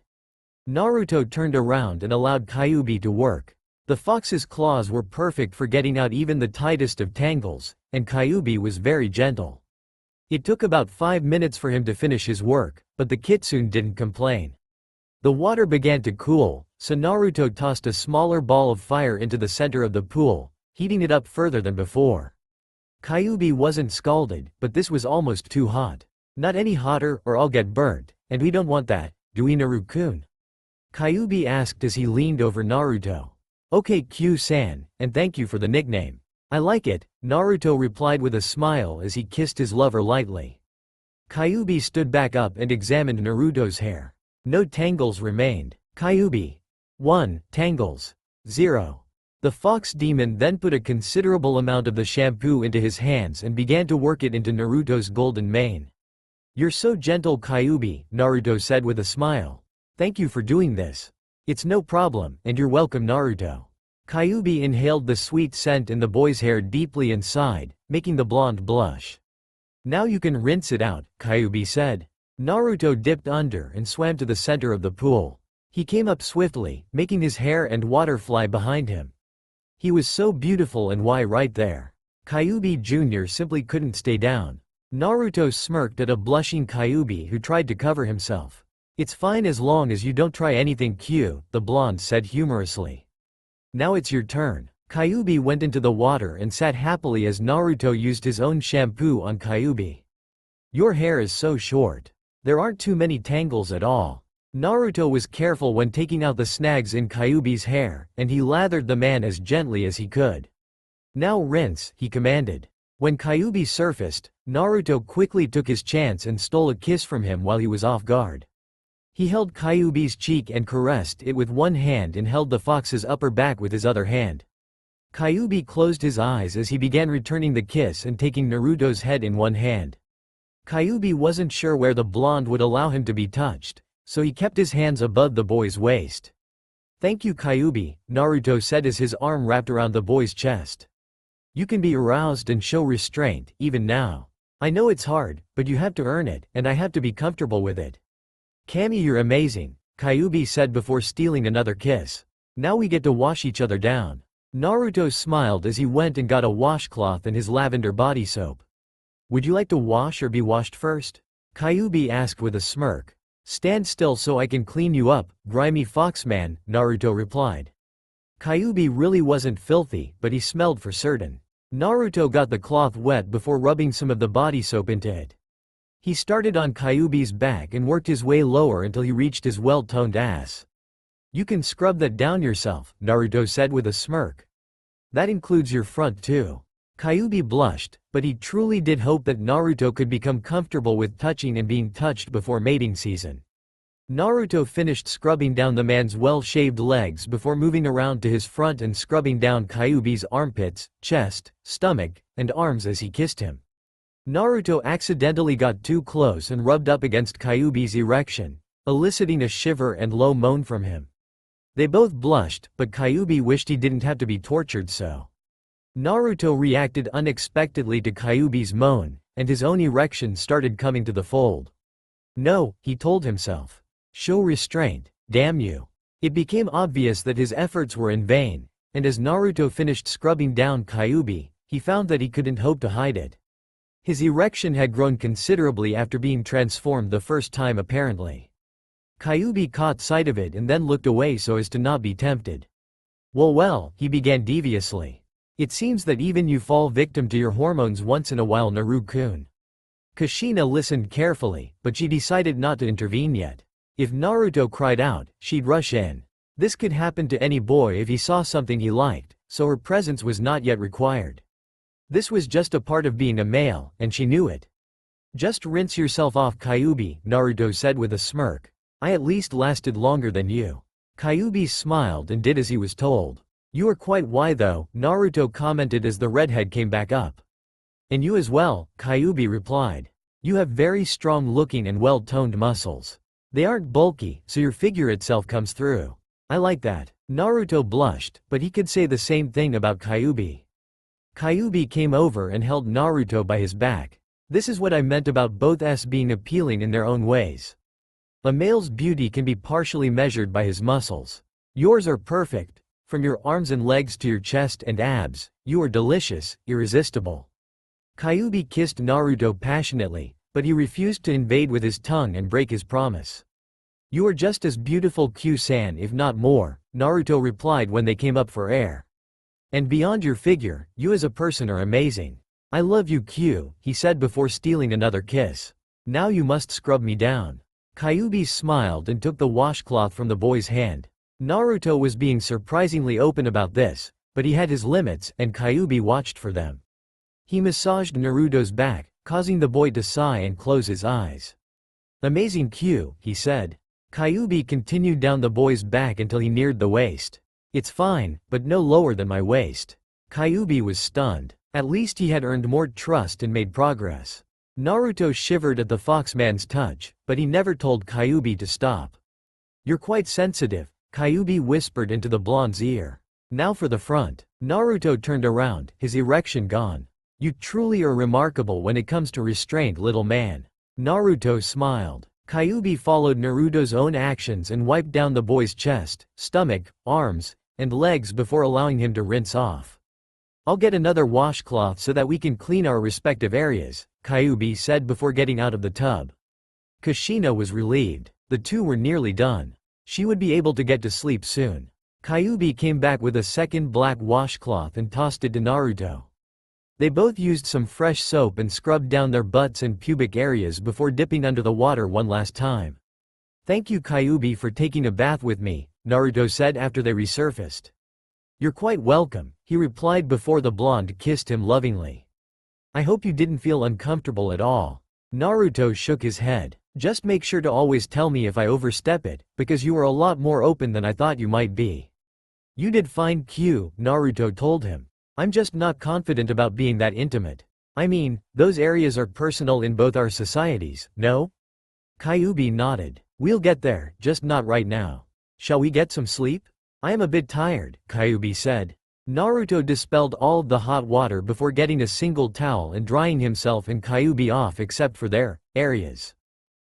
Naruto turned around and allowed Kyuubi to work. The fox's claws were perfect for getting out even the tightest of tangles, and Kyuubi was very gentle. It took about 5 minutes for him to finish his work, but the kitsune didn't complain. The water began to cool, so Naruto tossed a smaller ball of fire into the center of the pool, heating it up further than before. Kyuubi wasn't scalded, but this was almost too hot. "Not any hotter or I'll get burnt, and we don't want that, do we, Naru-kun?" Kyuubi asked as he leaned over Naruto. "Okay Q-san, and thank you for the nickname. I like it," Naruto replied with a smile as he kissed his lover lightly. Kyuubi stood back up and examined Naruto's hair. No tangles remained. Kyuubi. 1. Tangles. 0. The fox demon then put a considerable amount of the shampoo into his hands and began to work it into Naruto's golden mane. "You're so gentle, Kyuubi," Naruto said with a smile. "Thank you for doing this." "It's no problem, and you're welcome, Naruto." Kyuubi inhaled the sweet scent in the boy's hair deeply and sighed, making the blonde blush. "Now you can rinse it out," Kyuubi said. Naruto dipped under and swam to the center of the pool. He came up swiftly, making his hair and water fly behind him. He was so beautiful and why right there. Kyuubi Jr. simply couldn't stay down. Naruto smirked at a blushing Kyuubi who tried to cover himself. It's fine as long as you don't try anything cute, the blonde said humorously. Now it's your turn. Kyuubi went into the water and sat happily as Naruto used his own shampoo on Kyuubi. Your hair is so short. There aren't too many tangles at all. Naruto was careful when taking out the snags in Kyuubi's hair, and he lathered the man as gently as he could. Now rinse, he commanded. When Kyuubi surfaced, Naruto quickly took his chance and stole a kiss from him while he was off guard. He held Kyuubi's cheek and caressed it with one hand and held the fox's upper back with his other hand. Kyuubi closed his eyes as he began returning the kiss and taking Naruto's head in one hand. Kyuubi wasn't sure where the blonde would allow him to be touched, so he kept his hands above the boy's waist. Thank you, Kyuubi, Naruto said as his arm wrapped around the boy's chest. You can be aroused and show restraint, even now. I know it's hard, but you have to earn it, and I have to be comfortable with it. Kami, you're amazing, Kyuubi said before stealing another kiss. Now we get to wash each other down. Naruto smiled as he went and got a washcloth and his lavender body soap. Would you like to wash or be washed first? Kyuubi asked with a smirk. Stand still so I can clean you up, grimy foxman, Naruto replied. Kyuubi really wasn't filthy, but he smelled for certain. Naruto got the cloth wet before rubbing some of the body soap into it. He started on Kyuubi's back and worked his way lower until he reached his well-toned ass. You can scrub that down yourself, Naruto said with a smirk. That includes your front too. Kyuubi blushed, but he truly did hope that Naruto could become comfortable with touching and being touched before mating season. Naruto finished scrubbing down the man's well-shaved legs before moving around to his front and scrubbing down Kyuubi's armpits, chest, stomach, and arms as he kissed him. Naruto accidentally got too close and rubbed up against Kyuubi's erection, eliciting a shiver and low moan from him. They both blushed, but Kyuubi wished he didn't have to be tortured so. Naruto reacted unexpectedly to Kyuubi's moan, and his own erection started coming to the fold. No, he told himself. Show restraint, damn you. It became obvious that his efforts were in vain, and as Naruto finished scrubbing down Kyuubi, he found that he couldn't hope to hide it. His erection had grown considerably after being transformed the first time apparently. Kyuubi caught sight of it and then looked away so as to not be tempted. Well, he began deviously. It seems that even you fall victim to your hormones once in a while, Naru-kun. Kushina listened carefully, but she decided not to intervene yet. If Naruto cried out, she'd rush in. This could happen to any boy if he saw something he liked, so her presence was not yet required. This was just a part of being a male, and she knew it. Just rinse yourself off, Kyuubi, Naruto said with a smirk. I at least lasted longer than you. Kyuubi smiled and did as he was told. You are quite why though, Naruto commented as the redhead came back up. And you as well, Kyuubi replied. You have very strong looking and well-toned muscles. They aren't bulky, so your figure itself comes through. I like that. Naruto blushed, but he could say the same thing about Kyuubi. Kyuubi came over and held Naruto by his back. This is what I meant about both s being appealing in their own ways. A male's beauty can be partially measured by his muscles. Yours are perfect. From your arms and legs to your chest and abs, you are delicious, irresistible. Kyuubi kissed Naruto passionately, but he refused to invade with his tongue and break his promise. You are just as beautiful, Q-san, if not more, Naruto replied when they came up for air. And beyond your figure, you as a person are amazing. I love you, Q, he said before stealing another kiss. Now you must scrub me down. Kyuubi smiled and took the washcloth from the boy's hand. Naruto was being surprisingly open about this, but he had his limits and Kyuubi watched for them. He massaged Naruto's back, causing the boy to sigh and close his eyes. Amazing, Q, he said. Kyuubi continued down the boy's back until he neared the waist. It's fine, but no lower than my waist. Kyuubi was stunned. At least he had earned more trust and made progress. Naruto shivered at the foxman's touch, but he never told Kyuubi to stop. You're quite sensitive, Kyuubi whispered into the blonde's ear. Now for the front. Naruto turned around, his erection gone. You truly are remarkable when it comes to restraint, little man. Naruto smiled. Kyuubi followed Naruto's own actions and wiped down the boy's chest, stomach, arms, and legs before allowing him to rinse off. I'll get another washcloth so that we can clean our respective areas, Kyuubi said before getting out of the tub. Kushina was relieved. The two were nearly done. She would be able to get to sleep soon. Kyuubi came back with a second black washcloth and tossed it to Naruto. They both used some fresh soap and scrubbed down their butts and pubic areas before dipping under the water one last time. "Thank you, Kyuubi, for taking a bath with me," Naruto said after they resurfaced. "You're quite welcome," he replied before the blonde kissed him lovingly. "I hope you didn't feel uncomfortable at all." Naruto shook his head. "Just make sure to always tell me if I overstep it, because you are a lot more open than I thought you might be." "You did fine, Q," Naruto told him. "I'm just not confident about being that intimate. I mean, those areas are personal in both our societies, no?" Kyuubi nodded. "We'll get there, just not right now. Shall we get some sleep?" "I am a bit tired," Kyuubi said. Naruto dispelled all of the hot water before getting a single towel and drying himself and Kyuubi off except for their areas.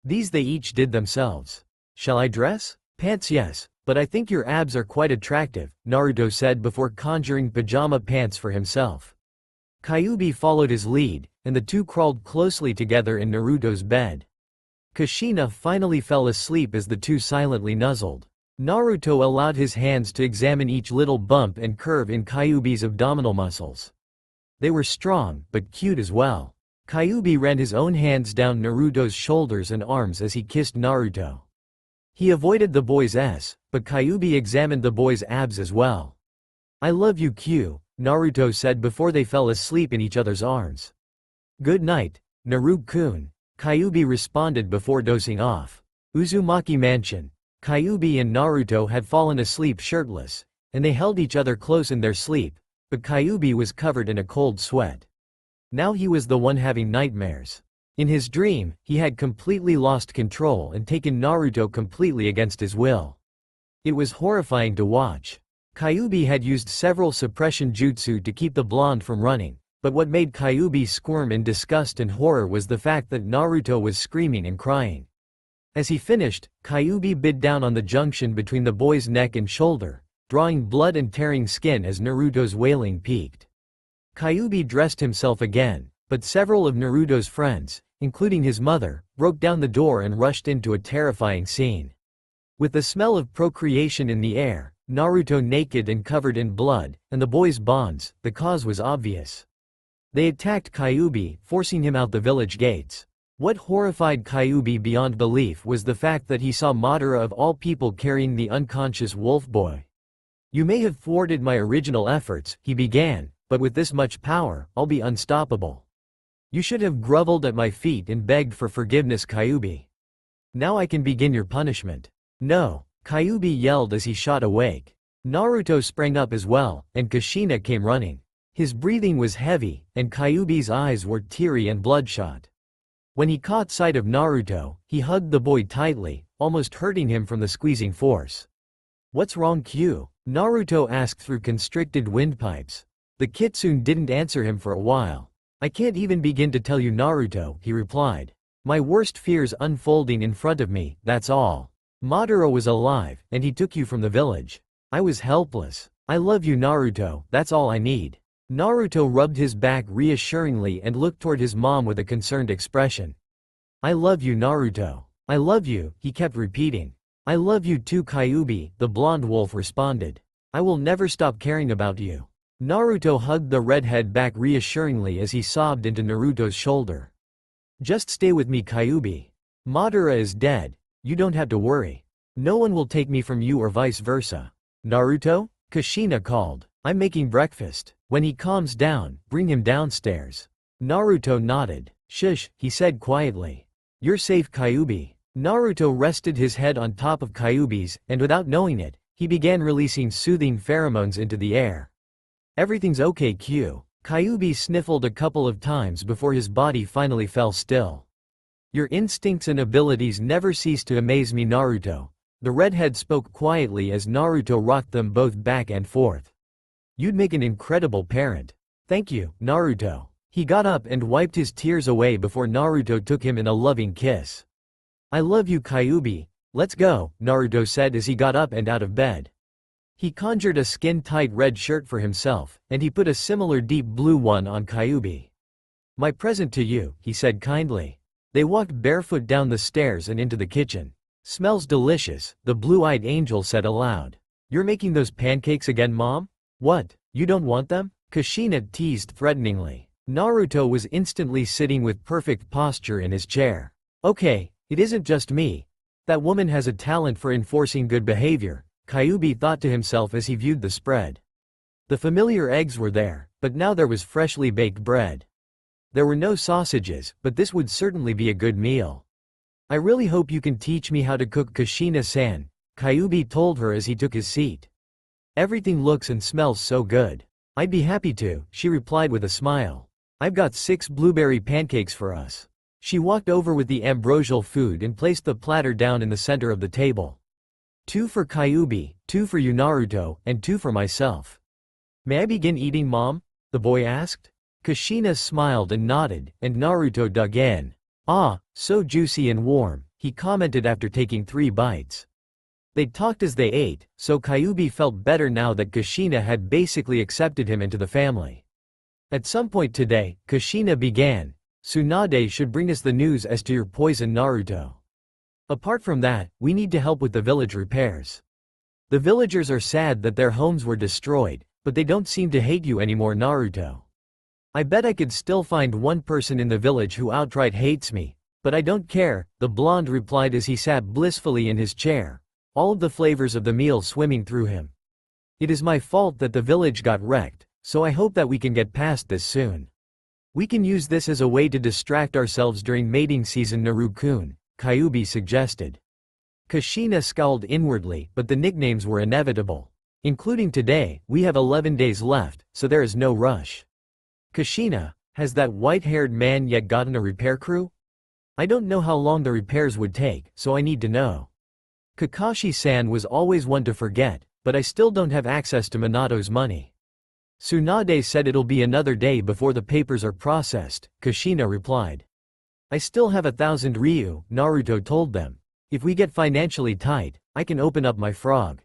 These they each did themselves. "Shall I dress?" "Pants, yes, but I think your abs are quite attractive," Naruto said before conjuring pajama pants for himself. Kyuubi followed his lead, and the two crawled closely together in Naruto's bed. Kushina finally fell asleep as the two silently nuzzled. Naruto allowed his hands to examine each little bump and curve in Kyuubi's abdominal muscles. They were strong, but cute as well. Kyuubi ran his own hands down Naruto's shoulders and arms as he kissed Naruto. He avoided the boy's S, but Kyuubi examined the boy's abs as well. "I love you, Q," Naruto said before they fell asleep in each other's arms. "Good night, Naru-kun," Kyuubi responded before dozing off. Uzumaki Mansion. Kyuubi and Naruto had fallen asleep shirtless, and they held each other close in their sleep, but Kyuubi was covered in a cold sweat. Now he was the one having nightmares. In his dream, he had completely lost control and taken Naruto completely against his will. It was horrifying to watch. Kyuubi had used several suppression jutsu to keep the blonde from running, but what made Kyuubi squirm in disgust and horror was the fact that Naruto was screaming and crying. As he finished, Kyuubi bit down on the junction between the boy's neck and shoulder, drawing blood and tearing skin as Naruto's wailing peaked. Kyuubi dressed himself again, but several of Naruto's friends, including his mother, broke down the door and rushed into a terrifying scene. With the smell of procreation in the air, Naruto naked and covered in blood, and the boys' bonds, the cause was obvious. They attacked Kyuubi, forcing him out the village gates. What horrified Kyuubi beyond belief was the fact that he saw Madara of all people carrying the unconscious wolf boy. "You may have thwarted my original efforts," he began, "but with this much power, I'll be unstoppable. You should have groveled at my feet and begged for forgiveness, Kyuubi. Now I can begin your punishment." "No," Kyuubi yelled as he shot awake. Naruto sprang up as well, and Kushina came running. His breathing was heavy, and Kyuubi's eyes were teary and bloodshot. When he caught sight of Naruto, he hugged the boy tightly, almost hurting him from the squeezing force. "What's wrong, Q?" Naruto asked through constricted windpipes. The kitsune didn't answer him for a while. "I can't even begin to tell you, Naruto," he replied. "My worst fears unfolding in front of me, that's all. Madara was alive, and he took you from the village. I was helpless. I love you, Naruto, that's all I need." Naruto rubbed his back reassuringly and looked toward his mom with a concerned expression. "I love you, Naruto. I love you," he kept repeating. "I love you too, Kyuubi," the blonde wolf responded. "I will never stop caring about you." Naruto hugged the redhead back reassuringly as he sobbed into Naruto's shoulder. "Just stay with me, Kyuubi. Madara is dead. You don't have to worry. No one will take me from you or vice versa." "Naruto?" Kushina called. "I'm making breakfast. When he calms down, bring him downstairs." Naruto nodded. "Shush," he said quietly. "You're safe, Kyuubi." Naruto rested his head on top of Kyuubi's, and without knowing it, he began releasing soothing pheromones into the air. "Everything's okay, Q." Kyuubi sniffled a couple of times before his body finally fell still. "Your instincts and abilities never cease to amaze me, Naruto." The redhead spoke quietly as Naruto rocked them both back and forth. "You'd make an incredible parent." "Thank you, Naruto." He got up and wiped his tears away before Naruto took him in a loving kiss. "I love you, Kyuubi. Let's go," Naruto said as he got up and out of bed. He conjured a skin-tight red shirt for himself, and he put a similar deep blue one on Kyuubi. "My present to you," he said kindly. They walked barefoot down the stairs and into the kitchen. Smells delicious, the blue-eyed angel said aloud. You're making those pancakes again, Mom? What, you don't want them? Kushina teased threateningly. Naruto was instantly sitting with perfect posture in his chair. Okay, it isn't just me. That woman has a talent for enforcing good behavior, Kyuubi thought to himself as he viewed the spread. The familiar eggs were there, but now there was freshly baked bread. There were no sausages, but this would certainly be a good meal. I really hope you can teach me how to cook, Kushina-san, Kyuubi told her as he took his seat. Everything looks and smells so good. I'd be happy to, she replied with a smile. I've got 6 blueberry pancakes for us. She walked over with the ambrosial food and placed the platter down in the center of the table. 2 for Kyuubi, 2 for you Naruto, and 2 for myself. May I begin eating, Mom? The boy asked. Kushina smiled and nodded, and Naruto dug in. Ah, so juicy and warm, he commented after taking 3 bites. They talked as they ate, so Kyuubi felt better now that Kushina had basically accepted him into the family. At some point today, Kushina began, Tsunade should bring us the news as to your poison, Naruto. Apart from that, we need to help with the village repairs. The villagers are sad that their homes were destroyed, but they don't seem to hate you anymore, Naruto. I bet I could still find one person in the village who outright hates me, but I don't care, the blonde replied as he sat blissfully in his chair, all of the flavors of the meal swimming through him. It is my fault that the village got wrecked, so I hope that we can get past this soon. We can use this as a way to distract ourselves during mating season, Naru-kun, Kyuubi suggested. Kushina scowled inwardly, but the nicknames were inevitable. Including today, we have 11 days left, so there is no rush. Kushina, has that white-haired man yet gotten a repair crew? I don't know how long the repairs would take, so I need to know. Kakashi-san was always one to forget, but I still don't have access to Minato's money. Tsunade said it'll be another day before the papers are processed, Kushina replied. I still have 1,000 ryu, Naruto told them. If we get financially tight, I can open up my frog.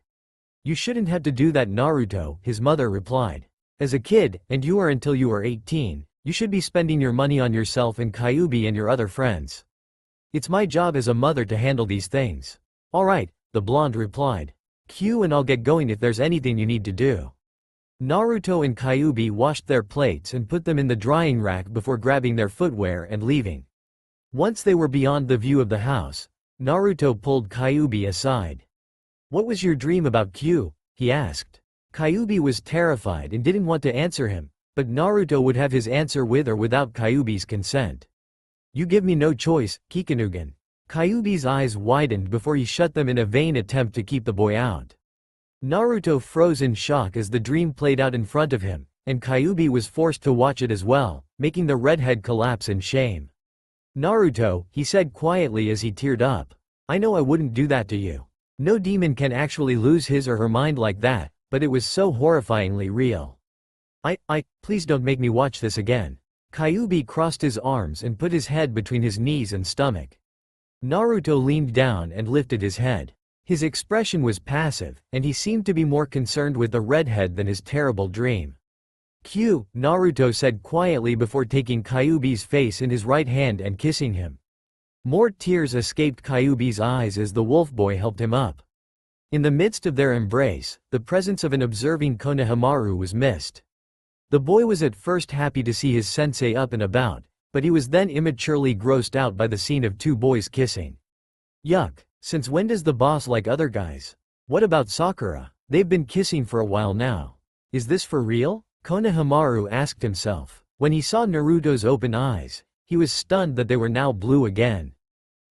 You shouldn't have to do that, Naruto, his mother replied. As a kid, and you are until you are 18, you should be spending your money on yourself and Kyuubi and your other friends. It's my job as a mother to handle these things. Alright, the blonde replied. Q and I'll get going if there's anything you need to do. Naruto and Kyuubi washed their plates and put them in the drying rack before grabbing their footwear and leaving. Once they were beyond the view of the house, Naruto pulled Kyuubi aside. What was your dream about, Q? He asked. Kyuubi was terrified and didn't want to answer him, but Naruto would have his answer with or without Kyuubi's consent. You give me no choice, Kikunugan. Kyuubi's eyes widened before he shut them in a vain attempt to keep the boy out. Naruto froze in shock as the dream played out in front of him, and Kyuubi was forced to watch it as well, making the redhead collapse in shame. Naruto, he said quietly as he teared up. I know I wouldn't do that to you. No demon can actually lose his or her mind like that, but it was so horrifyingly real. Please don't make me watch this again. Kyuubi crossed his arms and put his head between his knees and stomach. Naruto leaned down and lifted his head. His expression was passive, and he seemed to be more concerned with the redhead than his terrible dream. Q, Naruto said quietly before taking Kyuubi's face in his right hand and kissing him. More tears escaped Kyuubi's eyes as the wolf boy helped him up. In the midst of their embrace, the presence of an observing Konohamaru was missed. The boy was at first happy to see his sensei up and about, but he was then immaturely grossed out by the scene of 2 boys kissing. Yuck, since when does the boss like other guys? What about Sakura? They've been kissing for a while now. Is this for real? Konohamaru asked himself. When he saw Naruto's open eyes, he was stunned that they were now blue again.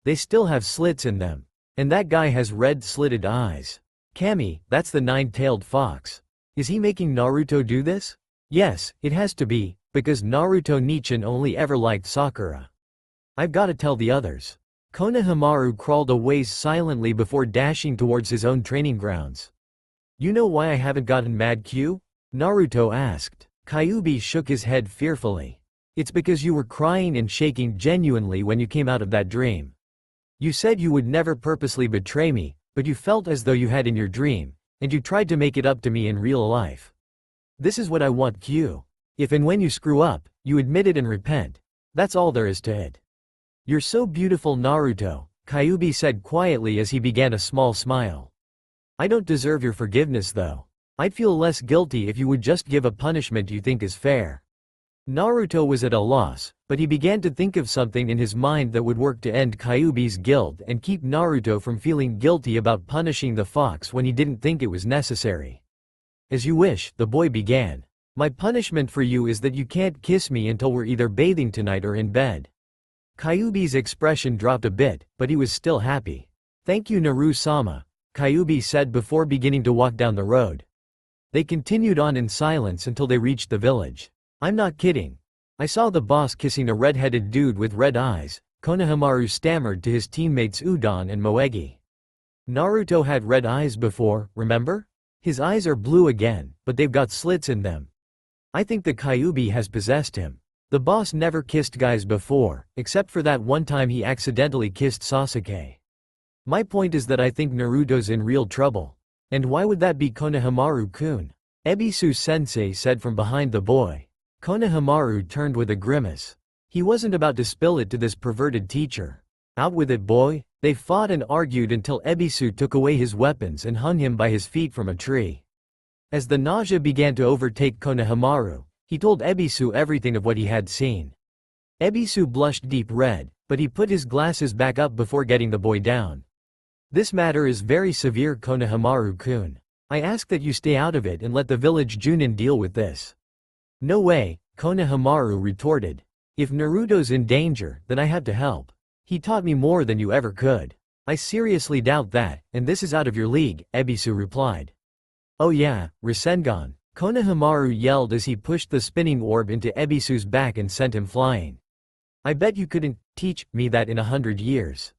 They still have slits in them. And that guy has red slitted eyes. Kami, that's the 9-tailed fox. Is he making Naruto do this? Yes, it has to be, because Naruto Nichan only ever liked Sakura. I've gotta tell the others. Konohamaru crawled a ways silently before dashing towards his own training grounds. You know why I haven't gotten mad, Q? Naruto asked. Kyuubi shook his head fearfully. It's because you were crying and shaking genuinely when you came out of that dream. You said you would never purposely betray me, but you felt as though you had in your dream, and you tried to make it up to me in real life. This is what I want, Q. If and when you screw up, you admit it and repent. That's all there is to it. You're so beautiful, Naruto, Kyuubi said quietly as he began a small smile. I don't deserve your forgiveness though. I'd feel less guilty if you would just give a punishment you think is fair. Naruto was at a loss, but he began to think of something in his mind that would work to end Kyuubi's guilt and keep Naruto from feeling guilty about punishing the fox when he didn't think it was necessary. As you wish, the boy began. My punishment for you is that you can't kiss me until we're either bathing tonight or in bed. Kyuubi's expression dropped a bit, but he was still happy. Thank you Naru-sama, Kyuubi said before beginning to walk down the road. They continued on in silence until they reached the village. I'm not kidding. I saw the boss kissing a red-headed dude with red eyes, Konohamaru stammered to his teammates Udon and Moegi. Naruto had red eyes before, remember? His eyes are blue again, but they've got slits in them. I think the Kyuubi has possessed him. The boss never kissed guys before, except for that one time he accidentally kissed Sasuke. My point is that I think Naruto's in real trouble. And why would that be Konohamaru-kun? Ebisu-sensei said from behind the boy. Konohamaru turned with a grimace. He wasn't about to spill it to this perverted teacher. Out with it boy. They fought and argued until Ebisu took away his weapons and hung him by his feet from a tree. As the nausea began to overtake Konohamaru, he told Ebisu everything of what he had seen. Ebisu blushed deep red, but he put his glasses back up before getting the boy down. This matter is very severe Konohamaru-kun. I ask that you stay out of it and let the village Junin deal with this. No way, Konohamaru retorted. If Naruto's in danger, then I have to help. He taught me more than you ever could. I seriously doubt that, and this is out of your league, Ebisu replied. Oh yeah, Rasengan, Konohamaru yelled as he pushed the spinning orb into Ebisu's back and sent him flying. I bet you couldn't teach me that in 100 years.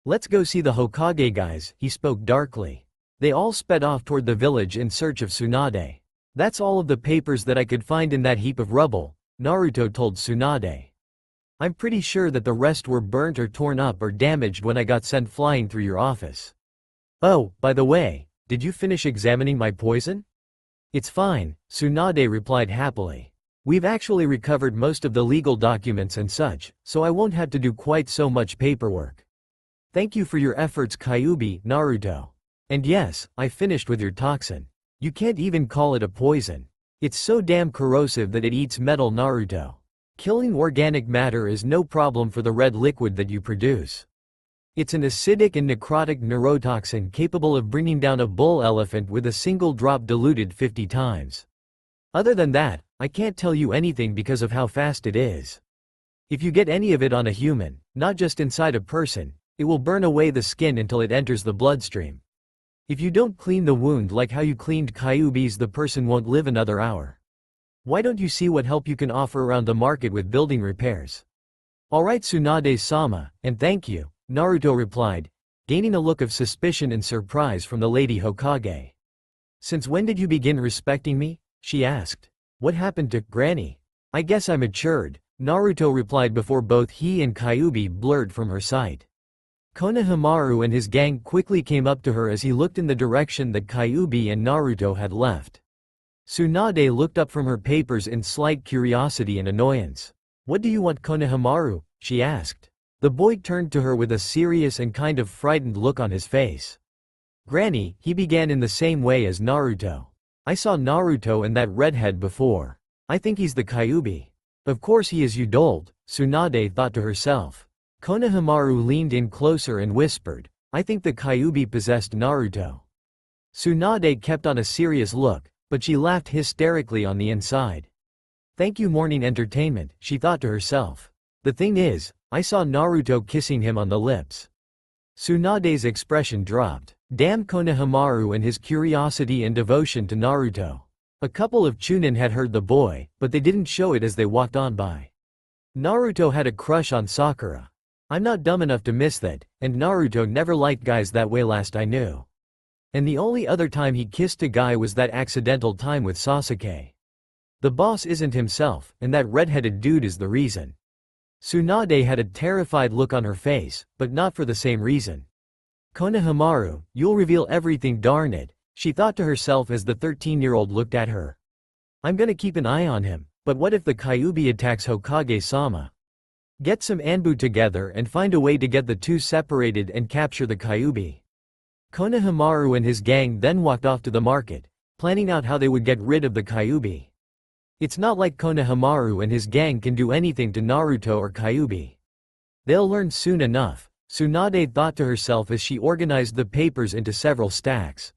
Let's go see the Hokage guys, he spoke darkly. They all sped off toward the village in search of Tsunade. That's all of the papers that I could find in that heap of rubble, Naruto told Tsunade. I'm pretty sure that the rest were burnt or torn up or damaged when I got sent flying through your office. Oh, by the way, did you finish examining my poison? It's fine, Tsunade replied happily. We've actually recovered most of the legal documents and such, so I won't have to do quite so much paperwork. Thank you for your efforts Kyuubi, Naruto. And yes, I finished with your toxin. You can't even call it a poison. It's so damn corrosive that it eats metal Naruto. Killing organic matter is no problem for the red liquid that you produce. It's an acidic and necrotic neurotoxin capable of bringing down a bull elephant with a single drop diluted 50 times. Other than that, I can't tell you anything because of how fast it is. If you get any of it on a human, not just inside a person, it will burn away the skin until it enters the bloodstream. If you don't clean the wound like how you cleaned Kyuubi's, the person won't live another hour. Why don't you see what help you can offer around the market with building repairs? Alright Tsunade-sama, and thank you, Naruto replied, gaining a look of suspicion and surprise from the Lady Hokage. Since when did you begin respecting me? She asked. What happened to Granny? I guess I matured, Naruto replied before both he and Kyuubi blurred from her sight. Konohamaru and his gang quickly came up to her as he looked in the direction that Kyuubi and Naruto had left. Tsunade looked up from her papers in slight curiosity and annoyance. What do you want Konohamaru? She asked. The boy turned to her with a serious and kind of frightened look on his face. Granny, he began in the same way as Naruto. I saw Naruto and that redhead before. I think he's the Kyuubi. Of course he is Udolde, Tsunade thought to herself. Konohamaru leaned in closer and whispered, I think the Kyuubi possessed Naruto. Tsunade kept on a serious look, but she laughed hysterically on the inside. Thank you morning entertainment, she thought to herself. The thing is, I saw Naruto kissing him on the lips. Tsunade's expression dropped. Damn Konohamaru and his curiosity and devotion to Naruto. A couple of Chunin had heard the boy, but they didn't show it as they walked on by. Naruto had a crush on Sakura. I'm not dumb enough to miss that, and Naruto never liked guys that way last I knew. And the only other time he kissed a guy was that accidental time with Sasuke. The boss isn't himself, and that red-headed dude is the reason. Tsunade had a terrified look on her face, but not for the same reason. Konohamaru, you'll reveal everything darn it, she thought to herself as the 13-year-old looked at her. I'm gonna keep an eye on him, but what if the Kyuubi attacks Hokage-sama? Get some Anbu together and find a way to get the two separated and capture the Kyuubi. Konohamaru and his gang then walked off to the market, planning out how they would get rid of the Kyuubi. It's not like Konohamaru and his gang can do anything to Naruto or Kyuubi. They'll learn soon enough, Tsunade thought to herself as she organized the papers into several stacks.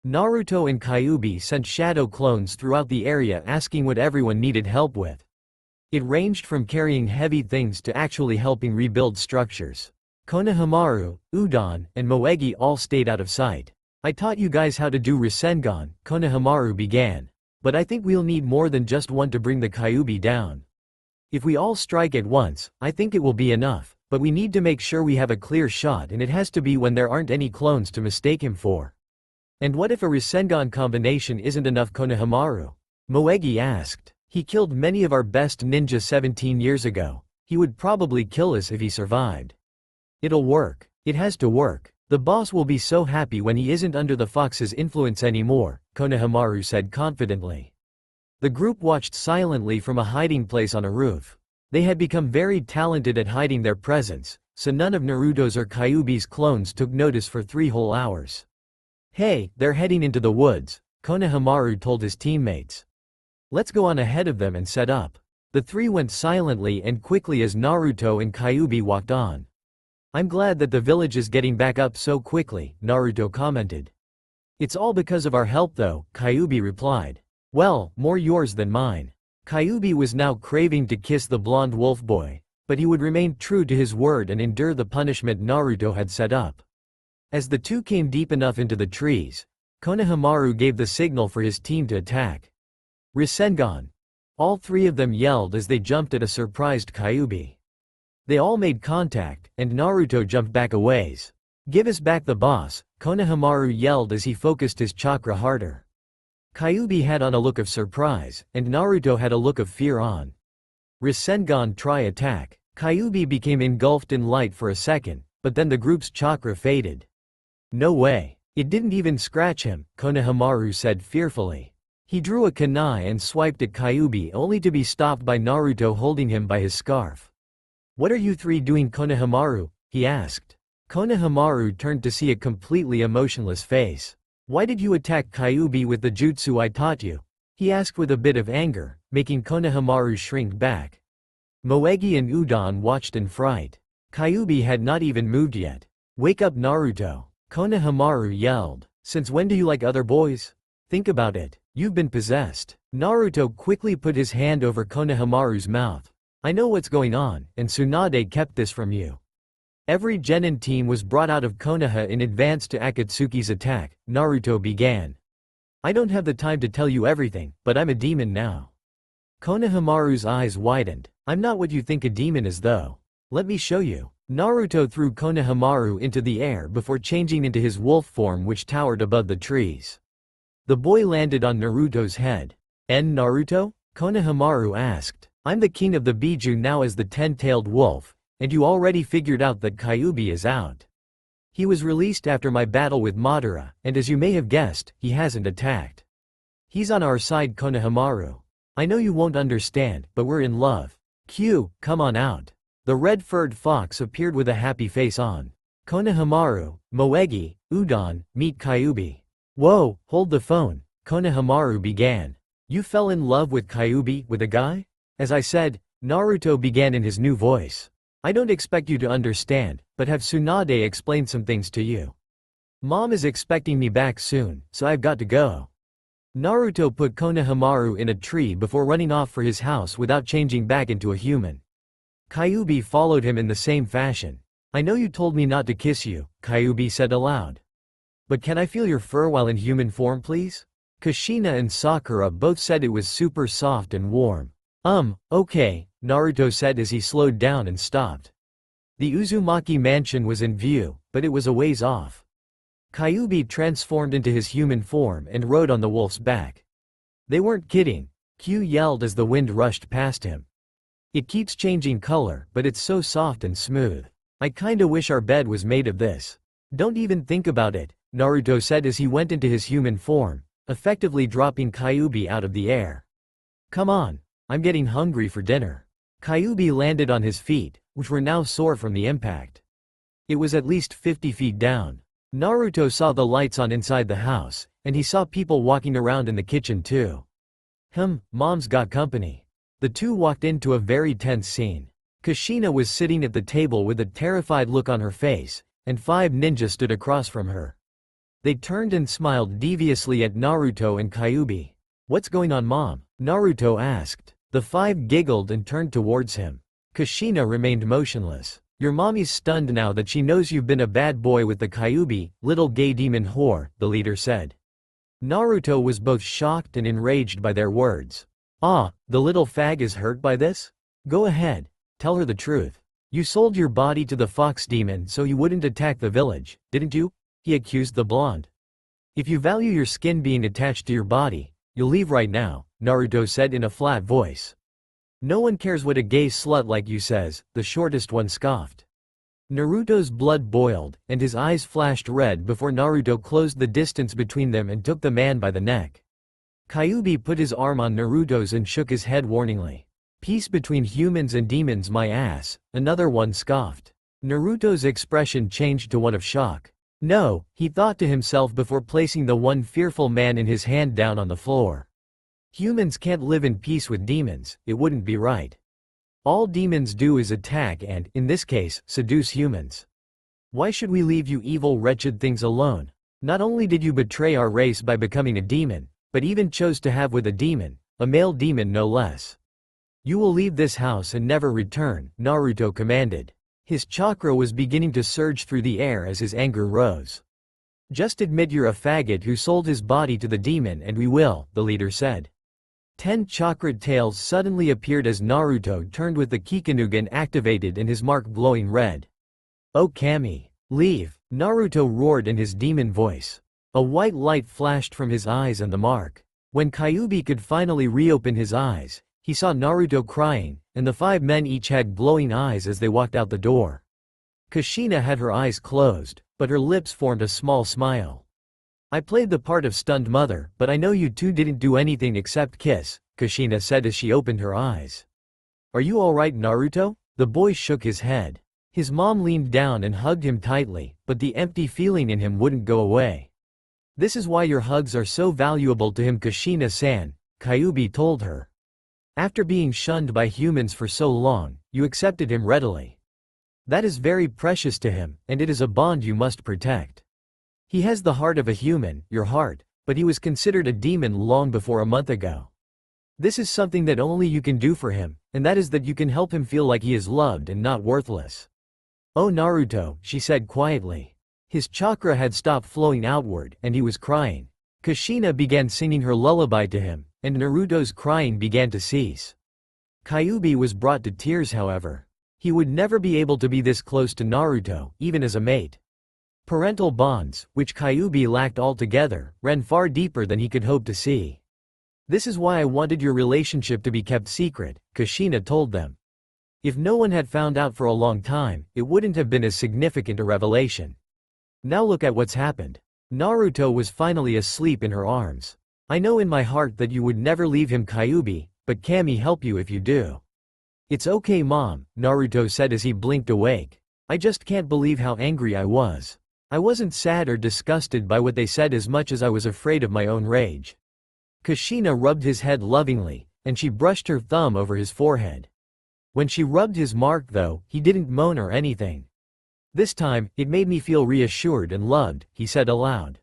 Naruto and Kyuubi sent shadow clones throughout the area asking what everyone needed help with. It ranged from carrying heavy things to actually helping rebuild structures. Konohamaru, Udon, and Moegi all stayed out of sight. I taught you guys how to do Rasengan, Konohamaru began. But I think we'll need more than just one to bring the Kyuubi down. If we all strike at once, I think it will be enough, but we need to make sure we have a clear shot, and it has to be when there aren't any clones to mistake him for. And what if a Rasengan combination isn't enough, Konohamaru? Moegi asked. He killed many of our best ninja 17 years ago. He would probably kill us if he survived. It'll work. It has to work. The boss will be so happy when he isn't under the fox's influence anymore, Konohamaru said confidently. The group watched silently from a hiding place on a roof. They had become very talented at hiding their presence, so none of Naruto's or Kyuubi's clones took notice for 3 whole hours. Hey, they're heading into the woods, Konohamaru told his teammates. Let's go on ahead of them and set up. The three went silently and quickly as Naruto and Kyuubi walked on. I'm glad that the village is getting back up so quickly, Naruto commented. It's all because of our help though, Kyuubi replied. Well, more yours than mine. Kyuubi was now craving to kiss the blonde wolf boy, but he would remain true to his word and endure the punishment Naruto had set up. As the two came deep enough into the trees, Konohamaru gave the signal for his team to attack. Rasengan! All three of them yelled as they jumped at a surprised Kyuubi. They all made contact, and Naruto jumped back a ways. Give us back the boss, Konohamaru yelled as he focused his chakra harder. Kyuubi had on a look of surprise, and Naruto had a look of fear on. Rasengan try attack. Kyuubi became engulfed in light for a second, but then the group's chakra faded. No way. It didn't even scratch him, Konohamaru said fearfully. He drew a kunai and swiped at Kyuubi only to be stopped by Naruto holding him by his scarf. What are you three doing, Konohamaru? He asked. Konohamaru turned to see a completely emotionless face. Why did you attack Kyuubi with the jutsu I taught you? He asked with a bit of anger, making Konohamaru shrink back. Moegi and Udon watched in fright. Kyuubi had not even moved yet. Wake up, Naruto! Konohamaru yelled. Since when do you like other boys? Think about it. You've been possessed. Naruto quickly put his hand over Konohamaru's mouth. I know what's going on, and Tsunade kept this from you. Every genin team was brought out of Konoha in advance to Akatsuki's attack, Naruto began. I don't have the time to tell you everything, but I'm a demon now. Konohamaru's eyes widened. I'm not what you think a demon is though. Let me show you. Naruto threw Konohamaru into the air before changing into his wolf form which towered above the trees. The boy landed on Naruto's head. Naruto? Konohamaru asked. I'm the king of the Biju now as the 10-tailed wolf, and you already figured out that Kyuubi is out. He was released after my battle with Madara, and as you may have guessed, he hasn't attacked. He's on our side, Konohamaru. I know you won't understand, but we're in love. Q, come on out. The red-furred fox appeared with a happy face on. Konohamaru, Moegi, Udon, meet Kyuubi. Whoa, hold the phone, Konohamaru began. You fell in love with Kyuubi, with a guy? As I said, Naruto began in his new voice. I don't expect you to understand, but have Tsunade explain some things to you. Mom is expecting me back soon, so I've got to go. Naruto put Konohamaru in a tree before running off for his house without changing back into a human. Kyuubi followed him in the same fashion. I know you told me not to kiss you, Kyuubi said aloud. But can I feel your fur while in human form please? Kushina and Sakura both said it was super soft and warm. Okay, Naruto said as he slowed down and stopped. The Uzumaki mansion was in view, but it was a ways off. Kyuubi transformed into his human form and rode on the wolf's back. They weren't kidding, Q yelled as the wind rushed past him. It keeps changing color, but it's so soft and smooth. I kinda wish our bed was made of this. Don't even think about it, Naruto said as he went into his human form, effectively dropping Kyuubi out of the air. Come on, I'm getting hungry for dinner. Kyuubi landed on his feet, which were now sore from the impact. It was at least 50 feet down. Naruto saw the lights on inside the house, and he saw people walking around in the kitchen too. Mom's got company. The two walked into a very tense scene. Kushina was sitting at the table with a terrified look on her face, and 5 ninjas stood across from her. They turned and smiled deviously at Naruto and Kyuubi. "What's going on, Mom?" Naruto asked. The 5 giggled and turned towards him. Kushina remained motionless. "Your mommy's stunned now that she knows you've been a bad boy with the Kyuubi, little gay demon whore," the leader said. Naruto was both shocked and enraged by their words. "Ah, the little fag is hurt by this? Go ahead, tell her the truth. You sold your body to the fox demon so you wouldn't attack the village, didn't you?" he accused the blonde. "If you value your skin being attached to your body, you'll leave right now," Naruto said in a flat voice. "No one cares what a gay slut like you says," the shortest one scoffed. Naruto's blood boiled, and his eyes flashed red before Naruto closed the distance between them and took the man by the neck. Kyuubi put his arm on Naruto's and shook his head warningly. "Peace between humans and demons, my ass," another one scoffed. Naruto's expression changed to one of shock. "No," he thought to himself before placing the one fearful man in his hand down on the floor. "Humans can't live in peace with demons, it wouldn't be right. All demons do is attack and, in this case, seduce humans. Why should we leave you evil wretched things alone? Not only did you betray our race by becoming a demon, but even chose to have with a demon, a male demon no less. You will leave this house and never return," Naruto commanded. His chakra was beginning to surge through the air as his anger rose. "Just admit you're a faggot who sold his body to the demon and we will," the leader said. 10 chakra tails suddenly appeared as Naruto turned with the Kikunugan activated and his mark glowing red. "Oh Kami, leave," Naruto roared in his demon voice. A white light flashed from his eyes and the mark. When Kyuubi could finally reopen his eyes, he saw Naruto crying, and the 5 men each had glowing eyes as they walked out the door. Kushina had her eyes closed, but her lips formed a small smile. "I played the part of stunned mother, but I know you two didn't do anything except kiss," Kushina said as she opened her eyes. "Are you alright, Naruto?" The boy shook his head. His mom leaned down and hugged him tightly, but the empty feeling in him wouldn't go away. "This is why your hugs are so valuable to him, Kushina-san," Kyuubi told her. "After being shunned by humans for so long, you accepted him readily. That is very precious to him, and it is a bond you must protect. He has the heart of a human, your heart, but he was considered a demon long before a month ago. This is something that only you can do for him, and that is that you can help him feel like he is loved and not worthless." "Oh Naruto," she said quietly. His chakra had stopped flowing outward, and he was crying. Kushina began singing her lullaby to him, and Naruto's crying began to cease. Kyuubi was brought to tears however. He would never be able to be this close to Naruto, even as a mate. Parental bonds, which Kyuubi lacked altogether, ran far deeper than he could hope to see. "This is why I wanted your relationship to be kept secret," Kushina told them. "If no one had found out for a long time, it wouldn't have been as significant a revelation. Now look at what's happened." Naruto was finally asleep in her arms. "I know in my heart that you would never leave him, Kyuubi, but Kami help you if you do." "It's okay Mom," Naruto said as he blinked awake. "I just can't believe how angry I was. I wasn't sad or disgusted by what they said as much as I was afraid of my own rage." Kushina rubbed his head lovingly, and she brushed her thumb over his forehead. When she rubbed his mark though, he didn't moan or anything. "This time, it made me feel reassured and loved," he said aloud.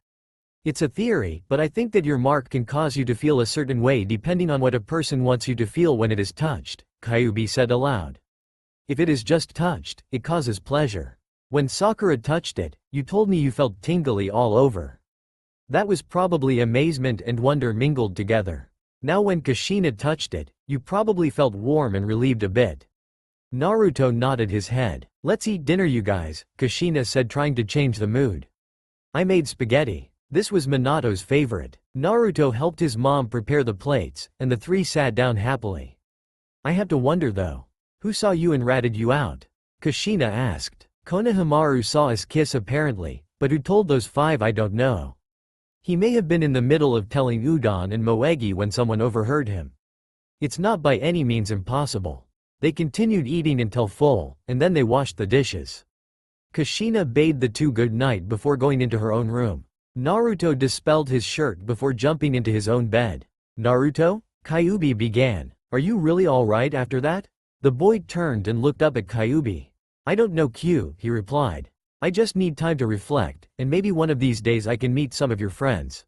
"It's a theory, but I think that your mark can cause you to feel a certain way depending on what a person wants you to feel when it is touched," Kyuubi said aloud. "If it is just touched, it causes pleasure. When Sakura touched it, you told me you felt tingly all over. That was probably amazement and wonder mingled together. Now when Kushina touched it, you probably felt warm and relieved a bit." Naruto nodded his head. "Let's eat dinner you guys," Kushina said trying to change the mood. "I made spaghetti. This was Minato's favorite." Naruto helped his mom prepare the plates, and the 3 sat down happily. "I have to wonder though. Who saw you and ratted you out?" Kushina asked. "Konohamaru saw us kiss apparently, but who told those 5 I don't know. He may have been in the middle of telling Udon and Moegi when someone overheard him. It's not by any means impossible." They continued eating until full, and then they washed the dishes. Kushina bade the two good night before going into her own room. Naruto dispelled his shirt before jumping into his own bed. "Naruto?" Kyuubi began. "Are you really alright after that?" The boy turned and looked up at Kyuubi. "I don't know Q," he replied. "I just need time to reflect, and maybe one of these days I can meet some of your friends.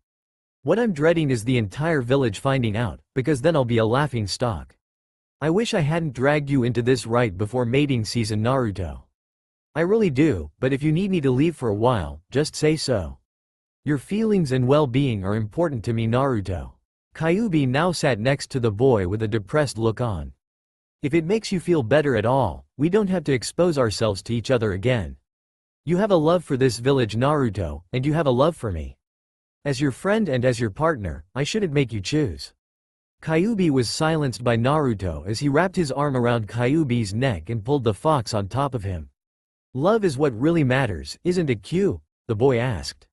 What I'm dreading is the entire village finding out, because then I'll be a laughing stock. I wish I hadn't dragged you into this right before mating season, Naruto. I really do, but if you need me to leave for a while, just say so. Your feelings and well-being are important to me, Naruto." Kyuubi now sat next to the boy with a depressed look on. "If it makes you feel better at all, we don't have to expose ourselves to each other again. You have a love for this village, Naruto, and you have a love for me. As your friend and as your partner, I shouldn't make you choose." Kyuubi was silenced by Naruto as he wrapped his arm around Kyuubi's neck and pulled the fox on top of him. "Love is what really matters, isn't it, Q?" the boy asked.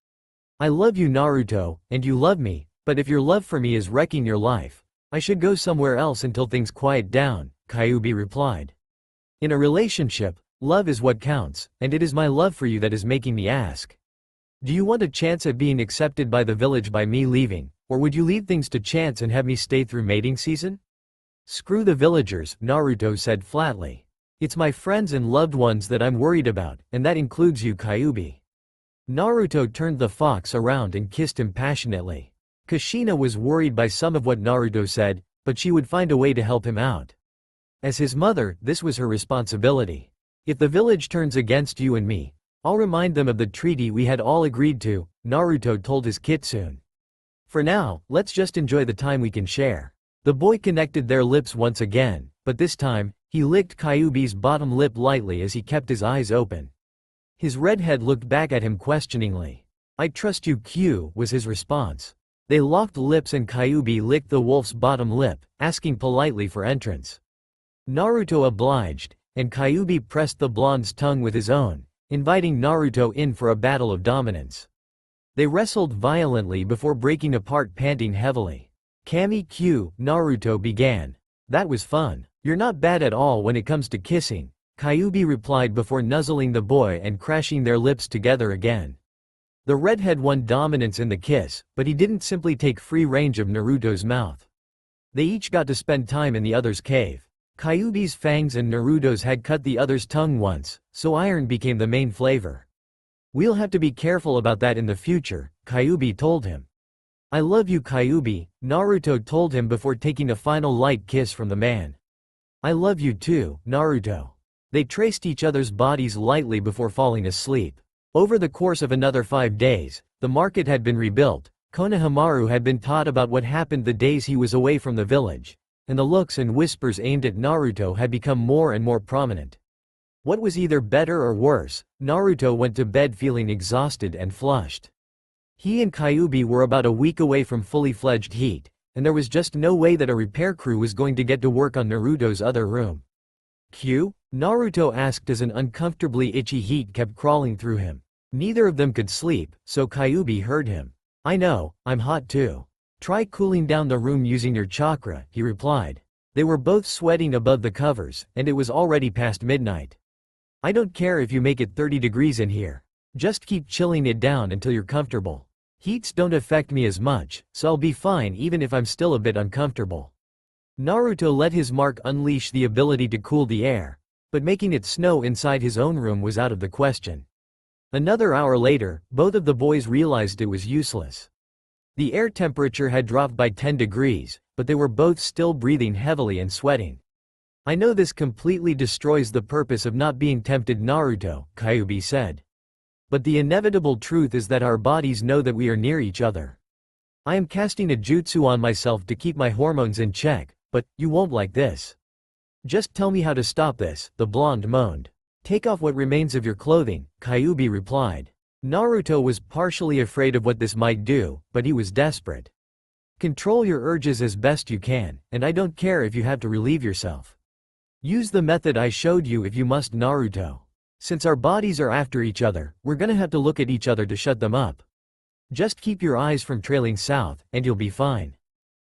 "I love you, Naruto, and you love me, but if your love for me is wrecking your life, I should go somewhere else until things quiet down," Kyuubi replied. "In a relationship, love is what counts, and it is my love for you that is making me ask. Do you want a chance at being accepted by the village by me leaving, or would you leave things to chance and have me stay through mating season?" "Screw the villagers," Naruto said flatly. "It's my friends and loved ones that I'm worried about, and that includes you, Kyuubi." Naruto turned the fox around and kissed him passionately. Kushina was worried by some of what Naruto said, but she would find a way to help him out. As his mother, this was her responsibility. "If the village turns against you and me, I'll remind them of the treaty we had all agreed to," Naruto told his kitsune. "For now, let's just enjoy the time we can share." The boy connected their lips once again, but this time, he licked Kyuubi's bottom lip lightly as he kept his eyes open. His redhead looked back at him questioningly. "I trust you, Q," was his response. They locked lips and Kyuubi licked the wolf's bottom lip, asking politely for entrance. Naruto obliged, and Kyuubi pressed the blonde's tongue with his own, inviting Naruto in for a battle of dominance. They wrestled violently before breaking apart, panting heavily. "Kami Q," Naruto began. "That was fun. You're not bad at all when it comes to kissing," Kyuubi replied before nuzzling the boy and crashing their lips together again. The redhead won dominance in the kiss, but he didn't simply take free range of Naruto's mouth. They each got to spend time in the other's cave. Kyuubi's fangs and Naruto's had cut the other's tongue once, so iron became the main flavor. "We'll have to be careful about that in the future," Kyuubi told him. "I love you, Kyuubi," Naruto told him before taking a final light kiss from the man. "I love you too, Naruto." They traced each other's bodies lightly before falling asleep. Over the course of another 5 days, the market had been rebuilt, Konohamaru had been taught about what happened the days he was away from the village, and the looks and whispers aimed at Naruto had become more and more prominent. What was either better or worse, Naruto went to bed feeling exhausted and flushed. He and Kyuubi were about a week away from fully fledged heat, and there was just no way that a repair crew was going to get to work on Naruto's other room. "Q?" Naruto asked as an uncomfortably itchy heat kept crawling through him. Neither of them could sleep, so Kyuubi heard him. "I know, I'm hot too. Try cooling down the room using your chakra," he replied. They were both sweating above the covers, and it was already past midnight. "I don't care if you make it 30 degrees in here. Just keep chilling it down until you're comfortable. Heats don't affect me as much, so I'll be fine even if I'm still a bit uncomfortable." Naruto let his mark unleash the ability to cool the air, but making it snow inside his own room was out of the question. Another hour later, both of the boys realized it was useless. The air temperature had dropped by 10 degrees, but they were both still breathing heavily and sweating. "I know this completely destroys the purpose of not being tempted, Naruto," Kyuubi said. "But the inevitable truth is that our bodies know that we are near each other. I am casting a jutsu on myself to keep my hormones in check, but you won't like this. Just tell me how to stop this," the blonde moaned. "Take off what remains of your clothing," Kyuubi replied. Naruto was partially afraid of what this might do, but he was desperate. "Control your urges as best you can, and I don't care if you have to relieve yourself. Use the method I showed you if you must, Naruto. Since our bodies are after each other, we're gonna have to look at each other to shut them up. Just keep your eyes from trailing south, and you'll be fine.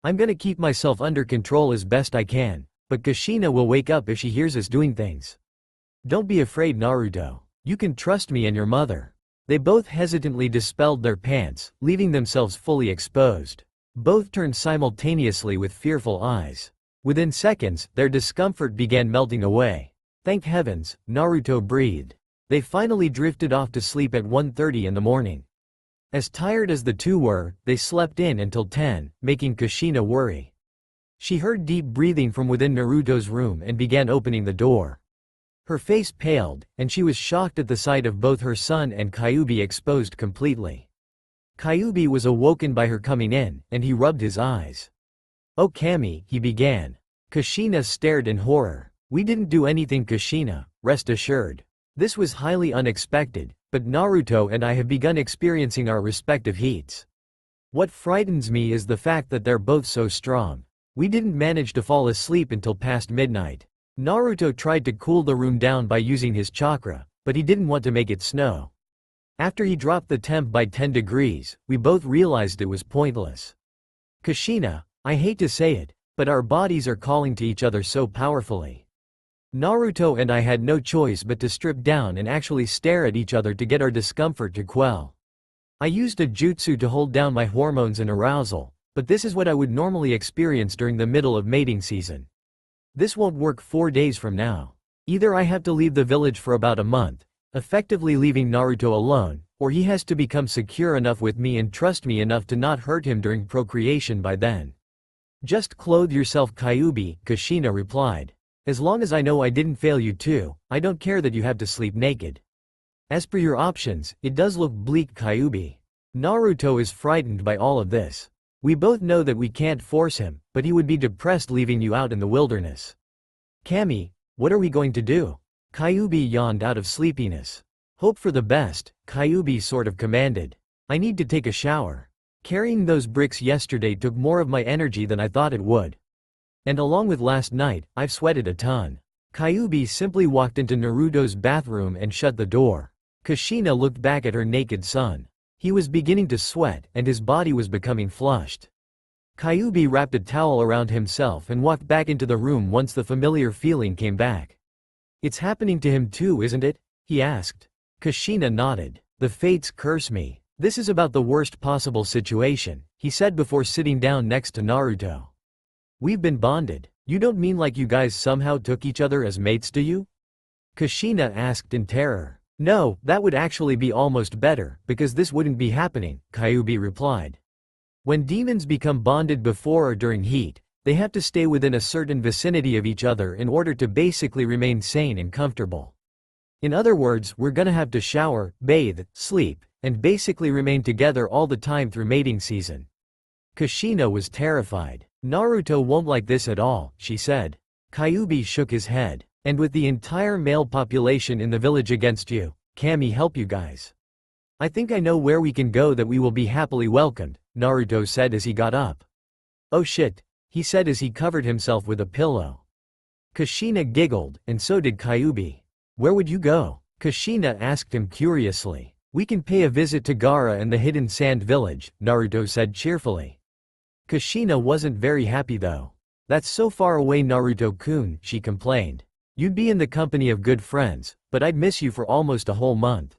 I'm gonna keep myself under control as best I can, but Kushina will wake up if she hears us doing things. Don't be afraid, Naruto. You can trust me and your mother. They both hesitantly dispelled their pants, leaving themselves fully exposed. Both turned simultaneously with fearful eyes. Within seconds, their discomfort began melting away. Thank heavens, Naruto breathed. They finally drifted off to sleep at 1:30 in the morning. As tired as the two were, they slept in until 10, making Kushina worry. She heard deep breathing from within Naruto's room and began opening the door. Her face paled, and she was shocked at the sight of both her son and Kyuubi exposed completely. Kyuubi was awoken by her coming in, and he rubbed his eyes. "Oh Kami," he began. Kushina stared in horror. "We didn't do anything, Kushina, rest assured. This was highly unexpected, but Naruto and I have begun experiencing our respective heats. What frightens me is the fact that they're both so strong. We didn't manage to fall asleep until past midnight." Naruto tried to cool the room down by using his chakra, but he didn't want to make it snow. After he dropped the temp by 10 degrees, we both realized it was pointless. "Kushina, I hate to say it, but our bodies are calling to each other so powerfully. Naruto and I had no choice but to strip down and actually stare at each other to get our discomfort to quell. I used a jutsu to hold down my hormones and arousal, but this is what I would normally experience during the middle of mating season. This won't work 4 days from now. Either I have to leave the village for about a month, effectively leaving Naruto alone, or he has to become secure enough with me and trust me enough to not hurt him during procreation by then." "Just clothe yourself, Kyuubi," Kushina replied. "As long as I know I didn't fail you too, I don't care that you have to sleep naked. As per your options, it does look bleak, Kyuubi. Naruto is frightened by all of this. We both know that we can't force him, but he would be depressed leaving you out in the wilderness. Kami, what are we going to do?" Kyuubi yawned out of sleepiness. "Hope for the best," Kyuubi sort of commanded. "I need to take a shower. Carrying those bricks yesterday took more of my energy than I thought it would. And along with last night, I've sweated a ton." Kyuubi simply walked into Naruto's bathroom and shut the door. Kushina looked back at her naked son. He was beginning to sweat, and his body was becoming flushed. Kyuubi wrapped a towel around himself and walked back into the room once the familiar feeling came back. "It's happening to him too, isn't it?" he asked. Kushina nodded. "The fates curse me. This is about the worst possible situation," he said before sitting down next to Naruto. "We've been bonded. You don't mean like you guys somehow took each other as mates, do you?" Kushina asked in terror. "No, that would actually be almost better, because this wouldn't be happening," Kyuubi replied. "When demons become bonded before or during heat, they have to stay within a certain vicinity of each other in order to basically remain sane and comfortable. In other words, we're gonna have to shower, bathe, sleep, and basically remain together all the time through mating season." Kushina was terrified. "Naruto won't like this at all," she said. Kyuubi shook his head. "And with the entire male population in the village against you, Kami help you guys. I think I know where we can go that we will be happily welcomed," Naruto said as he got up. "Oh shit," he said as he covered himself with a pillow. Kushina giggled, and so did Kyuubi. "Where would you go?" Kushina asked him curiously. "We can pay a visit to Gaara and the Hidden Sand Village," Naruto said cheerfully. Kushina wasn't very happy though. "That's so far away, Naruto-kun," she complained. "You'd be in the company of good friends, but I'd miss you for almost a whole month.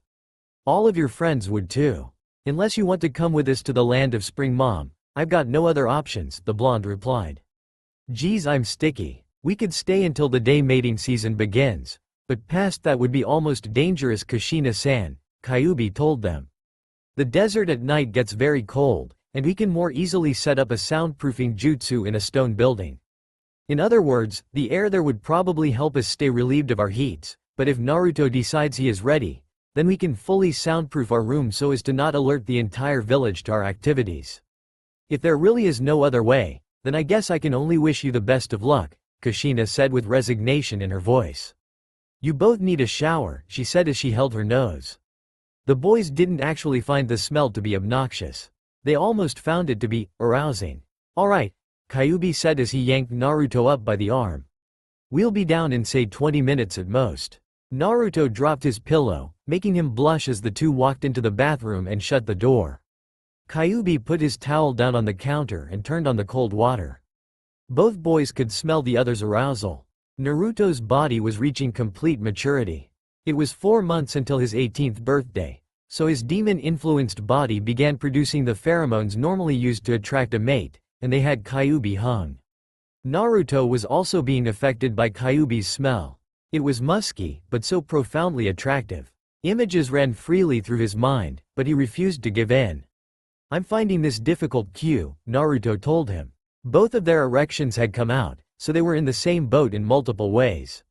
All of your friends would too. Unless you want to come with us to the land of spring, Mom, I've got no other options," the blonde replied. "Geez, I'm sticky. We could stay until the day mating season begins, but past that would be almost dangerous, Kushina-san," Kyuubi told them. "The desert at night gets very cold, and we can more easily set up a soundproofing jutsu in a stone building. In other words, the air there would probably help us stay relieved of our heats, but if Naruto decides he is ready, then we can fully soundproof our room so as to not alert the entire village to our activities. If there really is no other way, then I guess I can only wish you the best of luck," Kushina said with resignation in her voice. "You both need a shower," she said as she held her nose. The boys didn't actually find the smell to be obnoxious. They almost found it to be arousing. "Alright," Kyuubi said as he yanked Naruto up by the arm. "We'll be down in say 20 minutes at most." Naruto dropped his pillow, making him blush as the two walked into the bathroom and shut the door. Kyuubi put his towel down on the counter and turned on the cold water. Both boys could smell the other's arousal. Naruto's body was reaching complete maturity. It was 4 months until his 18th birthday, so his demon-influenced body began producing the pheromones normally used to attract a mate, and they had Kyuubi hung. Naruto was also being affected by Kyuubi's smell. It was musky, but so profoundly attractive. Images ran freely through his mind, but he refused to give in. "I'm finding this difficult, Q," Naruto told him. Both of their erections had come out, so they were in the same boat in multiple ways.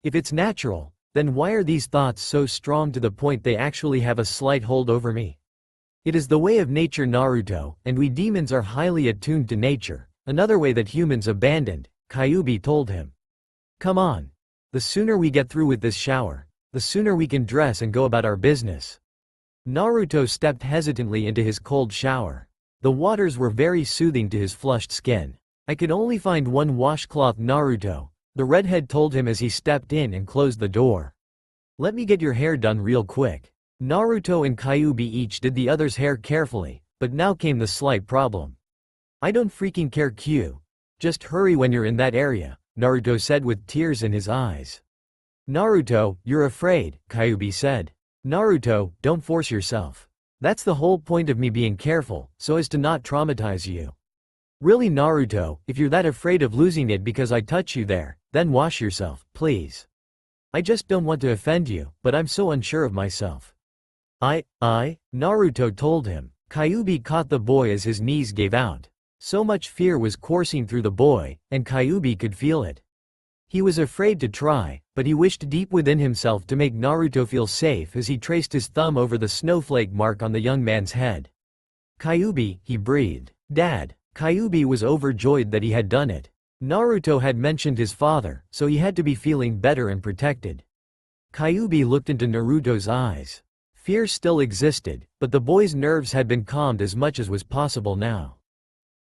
If it's natural, then why are these thoughts so strong to the point they actually have a slight hold over me? It is the way of nature, Naruto, and we demons are highly attuned to nature, another way that humans abandoned, Kyuubi told him. "Come on. The sooner we get through with this shower, the sooner we can dress and go about our business." Naruto stepped hesitantly into his cold shower. The waters were very soothing to his flushed skin. "I could only find one washcloth, Naruto," the redhead told him as he stepped in and closed the door. "Let me get your hair done real quick." Naruto and Kyuubi each did the other's hair carefully, but now came the slight problem. "I don't freaking care, Q. Just hurry when you're in that area," Naruto said with tears in his eyes. "Naruto, you're afraid," Kyuubi said. "Naruto, don't force yourself. That's the whole point of me being careful, so as to not traumatize you." "Really, Naruto, if you're that afraid of losing it because I touch you there, then wash yourself, please. I just don't want to offend you, but I'm so unsure of myself." I, Naruto told him. Kyuubi caught the boy as his knees gave out. So much fear was coursing through the boy, and Kyuubi could feel it. He was afraid to try, but he wished deep within himself to make Naruto feel safe as he traced his thumb over the snowflake mark on the young man's head. "Kyuubi," he breathed. "Dad." Kyuubi was overjoyed that he had done it. Naruto had mentioned his father, so he had to be feeling better and protected. Kyuubi looked into Naruto's eyes. Fear still existed, but the boy's nerves had been calmed as much as was possible now.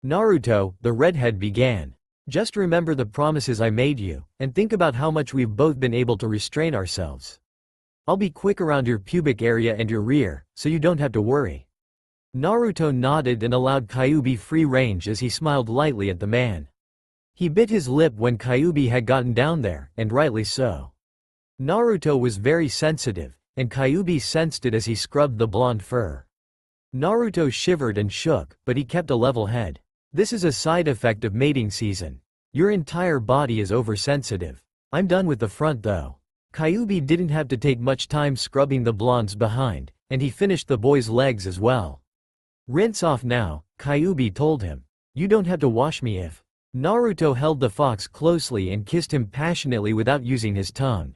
"Naruto," the redhead began. "Just remember the promises I made you, and think about how much we've both been able to restrain ourselves. I'll be quick around your pubic area and your rear, so you don't have to worry." Naruto nodded and allowed Kyuubi free range as he smiled lightly at the man. He bit his lip when Kyuubi had gotten down there, and rightly so. Naruto was very sensitive, and Kyuubi sensed it as he scrubbed the blonde fur. Naruto shivered and shook, but he kept a level head. "This is a side effect of mating season. Your entire body is oversensitive. I'm done with the front though." Kyuubi didn't have to take much time scrubbing the blonde's behind, and he finished the boy's legs as well. "Rinse off now," Kyuubi told him. "You don't have to wash me if." Naruto held the fox closely and kissed him passionately without using his tongue.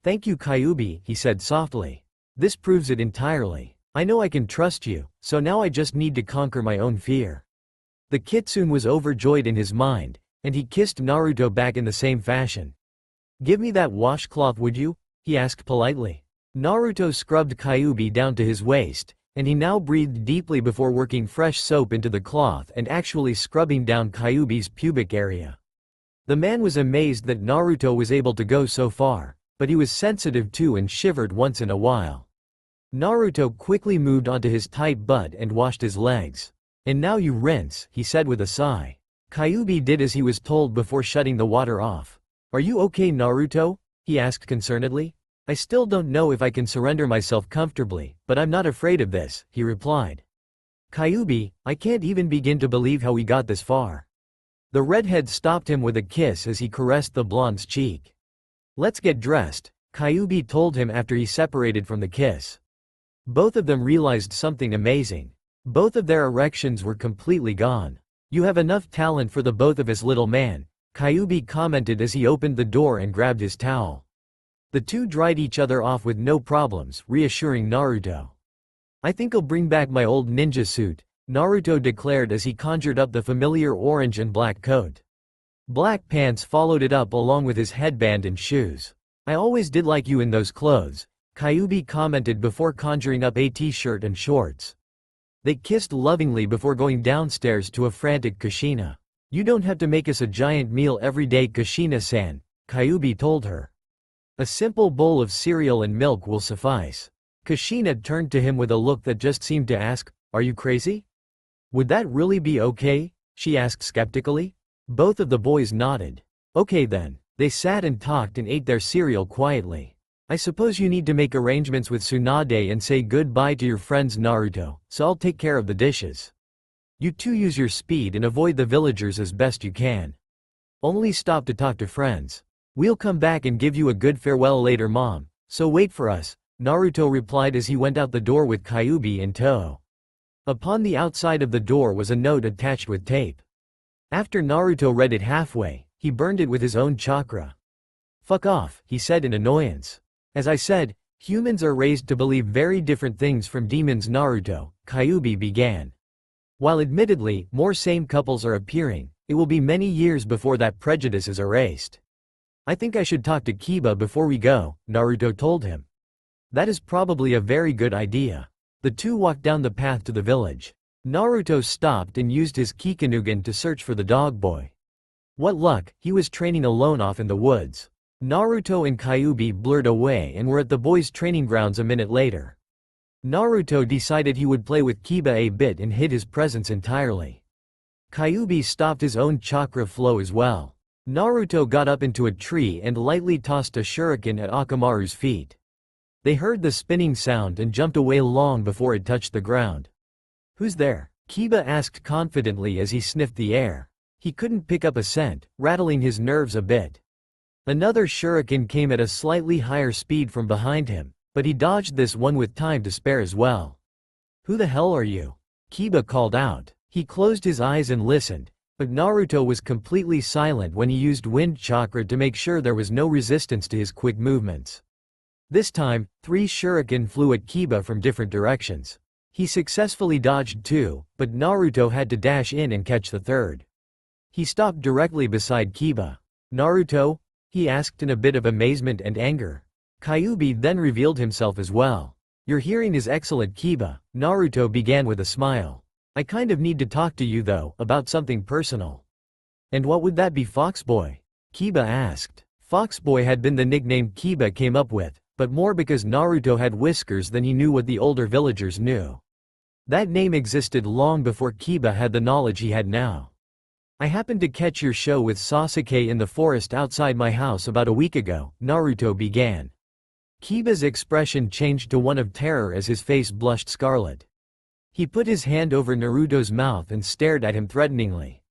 "Thank you, Kyuubi," he said softly. "This proves it entirely. I know I can trust you, so now I just need to conquer my own fear." The kitsune was overjoyed in his mind, and he kissed Naruto back in the same fashion. "Give me that washcloth, would you?" he asked politely. Naruto scrubbed Kyuubi down to his waist, and he now breathed deeply before working fresh soap into the cloth and actually scrubbing down Kyuubi's pubic area. The man was amazed that Naruto was able to go so far, but he was sensitive too and shivered once in a while. Naruto quickly moved onto his tight butt and washed his legs. "And now you rinse," he said with a sigh. Kyuubi did as he was told before shutting the water off. "Are you okay, Naruto?" he asked concernedly. "I still don't know if I can surrender myself comfortably, but I'm not afraid of this," he replied. "Kyuubi, I can't even begin to believe how we got this far." The redhead stopped him with a kiss as he caressed the blonde's cheek. "Let's get dressed," Kyuubi told him after he separated from the kiss. Both of them realized something amazing. Both of their erections were completely gone. "You have enough talent for the both of us, little man," Kyuubi commented as he opened the door and grabbed his towel. The two dried each other off with no problems, reassuring Naruto. "I think I'll bring back my old ninja suit," Naruto declared as he conjured up the familiar orange and black coat. Black pants followed it up along with his headband and shoes. "I always did like you in those clothes," Kyuubi commented before conjuring up a t-shirt and shorts. They kissed lovingly before going downstairs to a frantic Kushina. "You don't have to make us a giant meal every day, Kushina-san," Kyuubi told her. "A simple bowl of cereal and milk will suffice." Kushina turned to him with a look that just seemed to ask, "Are you crazy? Would that really be okay?" she asked skeptically. Both of the boys nodded. Okay then. They sat and talked and ate their cereal quietly. I suppose you need to make arrangements with Tsunade and say goodbye to your friends Naruto, so I'll take care of the dishes. You two use your speed and avoid the villagers as best you can. Only stop to talk to friends. We'll come back and give you a good farewell later, Mom, so wait for us, Naruto replied as he went out the door with Kyuubi in tow. Upon the outside of the door was a note attached with tape. After Naruto read it halfway, he burned it with his own chakra. Fuck off, he said in annoyance. As I said, humans are raised to believe very different things from demons, Naruto, Kyuubi began. While admittedly, more same couples are appearing, it will be many years before that prejudice is erased. I think I should talk to Kiba before we go, Naruto told him. That is probably a very good idea. The two walked down the path to the village. Naruto stopped and used his Kikunugan to search for the dog boy. What luck, he was training alone off in the woods. Naruto and Kyuubi blurred away and were at the boys' training grounds a minute later. Naruto decided he would play with Kiba a bit and hid his presence entirely. Kyuubi stopped his own chakra flow as well. Naruto got up into a tree and lightly tossed a shuriken at Akamaru's feet. They heard the spinning sound and jumped away long before it touched the ground. Who's there? Kiba asked confidently as he sniffed the air. He couldn't pick up a scent, rattling his nerves a bit. Another shuriken came at a slightly higher speed from behind him, but he dodged this one with time to spare as well. Who the hell are you? Kiba called out. He closed his eyes and listened, but Naruto was completely silent when he used wind chakra to make sure there was no resistance to his quick movements. This time, 3 shuriken flew at Kiba from different directions. He successfully dodged 2, but Naruto had to dash in and catch the third. He stopped directly beside Kiba. Naruto? He asked in a bit of amazement and anger. Kyuubi then revealed himself as well. Your hearing is excellent, Kiba, Naruto began with a smile. I kind of need to talk to you though, about something personal. And what would that be, Foxboy? Kiba asked. Foxboy had been the nickname Kiba came up with, but more because Naruto had whiskers than he knew what the older villagers knew. That name existed long before Kiba had the knowledge he had now. I happened to catch your show with Sasuke in the forest outside my house about a week ago, Naruto began. Kiba's expression changed to one of terror as his face blushed scarlet. He put his hand over Naruto's mouth and stared at him threateningly.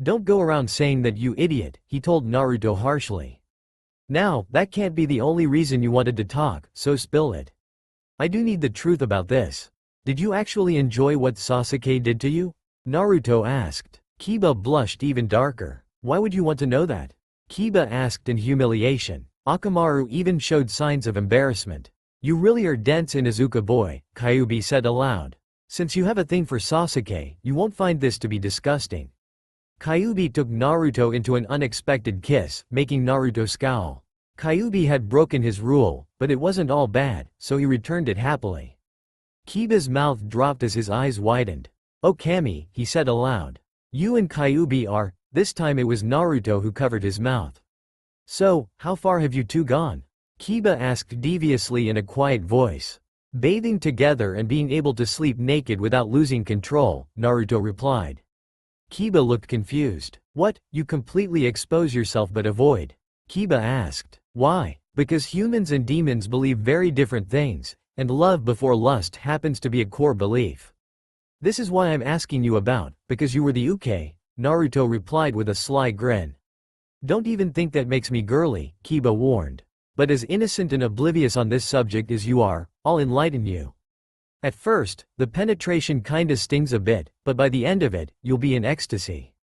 Don't go around saying that, you idiot, he told Naruto harshly. Now, that can't be the only reason you wanted to talk, so spill it. I do need the truth about this. Did you actually enjoy what Sasuke did to you? Naruto asked. Kiba blushed even darker. Why would you want to know that? Kiba asked in humiliation. Akamaru even showed signs of embarrassment. You really are dense, Inuzuka boy, Kyuubi said aloud. Since you have a thing for Sasuke, you won't find this to be disgusting. Kyuubi took Naruto into an unexpected kiss, making Naruto scowl. Kyuubi had broken his rule, but it wasn't all bad, so he returned it happily. Kiba's mouth dropped as his eyes widened. Oh Kami, he said aloud. You and Kyuubi are, this time it was Naruto who covered his mouth. So, how far have you two gone? Kiba asked deviously in a quiet voice. Bathing together and being able to sleep naked without losing control, Naruto replied. Kiba looked confused. What, you completely expose yourself but avoid? Kiba asked. Why? Because humans and demons believe very different things, and love before lust happens to be a core belief. This is why I'm asking you about, because you were the Uke, Naruto replied with a sly grin. Don't even think that makes me girly, Kiba warned. But as innocent and oblivious on this subject as you are, I'll enlighten you. At first, the penetration kinda stings a bit, but by the end of it, you'll be in ecstasy.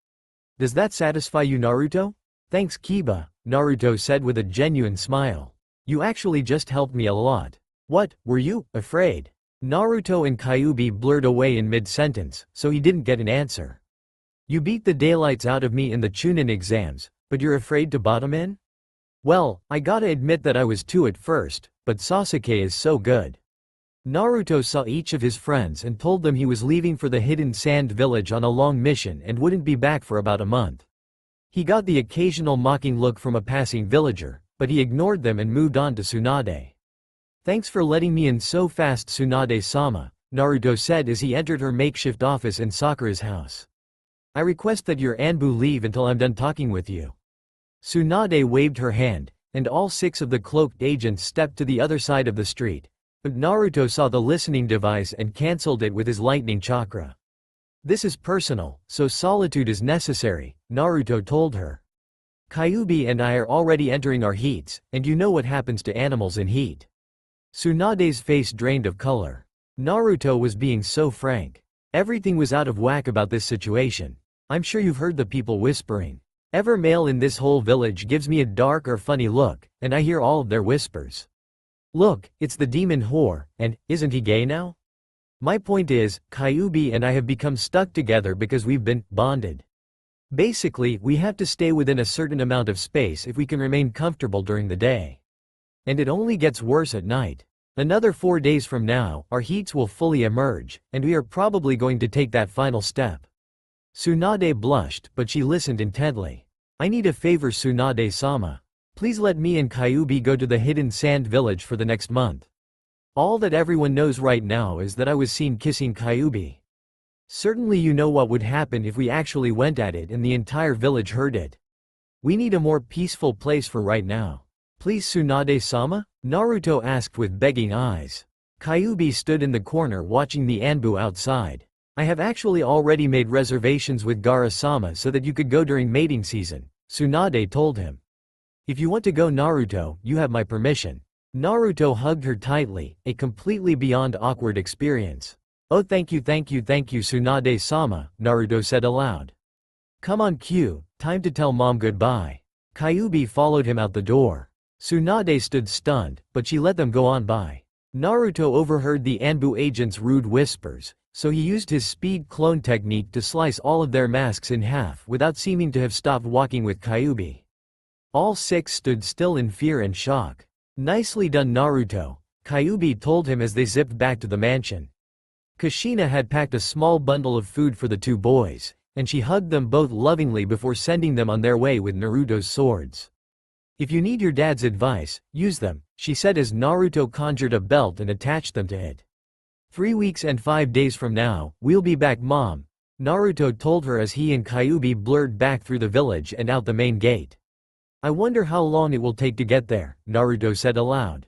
Does that satisfy you, Naruto? Thanks, Kiba, Naruto said with a genuine smile. You actually just helped me a lot. What, were you afraid? Naruto and Kyuubi blurred away in mid-sentence, so he didn't get an answer. You beat the daylights out of me in the Chunin exams, but you're afraid to bottom in? Well, I gotta admit that I was too at first, but Sasuke is so good. Naruto saw each of his friends and told them he was leaving for the hidden sand village on a long mission and wouldn't be back for about a month. He got the occasional mocking look from a passing villager, but he ignored them and moved on to Tsunade. Thanks for letting me in so fast, Tsunade-sama, Naruto said as he entered her makeshift office in Sakura's house. I request that your Anbu leave until I'm done talking with you. Tsunade waved her hand, and all 6 of the cloaked agents stepped to the other side of the street. But Naruto saw the listening device and cancelled it with his lightning chakra. This is personal, so solitude is necessary, Naruto told her. Kyuubi and I are already entering our heats, and you know what happens to animals in heat. Tsunade's face drained of color. Naruto was being so frank. Everything was out of whack about this situation. I'm sure you've heard the people whispering. Every male in this whole village gives me a dark or funny look, and I hear all of their whispers. Look, it's the demon whore, and isn't he gay now? My point is, Kyuubi and I have become stuck together because we've been bonded. Basically, we have to stay within a certain amount of space if we can remain comfortable during the day. And it only gets worse at night. Another 4 days from now, our heats will fully emerge, and we are probably going to take that final step. Tsunade blushed, but she listened intently. I need a favor, Tsunade-sama. Please let me and Kyuubi go to the hidden sand village for the next month. All that everyone knows right now is that I was seen kissing Kyuubi. Certainly you know what would happen if we actually went at it and the entire village heard it. We need a more peaceful place for right now. Please, Tsunade-sama? Naruto asked with begging eyes. Kyuubi stood in the corner watching the Anbu outside. I have actually already made reservations with Gaara-sama so that you could go during mating season, Tsunade told him. If you want to go, Naruto, you have my permission. Naruto hugged her tightly, a completely beyond awkward experience. Oh, thank you, Tsunade-sama, Naruto said aloud. Come on, Q, time to tell mom goodbye. Kyuubi followed him out the door. Tsunade stood stunned, but she let them go on by. Naruto overheard the Anbu agents' rude whispers, so he used his speed clone technique to slice all of their masks in half without seeming to have stopped walking with Kyuubi. All 6 stood still in fear and shock. Nicely done, Naruto, Kyuubi told him as they zipped back to the mansion. Kushina had packed a small bundle of food for the 2 boys, and she hugged them both lovingly before sending them on their way with Naruto's swords. If you need your dad's advice, use them, she said as Naruto conjured a belt and attached them to it. 3 weeks and 5 days from now, we'll be back, Mom, Naruto told her as he and Kyuubi blurred back through the village and out the main gate. I wonder how long it will take to get there, Naruto said aloud.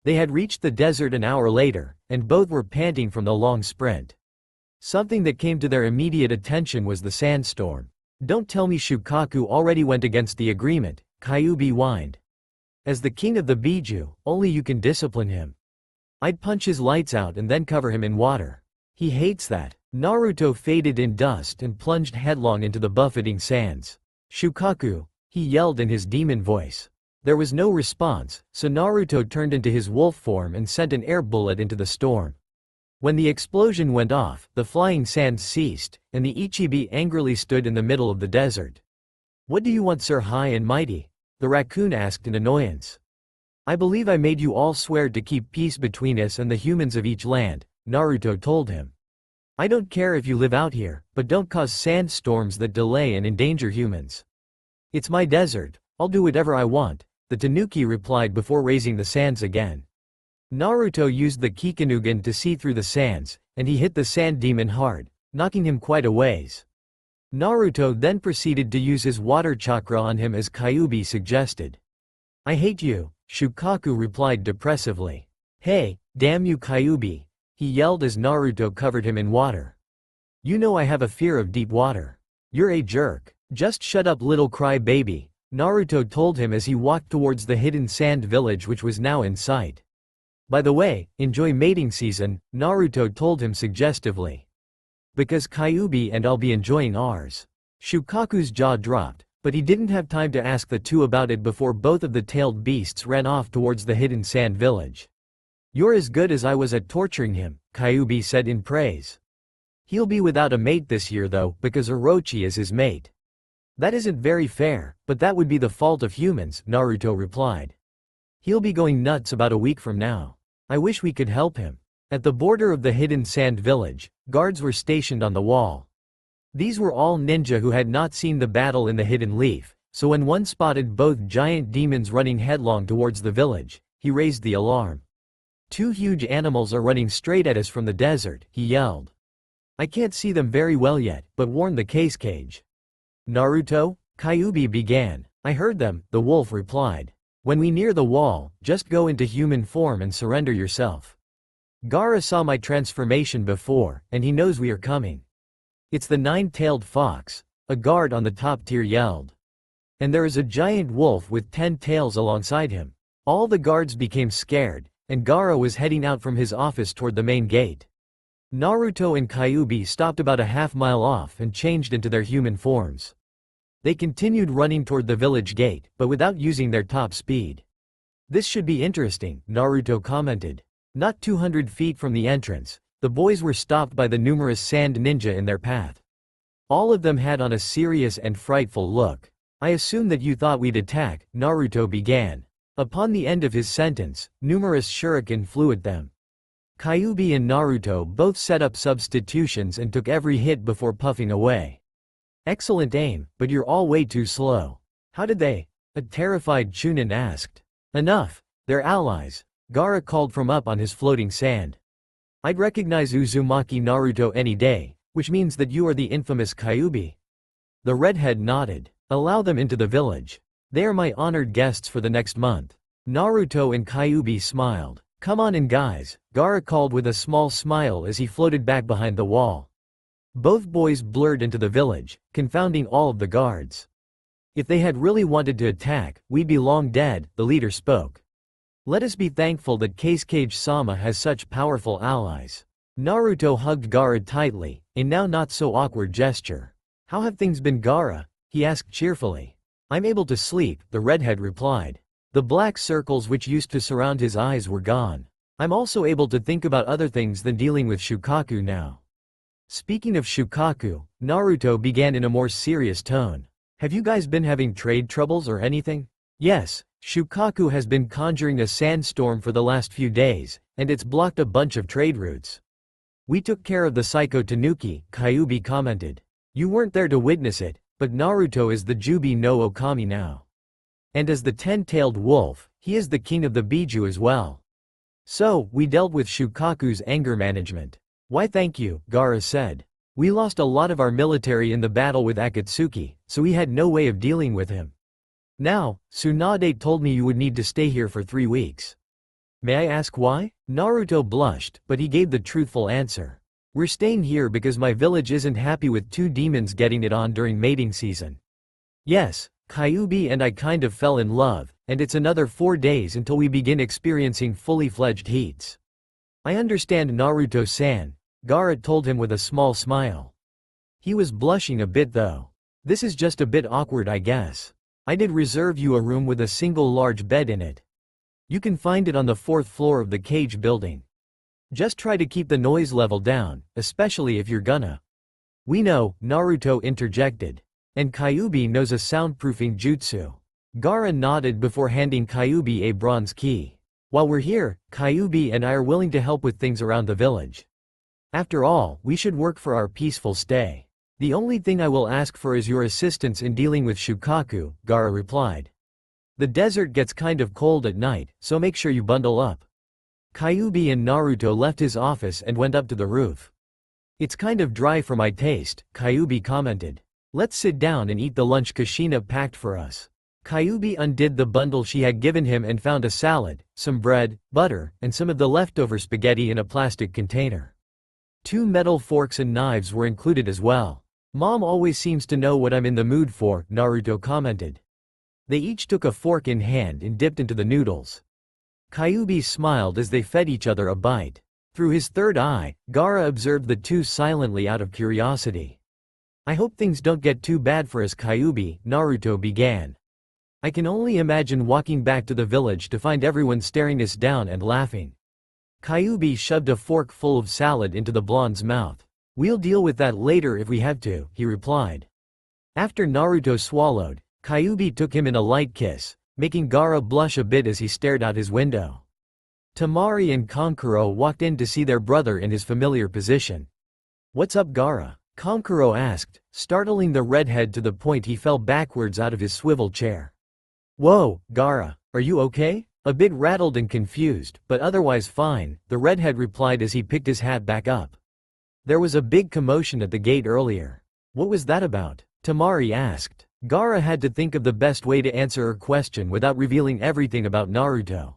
They had reached the desert an hour later, and both were panting from the long sprint. Something that came to their immediate attention was the sandstorm. Don't tell me Shukaku already went against the agreement, Kyuubi whined. As the king of the Biju, only you can discipline him. I'd punch his lights out and then cover him in water. He hates that. Naruto faded in dust and plunged headlong into the buffeting sands. Shukaku, he yelled in his demon voice. There was no response, so Naruto turned into his wolf form and sent an air bullet into the storm. When the explosion went off, the flying sands ceased, and the Ichibi angrily stood in the middle of the desert. What do you want, Sir High and Mighty? The raccoon asked in annoyance. I believe I made you all swear to keep peace between us and the humans of each land, Naruto told him. I don't care if you live out here, but don't cause sandstorms that delay and endanger humans. It's my desert, I'll do whatever I want, the Tanuki replied before raising the sands again. Naruto used the Kikunugan to see through the sands, and he hit the sand demon hard, knocking him quite a ways. Naruto then proceeded to use his water chakra on him as Kyuubi suggested. I hate you, Shukaku replied depressively. Hey, damn you Kyuubi, he yelled as Naruto covered him in water. You know I have a fear of deep water. You're a jerk. Just shut up, little cry baby, Naruto told him as he walked towards the hidden sand village which was now in sight. By the way, enjoy mating season, Naruto told him suggestively. Because Kyuubi and I'll be enjoying ours. Shukaku's jaw dropped, but he didn't have time to ask the 2 about it before both of the tailed beasts ran off towards the hidden sand village. You're as good as I was at torturing him, Kyuubi said in praise. He'll be without a mate this year though, because Orochi is his mate. That isn't very fair, but that would be the fault of humans, Naruto replied. He'll be going nuts about a week from now. I wish we could help him. At the border of the hidden sand village, guards were stationed on the wall. These were all ninja who had not seen the battle in the hidden leaf, so when one spotted both giant demons running headlong towards the village, he raised the alarm. 2 huge animals are running straight at us from the desert, he yelled. I can't see them very well yet, but warn the cage. Naruto? Kyuubi began. I heard them, the wolf replied. When we near the wall, just go into human form and surrender yourself. Gaara saw my transformation before, and he knows we are coming. It's the nine-tailed fox, a guard on the top tier yelled. And there is a giant wolf with 10 tails alongside him. All the guards became scared, and Gaara was heading out from his office toward the main gate. Naruto and Kyuubi stopped about a half-mile off and changed into their human forms. They continued running toward the village gate, but without using their top speed. This should be interesting, Naruto commented. Not 200 feet from the entrance, the boys were stopped by the numerous sand ninja in their path. All of them had on a serious and frightful look. I assume that you thought we'd attack, Naruto began. Upon the end of his sentence, numerous shuriken flew at them. Kyuubi and Naruto both set up substitutions and took every hit before puffing away. Excellent aim, but you're all way too slow. How did they? A terrified Chunin asked. Enough. They're allies. Gaara called from up on his floating sand. I'd recognize Uzumaki Naruto any day, which means that you are the infamous Kyuubi. The redhead nodded. Allow them into the village. They are my honored guests for the next month. Naruto and Kyuubi smiled. Come on in guys, Gaara called with a small smile as he floated back behind the wall. Both boys blurred into the village, confounding all of the guards. If they had really wanted to attack, we'd be long dead, the leader spoke. Let us be thankful that Kage-sama has such powerful allies. Naruto hugged Gaara tightly, a now not so awkward gesture. How have things been, Gaara? He asked cheerfully. I'm able to sleep, the redhead replied. The black circles which used to surround his eyes were gone. I'm also able to think about other things than dealing with Shukaku now. Speaking of Shukaku, Naruto began in a more serious tone. Have you guys been having trade troubles or anything? Yes, Shukaku has been conjuring a sandstorm for the last few days, and it's blocked a bunch of trade routes. We took care of the Psycho Tanuki, Kyuubi commented. You weren't there to witness it, but Naruto is the Jubi no Okami now. And as the 10-tailed wolf, he is the king of the Biju as well. So, we dealt with Shukaku's anger management. Why thank you, Gaara said. We lost a lot of our military in the battle with Akatsuki, so we had no way of dealing with him. Now, Tsunade told me you would need to stay here for 3 weeks. May I ask why? Naruto blushed, but he gave the truthful answer. We're staying here because my village isn't happy with 2 demons getting it on during mating season. Yes, Kyuubi and I kind of fell in love, and it's another 4 days until we begin experiencing fully fledged heats. I understand, Naruto-san, Gaara told him with a small smile. He was blushing a bit though. This is just a bit awkward, I guess. I did reserve you a room with a single large bed in it. You can find it on the 4th floor of the cage building. Just try to keep the noise level down, especially if you're gonna. We know, Naruto interjected. And Kyuubi knows a soundproofing jutsu. Gaara nodded before handing Kyuubi a bronze key. While we're here, Kyuubi and I are willing to help with things around the village. After all, we should work for our peaceful stay. The only thing I will ask for is your assistance in dealing with Shukaku, Gaara replied. The desert gets kind of cold at night, so make sure you bundle up. Kyuubi and Naruto left his office and went up to the roof. It's kind of dry for my taste, Kyuubi commented. Let's sit down and eat the lunch Kushina packed for us. Kyuubi undid the bundle she had given him and found a salad, some bread, butter, and some of the leftover spaghetti in a plastic container. 2 metal forks and knives were included as well. Mom always seems to know what I'm in the mood for, Naruto commented. They each took a fork in hand and dipped into the noodles. Kyuubi smiled as they fed each other a bite. Through his third eye, Gaara observed the 2 silently out of curiosity. I hope things don't get too bad for us, Kyuubi, Naruto began. I can only imagine walking back to the village to find everyone staring us down and laughing. Kyuubi shoved a fork full of salad into the blonde's mouth. We'll deal with that later if we have to, he replied. After Naruto swallowed, Kyuubi took him in a light kiss, making Gaara blush a bit as he stared out his window. Temari and Kankuro walked in to see their brother in his familiar position. What's up, Gaara? Kankuro asked, startling the redhead to the point he fell backwards out of his swivel chair. Whoa, Gaara, are you okay? A bit rattled and confused, but otherwise fine, the redhead replied as he picked his hat back up. There was a big commotion at the gate earlier. What was that about? Temari asked. Gaara had to think of the best way to answer her question without revealing everything about Naruto.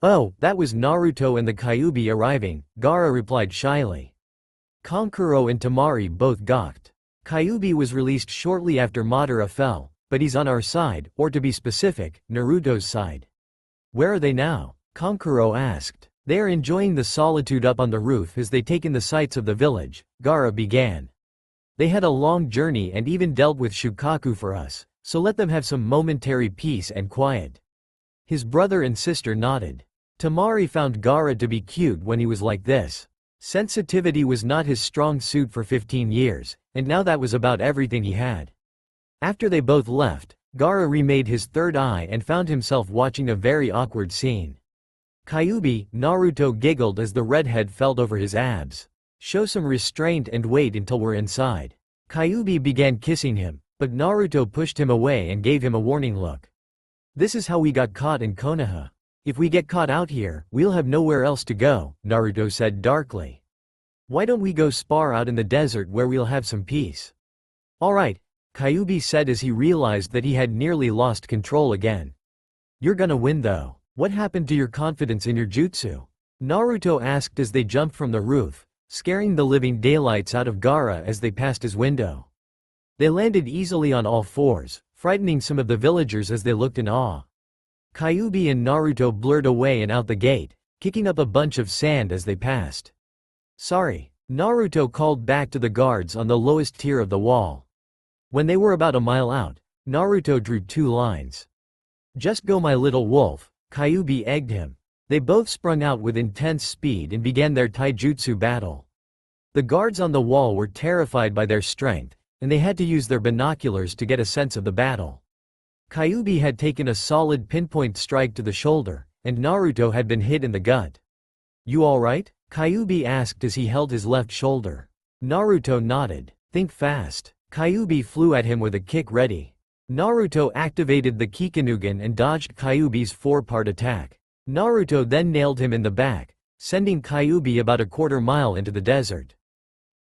Oh, that was Naruto and the Kyuubi arriving, Gaara replied shyly. Kankuro and Temari both gawked. Kyuubi was released shortly after Madara fell, but he's on our side, or to be specific, Naruto's side. Where are they now? Kankuro asked. They are enjoying the solitude up on the roof as they take in the sights of the village, Gaara began. They had a long journey and even dealt with Shukaku for us, so let them have some momentary peace and quiet. His brother and sister nodded. Temari found Gaara to be cute when he was like this. Sensitivity was not his strong suit for 15 years, and now that was about everything he had. After they both left, Gaara remade his third eye and found himself watching a very awkward scene. Kyuubi, Naruto giggled as the redhead felt over his abs. Show some restraint and wait until we're inside. Kyuubi began kissing him, but Naruto pushed him away and gave him a warning look. This is how we got caught in Konoha. If we get caught out here, we'll have nowhere else to go, Naruto said darkly. Why don't we go spar out in the desert where we'll have some peace? Alright, Kyuubi said as he realized that he had nearly lost control again. You're gonna win though. What happened to your confidence in your jutsu? Naruto asked as they jumped from the roof, scaring the living daylights out of Gaara as they passed his window. They landed easily on all fours, frightening some of the villagers as they looked in awe. Kyuubi and Naruto blurred away and out the gate, kicking up a bunch of sand as they passed. Sorry, Naruto called back to the guards on the lowest tier of the wall. When they were about a mile out, Naruto drew 2 lines. Just go my little wolf, Kyuubi egged him. They both sprung out with intense speed and began their taijutsu battle. The guards on the wall were terrified by their strength, and they had to use their binoculars to get a sense of the battle. Kyuubi had taken a solid pinpoint strike to the shoulder, and Naruto had been hit in the gut. You alright? Kyuubi asked as he held his left shoulder. Naruto nodded. Think fast. Kyuubi flew at him with a kick ready. Naruto activated the Kikunugen and dodged Kyuubi's 4-part attack. Naruto then nailed him in the back, sending Kyuubi about a quarter mile into the desert.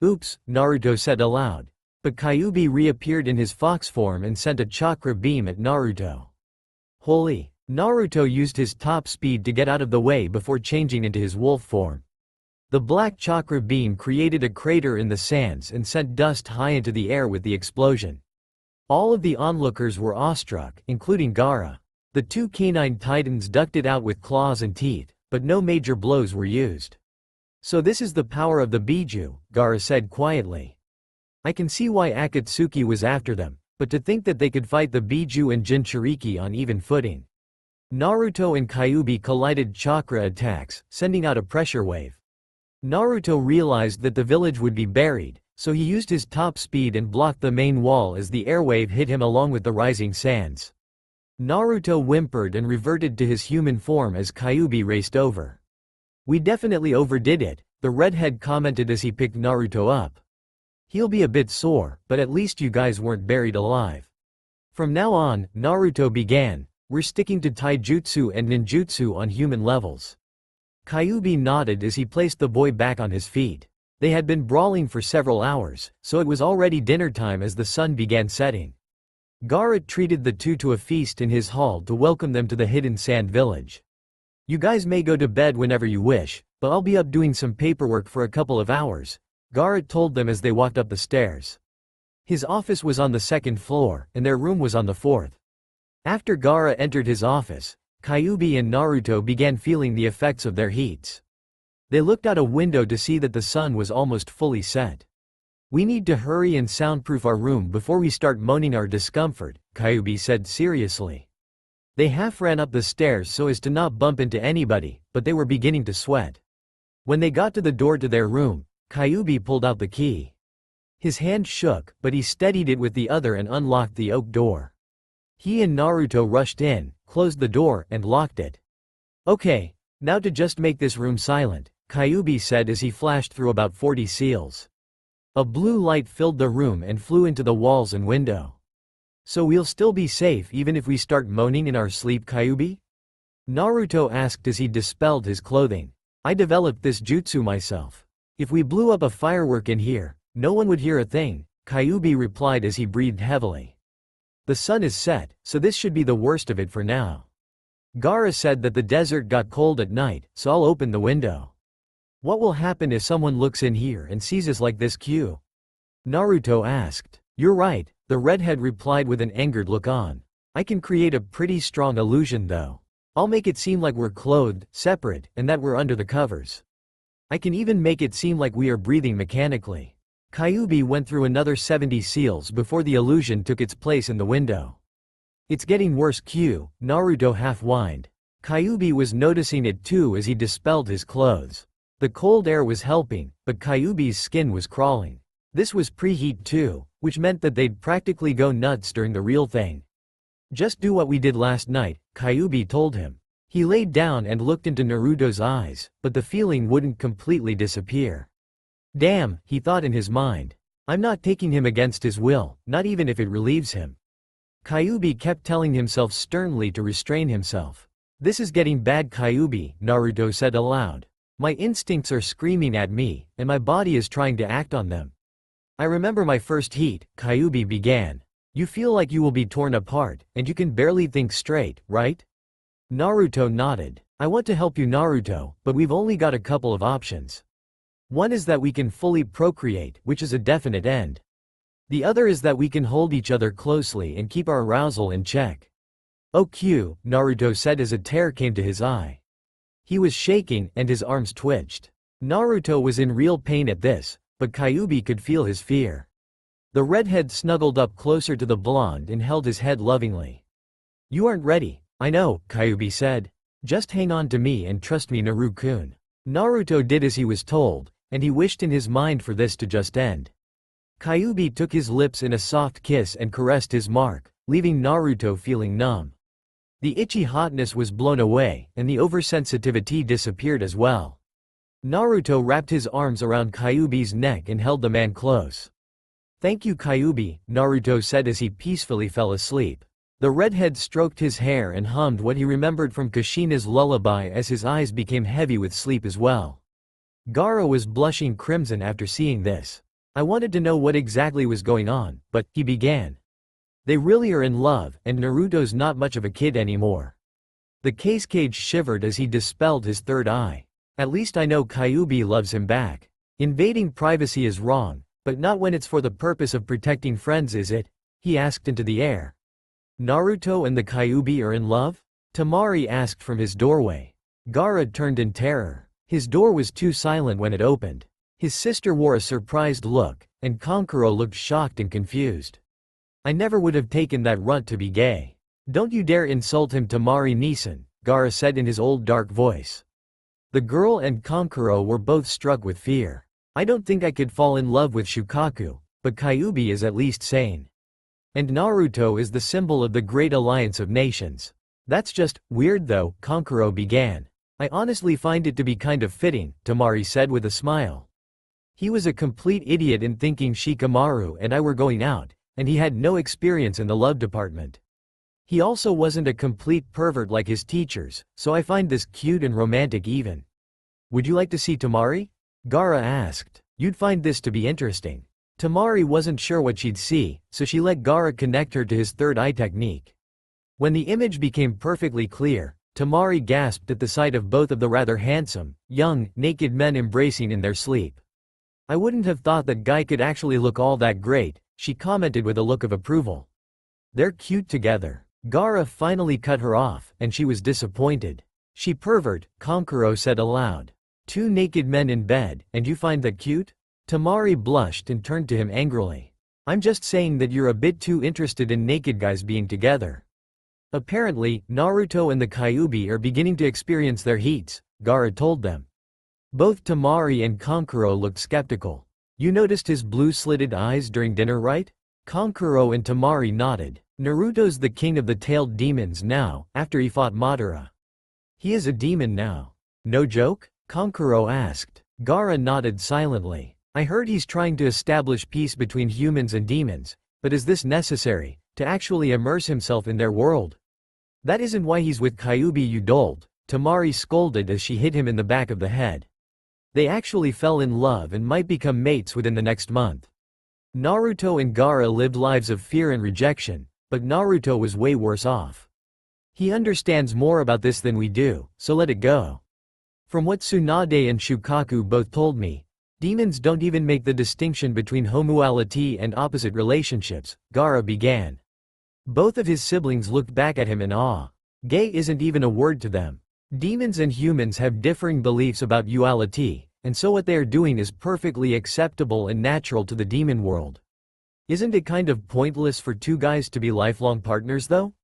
Oops, Naruto said aloud. But Kyuubi reappeared in his fox form and sent a chakra beam at Naruto. Holy! Naruto used his top speed to get out of the way before changing into his wolf form. The black chakra beam created a crater in the sands and sent dust high into the air with the explosion. All of the onlookers were awestruck, including Gaara. The 2 canine titans ducked it out with claws and teeth, but no major blows were used. So this is the power of the Biju, Gaara said quietly. I can see why Akatsuki was after them, but to think that they could fight the Biju and Jinchuriki on even footing. Naruto and Kyuubi collided chakra attacks, sending out a pressure wave. Naruto realized that the village would be buried, so he used his top speed and blocked the main wall as the airwave hit him along with the rising sands. Naruto whimpered and reverted to his human form as Kyuubi raced over. We definitely overdid it, the redhead commented as he picked Naruto up. He'll be a bit sore, but at least you guys weren't buried alive. From now on, Naruto began, we're sticking to taijutsu and ninjutsu on human levels. Kyuubi nodded as he placed the boy back on his feet. They had been brawling for several hours, so it was already dinner time as the sun began setting. Gaara treated the 2 to a feast in his hall to welcome them to the hidden sand village. You guys may go to bed whenever you wish, but I'll be up doing some paperwork for a couple of hours, Gaara told them as they walked up the stairs. His office was on the 2nd floor, and their room was on the 4th. After Gaara entered his office, Kyuubi and Naruto began feeling the effects of their heats. They looked out a window to see that the sun was almost fully set. We need to hurry and soundproof our room before we start moaning our discomfort, Kyuubi said seriously. They half ran up the stairs so as to not bump into anybody, but they were beginning to sweat. When they got to the door to their room, Kyuubi pulled out the key. His hand shook, but he steadied it with the other and unlocked the oak door. He and Naruto rushed in, closed the door, and locked it. Okay, now to just make this room silent, Kyuubi said as he flashed through about 40 seals. A blue light filled the room and flew into the walls and window. So we'll still be safe even if we start moaning in our sleep, Kyuubi? Naruto asked as he dispelled his clothing. I developed this jutsu myself. If we blew up a firework in here, no one would hear a thing, Kyuubi replied as he breathed heavily. The sun is set, so this should be the worst of it for now. Gaara said that the desert got cold at night, so I'll open the window. What will happen if someone looks in here and sees us like this? Naruto asked. You're right, the redhead replied with an angered look on. I can create a pretty strong illusion though. I'll make it seem like we're clothed, separate, and that we're under the covers. I can even make it seem like we are breathing mechanically. Kyuubi went through another 70 seals before the illusion took its place in the window. It's getting worse, Naruto half-whined. Kyuubi was noticing it too as he dispelled his clothes. The cold air was helping, but Kyuubi's skin was crawling. This was preheat too, which meant that they'd practically go nuts during the real thing. Just do what we did last night, Kyuubi told him. He laid down and looked into Naruto's eyes, but the feeling wouldn't completely disappear. Damn, he thought in his mind. I'm not taking him against his will, not even if it relieves him. Kyuubi kept telling himself sternly to restrain himself. This is getting bad, Kyuubi, Naruto said aloud. My instincts are screaming at me, and my body is trying to act on them. I remember my first heat, Kyuubi began. You feel like you will be torn apart, and you can barely think straight, right? Naruto nodded. I want to help you, Naruto, but we've only got a couple of options. One is that we can fully procreate, which is a definite end. The other is that we can hold each other closely and keep our arousal in check. Oh, Naruto said as a tear came to his eye. He was shaking and his arms twitched. Naruto was in real pain at this, but Kyuubi could feel his fear. The redhead snuggled up closer to the blonde and held his head lovingly. You aren't ready, I know, Kyuubi said. Just hang on to me and trust me, Naru-kun. Naruto did as he was told, and he wished in his mind for this to just end. Kyuubi took his lips in a soft kiss and caressed his mark, leaving Naruto feeling numb. The itchy hotness was blown away, and the oversensitivity disappeared as well. Naruto wrapped his arms around Kyuubi's neck and held the man close. Thank you, Kyuubi, Naruto said as he peacefully fell asleep. The redhead stroked his hair and hummed what he remembered from Kushina's lullaby as his eyes became heavy with sleep as well. Gaara was blushing crimson after seeing this. I wanted to know what exactly was going on, but, he began. They really are in love, and Naruto's not much of a kid anymore. The cage shivered as he dispelled his third eye. At least I know Kyuubi loves him back. Invading privacy is wrong, but not when it's for the purpose of protecting friends, is it? He asked into the air. Naruto and the Kyuubi are in love? Temari asked from his doorway. Gaara turned in terror. His door was too silent when it opened. His sister wore a surprised look, and Kankuro looked shocked and confused. I never would have taken that runt to be gay. Don't you dare insult him, Temari-Nisan, Gaara said in his old dark voice. The girl and Kankuro were both struck with fear. I don't think I could fall in love with Shukaku, but Kyuubi is at least sane. And Naruto is the symbol of the Great Alliance of Nations. That's just weird though, Kankuro began. I honestly find it to be kind of fitting, Temari said with a smile. He was a complete idiot in thinking Shikamaru and I were going out, and he had no experience in the love department. He also wasn't a complete pervert like his teachers, so I find this cute and romantic even. Would you like to see Temari? Gaara asked. You'd find this to be interesting. Temari wasn't sure what she'd see, so she let Gaara connect her to his third eye technique. When the image became perfectly clear, Temari gasped at the sight of both of the rather handsome, young, naked men embracing in their sleep. I wouldn't have thought that guy could actually look all that great, she commented with a look of approval. They're cute together. Gaara finally cut her off, and she was disappointed. She pervert, Kankuro said aloud. Two naked men in bed, and you find that cute? Temari blushed and turned to him angrily. I'm just saying that you're a bit too interested in naked guys being together. Apparently, Naruto and the Kyuubi are beginning to experience their heats, Gaara told them. Both Temari and Kankuro looked skeptical. You noticed his blue-slitted eyes during dinner, right? Kankuro and Temari nodded. Naruto's the king of the tailed demons now, after he fought Madara. He is a demon now. No joke? Kankuro asked. Gaara nodded silently. I heard he's trying to establish peace between humans and demons, but is this necessary, to actually immerse himself in their world? That isn't why he's with Kyuubi, you dolt, Temari scolded as she hit him in the back of the head. They actually fell in love and might become mates within the next month. Naruto and Gaara lived lives of fear and rejection, but Naruto was way worse off. He understands more about this than we do, so let it go. From what Tsunade and Shukaku both told me, demons don't even make the distinction between homuality and opposite relationships, Gaara began. Both of his siblings looked back at him in awe. Gay isn't even a word to them. Demons and humans have differing beliefs about uality, and so what they are doing is perfectly acceptable and natural to the demon world. Isn't it kind of pointless for two guys to be lifelong partners though?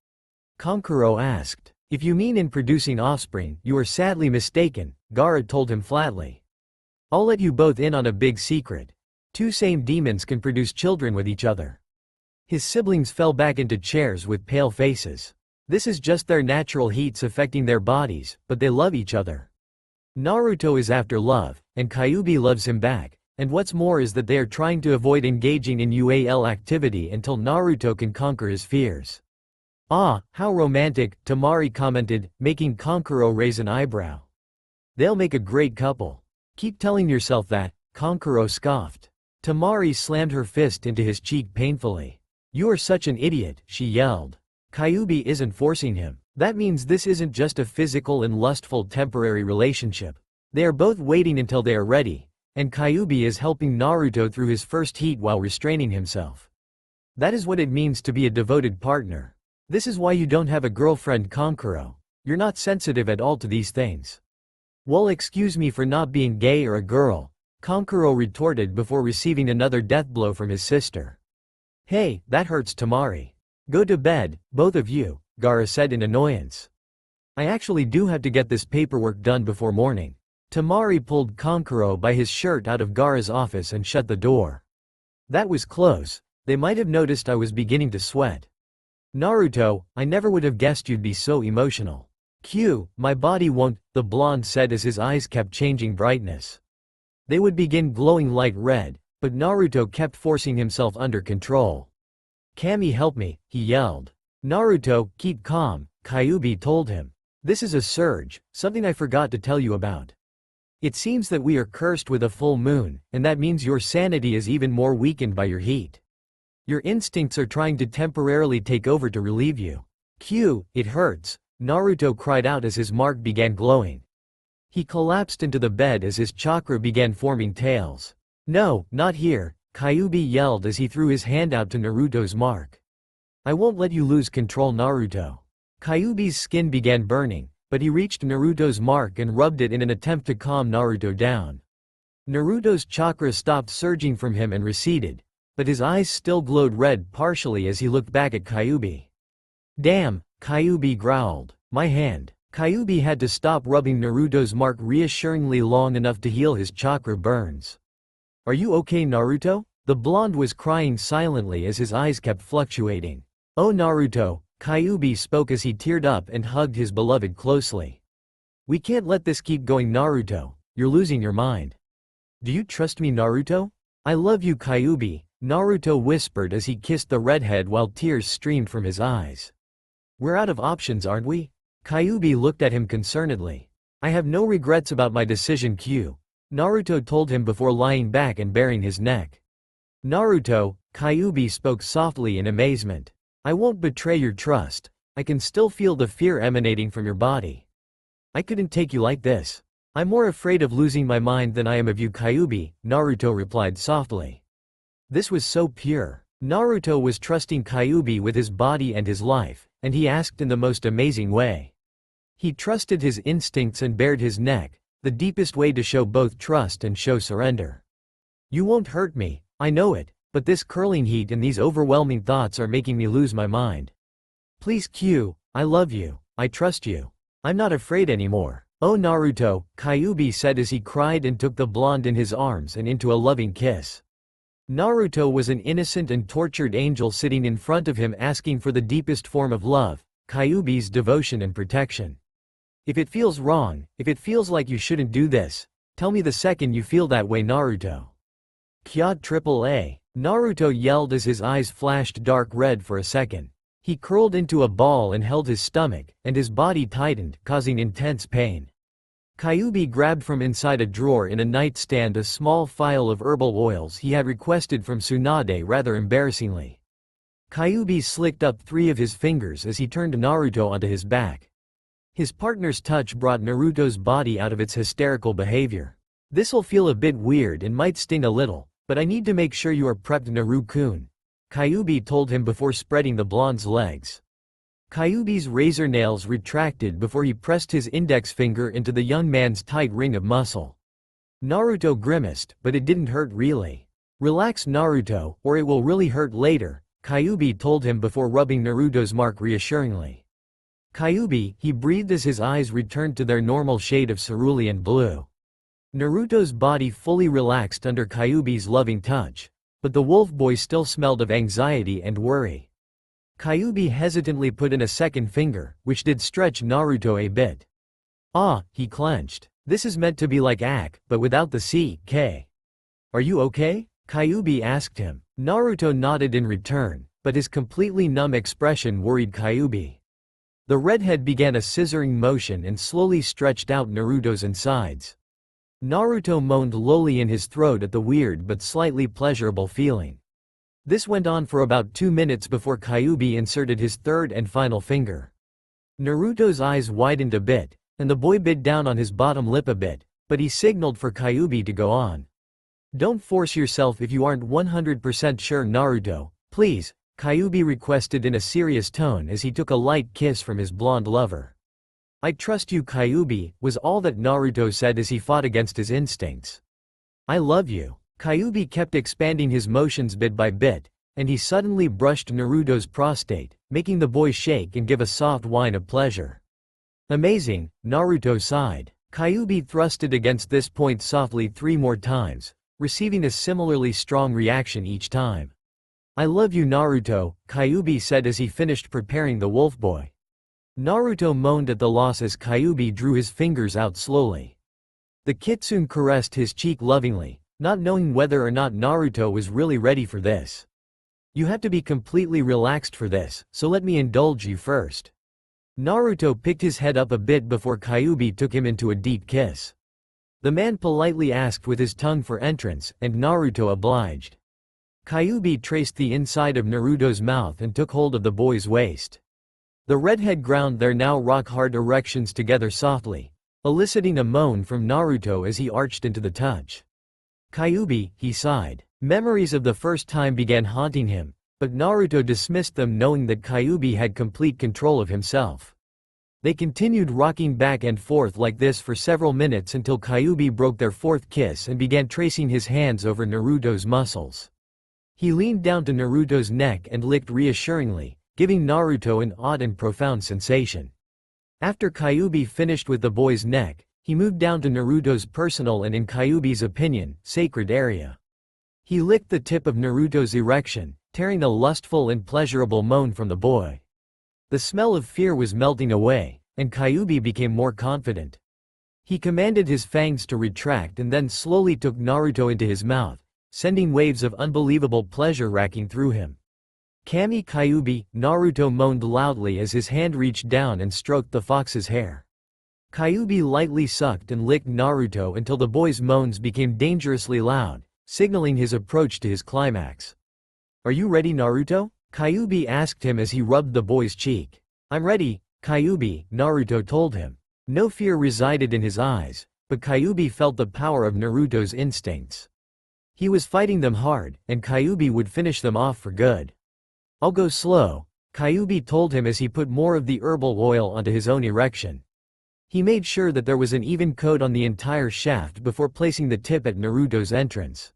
Kankuro asked. If you mean in producing offspring, you are sadly mistaken, Gaara told him flatly. I'll let you both in on a big secret. Two same demons can produce children with each other. His siblings fell back into chairs with pale faces. This is just their natural heats affecting their bodies, but they love each other. Naruto is after love, and Kyuubi loves him back, and what's more is that they are trying to avoid engaging in UAL activity until Naruto can conquer his fears. Ah, how romantic, Tamari commented, making Kankuro raise an eyebrow. They'll make a great couple. Keep telling yourself that, Kankuro scoffed. Tamari slammed her fist into his cheek painfully. You are such an idiot, she yelled. Kyuubi isn't forcing him. That means this isn't just a physical and lustful temporary relationship. They are both waiting until they are ready, and Kyuubi is helping Naruto through his first heat while restraining himself. That is what it means to be a devoted partner. This is why you don't have a girlfriend, Kankuro. You're not sensitive at all to these things. Well, excuse me for not being gay or a girl, Kankuro retorted before receiving another death blow from his sister. Hey, that hurts, Tamari. Go to bed, both of you, Gaara said in annoyance. I actually do have to get this paperwork done before morning. Tamari pulled Kankuro by his shirt out of Gaara's office and shut the door. That was close. They might have noticed I was beginning to sweat. Naruto, I never would have guessed you'd be so emotional. My body won't, the blonde said as his eyes kept changing brightness. They would begin glowing light red, but Naruto kept forcing himself under control. Kami, help me, he yelled. Naruto, keep calm, Kyuubi told him. This is a surge, something I forgot to tell you about. It seems that we are cursed with a full moon, and that means your sanity is even more weakened by your heat. Your instincts are trying to temporarily take over to relieve you. It hurts, Naruto cried out as his mark began glowing. He collapsed into the bed as his chakra began forming tails. No, not here, Kyuubi yelled as he threw his hand out to Naruto's mark. I won't let you lose control, Naruto. Kyuubi's skin began burning, but he reached Naruto's mark and rubbed it in an attempt to calm Naruto down. Naruto's chakra stopped surging from him and receded, but his eyes still glowed red partially as he looked back at Kyuubi. Damn, Kyuubi growled. My hand. Kyuubi had to stop rubbing Naruto's mark reassuringly long enough to heal his chakra burns. Are you okay, Naruto? The blonde was crying silently as his eyes kept fluctuating. Oh Naruto, Kyuubi spoke as he teared up and hugged his beloved closely. We can't let this keep going, Naruto. You're losing your mind. Do you trust me, Naruto? I love you, Kyuubi, Naruto whispered as he kissed the redhead while tears streamed from his eyes. We're out of options, aren't we? Kyuubi looked at him concernedly. I have no regrets about my decision, Naruto told him before lying back and baring his neck. Naruto, Kyuubi spoke softly in amazement. I won't betray your trust. I can still feel the fear emanating from your body. I couldn't take you like this. I'm more afraid of losing my mind than I am of you, Kyuubi, Naruto replied softly. This was so pure. Naruto was trusting Kyuubi with his body and his life, and he asked in the most amazing way. He trusted his instincts and bared his neck, the deepest way to show both trust and show surrender. You won't hurt me, I know it, but this curling heat and these overwhelming thoughts are making me lose my mind. Please, I love you, I trust you. I'm not afraid anymore. Oh Naruto, Kyuubi said as he cried and took the blonde in his arms and into a loving kiss. Naruto was an innocent and tortured angel sitting in front of him asking for the deepest form of love, Kyuubi's devotion and protection. If it feels wrong, if it feels like you shouldn't do this, tell me the second you feel that way, Naruto. Kya AAA, Naruto yelled as his eyes flashed dark red for a second. He curled into a ball and held his stomach, and his body tightened, causing intense pain. Kyuubi grabbed from inside a drawer in a nightstand a small phial of herbal oils he had requested from Tsunade rather embarrassingly. Kyuubi slicked up 3 of his fingers as he turned Naruto onto his back. His partner's touch brought Naruto's body out of its hysterical behavior. "This'll feel a bit weird and might sting a little, but I need to make sure you are prepped, Naru-kun," Kyuubi told him before spreading the blonde's legs. Kyuubi's razor nails retracted before he pressed his index finger into the young man's tight ring of muscle. Naruto grimaced, but it didn't hurt really. "Relax, Naruto, or it will really hurt later," Kyuubi told him before rubbing Naruto's mark reassuringly. "Kyuubi," he breathed as his eyes returned to their normal shade of cerulean blue. Naruto's body fully relaxed under Kyuubi's loving touch, but the wolf boy still smelled of anxiety and worry. Kyuubi hesitantly put in a second finger, which did stretch Naruto a bit. "Ah," he clenched. "This is meant to be like Ak, but without the C-K. Are you okay?" Kyuubi asked him. Naruto nodded in return, but his completely numb expression worried Kyuubi. The redhead began a scissoring motion and slowly stretched out Naruto's insides. Naruto moaned lowly in his throat at the weird but slightly pleasurable feeling. This went on for about 2 minutes before Kyuubi inserted his third and final finger. Naruto's eyes widened a bit, and the boy bit down on his bottom lip a bit, but he signaled for Kyuubi to go on. "Don't force yourself if you aren't 100% sure, Naruto, please," Kyuubi requested in a serious tone as he took a light kiss from his blonde lover. "I trust you, Kyuubi," was all that Naruto said as he fought against his instincts. "I love you." Kyuubi kept expanding his motions bit by bit, and he suddenly brushed Naruto's prostate, making the boy shake and give a soft whine of pleasure. "Amazing," Naruto sighed. Kyuubi thrusted against this point softly 3 more times, receiving a similarly strong reaction each time. "I love you, Naruto," Kyuubi said as he finished preparing the wolf boy. Naruto moaned at the loss as Kyuubi drew his fingers out slowly. The kitsune caressed his cheek lovingly, not knowing whether or not Naruto was really ready for this. "You have to be completely relaxed for this, so let me indulge you first." Naruto picked his head up a bit before Kyuubi took him into a deep kiss. The man politely asked with his tongue for entrance, and Naruto obliged. Kyuubi traced the inside of Naruto's mouth and took hold of the boy's waist. The redhead ground their now rock-hard erections together softly, eliciting a moan from Naruto as he arched into the touch. "Kyuubi," he sighed. Memories of the first time began haunting him, but Naruto dismissed them knowing that Kyuubi had complete control of himself. They continued rocking back and forth like this for several minutes until Kyuubi broke their 4th kiss and began tracing his hands over Naruto's muscles. He leaned down to Naruto's neck and licked reassuringly, giving Naruto an odd and profound sensation. After Kyuubi finished with the boy's neck, he moved down to Naruto's personal and, in Kyuubi's opinion, sacred area. He licked the tip of Naruto's erection, tearing a lustful and pleasurable moan from the boy. The smell of fear was melting away, and Kyuubi became more confident. He commanded his fangs to retract and then slowly took Naruto into his mouth, sending waves of unbelievable pleasure racking through him. "Kami Kyuubi," Naruto moaned loudly as his hand reached down and stroked the fox's hair. Kyuubi lightly sucked and licked Naruto until the boy's moans became dangerously loud, signaling his approach to his climax. "Are you ready, Naruto?" Kyuubi asked him as he rubbed the boy's cheek. "I'm ready, Kyuubi," Naruto told him. No fear resided in his eyes, but Kyuubi felt the power of Naruto's instincts. He was fighting them hard, and Kyuubi would finish them off for good. "I'll go slow," Kyuubi told him as he put more of the herbal oil onto his own erection. He made sure that there was an even coat on the entire shaft before placing the tip at Naruto's entrance.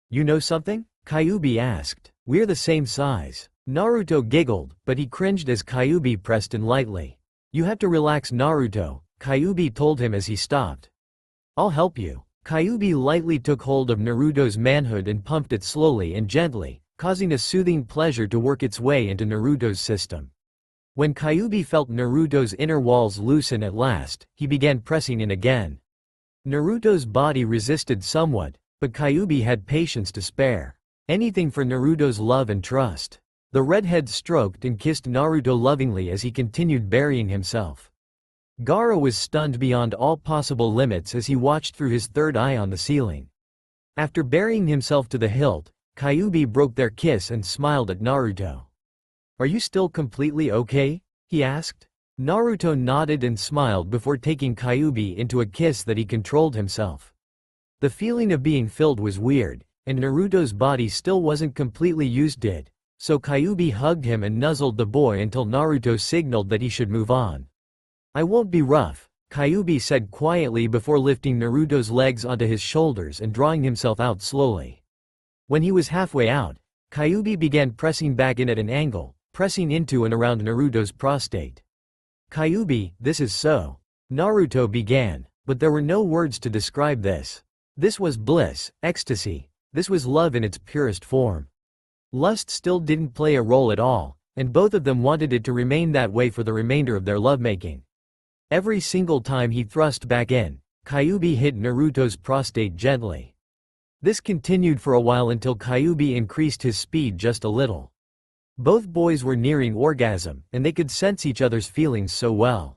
"You know something?" Kyuubi asked. "We're the same size." Naruto giggled, but he cringed as Kyuubi pressed in lightly. "You have to relax, Naruto," Kyuubi told him as he stopped. "I'll help you." Kyuubi lightly took hold of Naruto's manhood and pumped it slowly and gently, causing a soothing pleasure to work its way into Naruto's system. When Kyuubi felt Naruto's inner walls loosen at last, he began pressing in again. Naruto's body resisted somewhat, but Kyuubi had patience to spare. Anything for Naruto's love and trust. The redhead stroked and kissed Naruto lovingly as he continued burying himself. Gaara was stunned beyond all possible limits as he watched through his third eye on the ceiling. After burying himself to the hilt, Kyuubi broke their kiss and smiled at Naruto. "Are you still completely okay?" he asked. Naruto nodded and smiled before taking Kyuubi into a kiss that he controlled himself. The feeling of being filled was weird, and Naruto's body still wasn't completely used to it, so Kyuubi hugged him and nuzzled the boy until Naruto signaled that he should move on. "I won't be rough," Kyuubi said quietly before lifting Naruto's legs onto his shoulders and drawing himself out slowly. When he was halfway out, Kyuubi began pressing back in at an angle, pressing into and around Naruto's prostate. "Kyuubi, this is so." Naruto began, but there were no words to describe this. This was bliss, ecstasy. This was love in its purest form. Lust still didn't play a role at all, and both of them wanted it to remain that way for the remainder of their lovemaking. Every single time he thrust back in, Kyuubi hit Naruto's prostate gently. This continued for a while until Kyuubi increased his speed just a little. Both boys were nearing orgasm, and they could sense each other's feelings so well.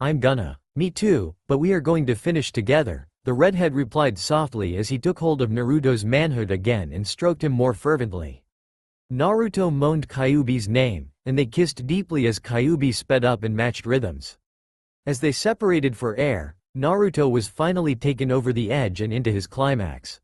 I'm gonna. Me too, but we are going to finish together," the redhead replied softly as he took hold of Naruto's manhood again and stroked him more fervently. Naruto moaned Kyuubi's name, and they kissed deeply as Kyuubi sped up and matched rhythms. As they separated for air, Naruto was finally taken over the edge and into his climax.